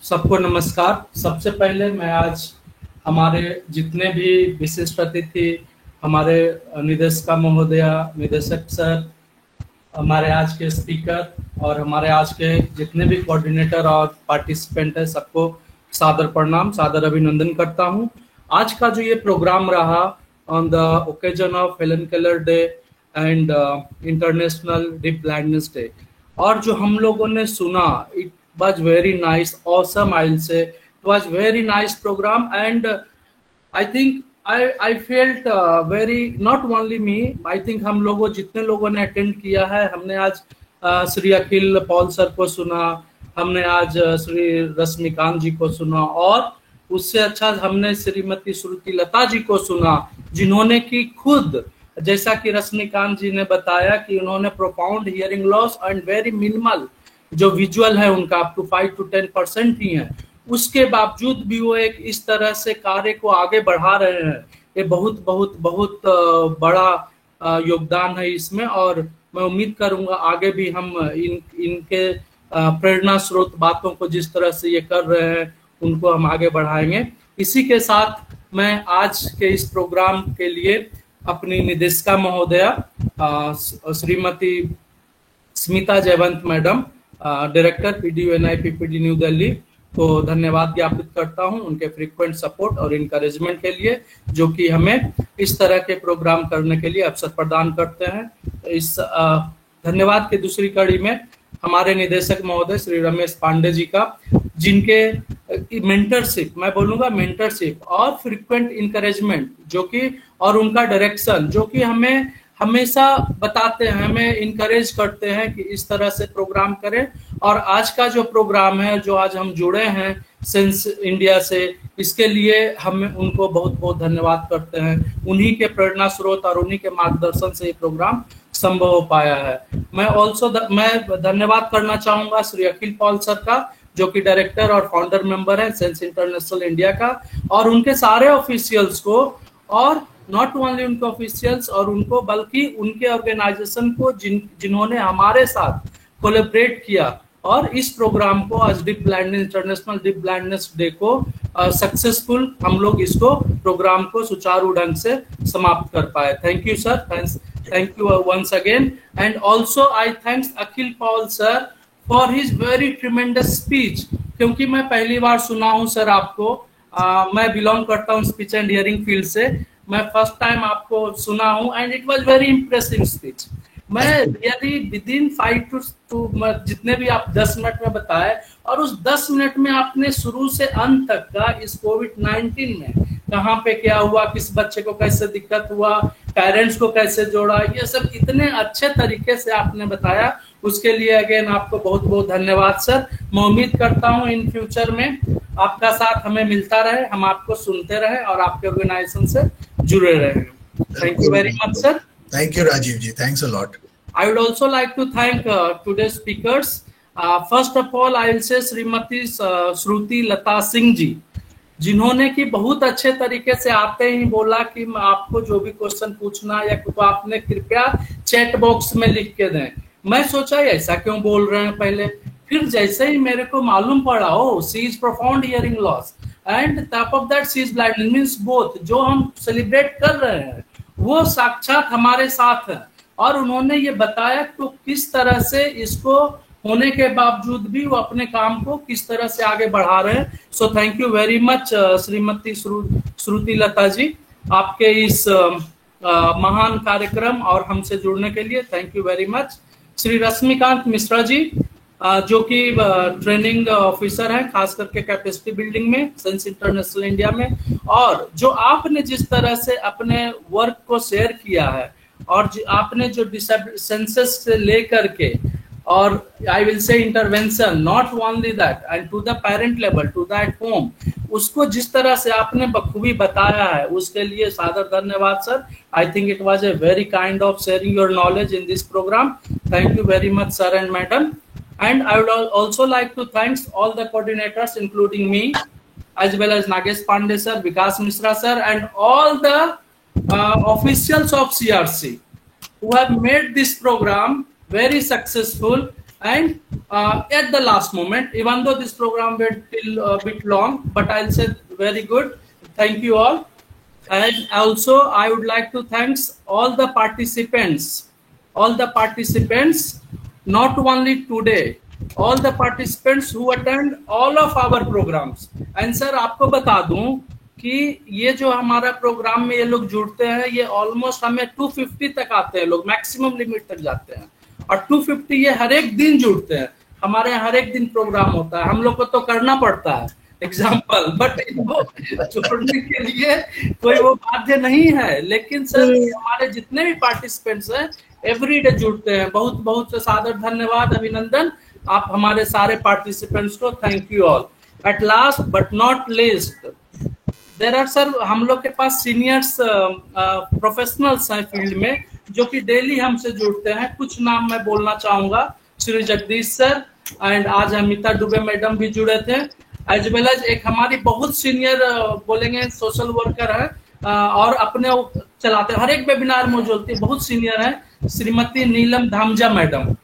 सबको नमस्कार। सबसे पहले मैं आज हमारे जितने भी विशिष्ट अतिथि, हमारे निदेशका महोदया, निदेशक सर, हमारे आज के स्पीकर और हमारे आज के जितने भी कोऑर्डिनेटर और पार्टिसिपेंट है, सबको सादर प्रणाम, सादर अभिनंदन करता हूं। आज का जो ये प्रोग्राम रहा on the occasion of Helen Keller day and international deaf blindness day, और जो हम लोगों ने सुना, it was very nice, awesome, I will से it was very nice program. And I think I felt very, not only me, I think हम लोगों, जितने लोगों ने अटेंड किया है, हमने आज श्री अखिल पॉल सर को सुना, हमने आज श्री रश्मिकांत जी को सुना, और उससे अच्छा हमने श्रीमती श्रुति लता जी को सुना, जिन्होंने की खुद, जैसा कि रश्मिकांत जी ने बताया कि उन्होंने profound hearing loss and very minimal जो विजुअल है उनका अप टू 5 to 10% ही है, उसके बावजूद भी वो एक इस तरह से कार्य को आगे बढ़ा रहे हैं। ये बहुत बहुत बहुत बड़ा योगदान है इसमें, और मैं उम्मीद करूंगा आगे भी हम इनके प्रेरणा स्रोत बातों को जिस तरह से ये कर रहे हैं उनको हम आगे बढ़ाएंगे। इसी के साथ मैं आज के इस प्रोग्राम के लिए अपनी निदेशिका महोदया Shrimati Smita Jaywant madam, director PDU-NI PPD New Delhi को धन्यवाद ज्ञापित करता हूं उनके फ्रीक्वेंट सपोर्ट और इनकरेजमेंट के लिए, जो कि हमें इस तरह के प्रोग्राम करने के लिए अवसर प्रदान करते हैं। इस धन्यवाद की दूसरी कड़ी में हमारे निदेशक महोदय श्री रमेश पांडे जी का, जिनके मेंटरशिप, मैं बोलूंगा मेंटरशिप और फ्रीक्वेंट इनकरेजमेंट जो कि, और उनका डायरेक्शन जो कि हमें हमेशा बताते हैं, हमें इनकरेज करते हैं कि इस तरह से प्रोग्राम करें। और आज का जो प्रोग्राम है, जो आज हम जुड़े हैं सेंस इंडिया से, इसके लिए हम उनको बहुत बहुत धन्यवाद करते हैं। उन्हीं के प्रेरणा स्रोत और उन्हीं के मार्गदर्शन से ये प्रोग्राम संभव हो पाया है। मैं धन्यवाद करना चाहूंगा श्री अखिल पॉल सर का, जो कि डायरेक्टर और फाउंडर मेंबर है सेंस इंटरनेशनल इंडिया का, और उनके सारे ऑफिशियल्स को, और नॉट ओनली उनके ऑफिशियल्स और उनको, बल्कि उनके ऑर्गेनाइजेशन को जिन्होंने हमारे साथ कोलैबोरेट किया और इस प्रोग्राम को आज deep blindness, international deep blindness day को सक्सेसफुल हम लोग इसको प्रोग्राम को सुचारू ढंग से समाप्त कर पाए। Thank you sir, thank you once again, and also I thanks Akhil Paul sir for his very tremendous speech, क्योंकि मैं पहली बार सुना हूं सर आपको। मैं बिलोंग करता हूं स्पीच एंड हियरिंग फील्ड से, मैं फर्स्ट टाइम आपको सुना हूं and it was very impressive speech. मैं रियली विदिन 5 to जितने भी आप 10 मिनट में बताए, और उस 10 मिनट में आपने शुरू से अंत तक का इस कोविड-19 में कहाँ पे क्या हुआ, किस बच्चे को कैसे दिक्कत हुआ, पेरेंट्स को कैसे जोड़ा, ये सब इतने अच्छे तरीके से आपने बताया, उसके लिए अगेन आपको बहुत बहुत धन्यवाद सर। मैं उम्मीद करता हूँ इन फ्यूचर में आपका साथ हमें मिलता रहे, हम आपको सुनते रहे और आपके ऑर्गेनाइजेशन से जुड़े रहे। Thank you very much sir. Thank you Rajiv ji, thanks a lot. I would also like to thank today's speakers. First of all, I will say Shrimati Shruti Lata Singh ji, जिन्होंने कि बहुत अच्छे तरीके से आते ही बोला कि आपको जो भी क्वेश्चन पूछना या तो आपने कृपया चैट बॉक्स में लिख के दें। मैं सोचा ऐसा क्यों बोल रहे हैं पहले, फिर जैसे ही मेरे को मालूम पड़ा, oh she is profound hearing loss and top of that she is blind, means both जो हम सेलिब्रेट कर रहे हैं वो साक्षात हमारे साथ है, और उन्होंने ये बताया तो किस तरह से इसको होने के बावजूद भी वो अपने काम को किस तरह से आगे बढ़ा रहे हैं। So thank you very much Shrimati Shruti Lata ji, आपके इस महान कार्यक्रम और हमसे जुड़ने के लिए thank you very much. Shri Rashmikant Mishra ji, जो कि ट्रेनिंग ऑफिसर हैं खास करके कैपेसिटी बिल्डिंग में सेंस इंटरनेशनल इंडिया में, और जो आपने जिस तरह से अपने वर्क को शेयर किया है, और आपने जो सेंसस से लेकर के, और I will say intervention, not only that and to the parent level, to the home, उसको जिस तरह से आपने बखूबी बताया है, उसके लिए सादर धन्यवाद sir. I think it was a very kind of sharing your knowledge in this program. Thank you very much sir and madam. And I would also like to thank all the coordinators, including me, as well as Nagesh Pandey sir, Vikas Mishra sir, and all the officials of CRC who have made this program very successful. And at the last moment, even though this program went till a bit long, but I'll say very good. Thank you all. And also I would like to thank all the participants, not only today, all the participants who attend all of our programs. And sir, आपको बता दूं कि ये जो हमारा programme में ये लोग जुड़ते हैं, ये ऑलमोस्ट हमें 250 तक आते हैं लोग, मैक्सिमम लिमिट तक जाते हैं, और 250 ये हर एक दिन जुड़ते हैं। हमारे यहाँ हर एक दिन प्रोग्राम होता है, हम लोग को तो करना पड़ता है एग्जाम्पल, बट जोड़ने के लिए कोई वो बाध्य नहीं है। लेकिन सर हमारे जितने भी पार्टिसिपेंट्स हैं एवरी डे जुड़ते हैं, बहुत बहुत सादर धन्यवाद, अभिनंदन। आप हमारे सारे पार्टिसिपेंट्स को thank you all. At last but not least, there are sir, हम लोग के पास सीनियर्स प्रोफेशनल्स हैं फील्ड में जो कि डेली हमसे जुड़ते हैं। कुछ नाम मैं बोलना चाहूंगा, श्री जगदीश सर एंड आज अमिता दुबे मैडम भी जुड़े थे, एज वेल एज एक हमारी बहुत सीनियर बोलेंगे सोशल वर्कर है और अपने चलाते हर एक वेबिनार में जुड़ती है, बहुत सीनियर है, श्रीमती नीलम धामजा मैडम।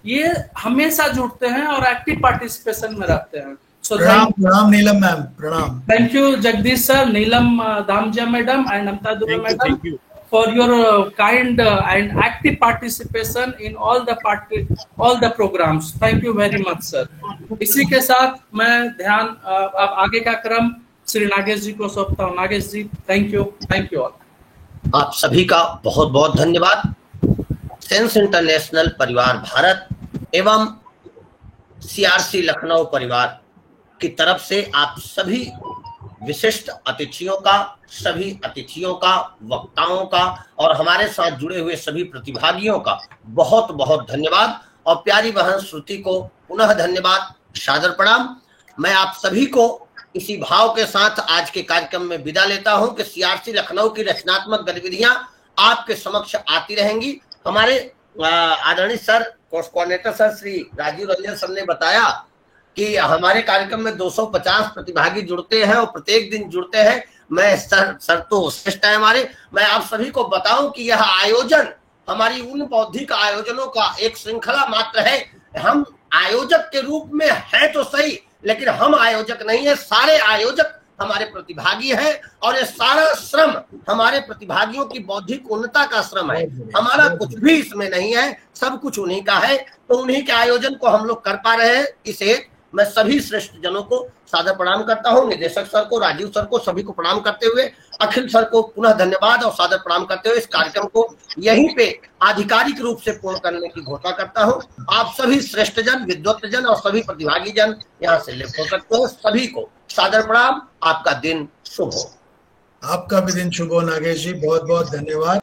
ये हमेशा जुड़ते हैं और एक्टिव पार्टिसिपेशन में रहते हैं। प्रणाम नीलम मैम, प्रणाम। Thank you Jagdish sir, Neelam Dhamija madam and Amita Dubey madam for your kind and active participation in all the programs. Thank you very much sir। इसी के साथ मैं ध्यान अब आगे का क्रम श्री नागेश जी को सौंपता हूँ। नागेश जी, थैंक यू ऑल। आप सभी का बहुत बहुत धन्यवाद। सेंस इंटरनेशनल परिवार भारत एवं CRC लखनऊ परिवार की तरफ से आप सभी विशिष्ट अतिथियों का, सभी अतिथियों का, वक्ताओं का और हमारे साथ जुड़े हुए सभी प्रतिभागियों का बहुत बहुत धन्यवाद और प्यारी बहन श्रुति को पुनः धन्यवाद, सादर प्रणाम। मैं आप सभी को इसी भाव के साथ आज के कार्यक्रम में विदा लेता हूं कि CRC लखनऊ की रचनात्मक गतिविधियां आपके समक्ष आती रहेंगी। हमारे आदरणीय sir, course coordinator sir Shri Rajeev Ranjan sir ने बताया कि हमारे कार्यक्रम में 250 प्रतिभागी जुड़ते हैं और प्रत्येक दिन जुड़ते हैं। मैं सर तो श्रेष्ठ है हमारे। मैं आप सभी को बताऊं कि यह आयोजन हमारी उन बौद्धिक आयोजनों का एक श्रृंखला मात्र है। हम आयोजक के रूप में है तो सही, लेकिन हम आयोजक नहीं है, सारे आयोजक हमारे प्रतिभागी हैं और ये सारा श्रम हमारे प्रतिभागियों की बौद्धिक उन्नता का श्रम है। हमारा कुछ भी इसमें नहीं है, सब कुछ उन्हीं का है। तो उन्हीं के आयोजन को हम लोग कर पा रहे हैं। इसे मैं सभी श्रेष्ठ जनों को सादर प्रणाम करता हूं, निदेशक सर को, राजीव सर को, सभी को प्रणाम करते हुए, अखिल सर को पुनः धन्यवाद और सादर प्रणाम करते हुए इस कार्यक्रम को यहीं पे आधिकारिक रूप से पूर्ण करने की घोषणा करता हूं। आप सभी श्रेष्ठ जन, विद्वत जन और सभी प्रतिभागी जन यहाँ से लिप्त हो सकते हो। सभी को सादर प्रणाम। आपका दिन शुभ हो। आपका भी दिन शुभ हो नागेश जी, बहुत बहुत धन्यवाद।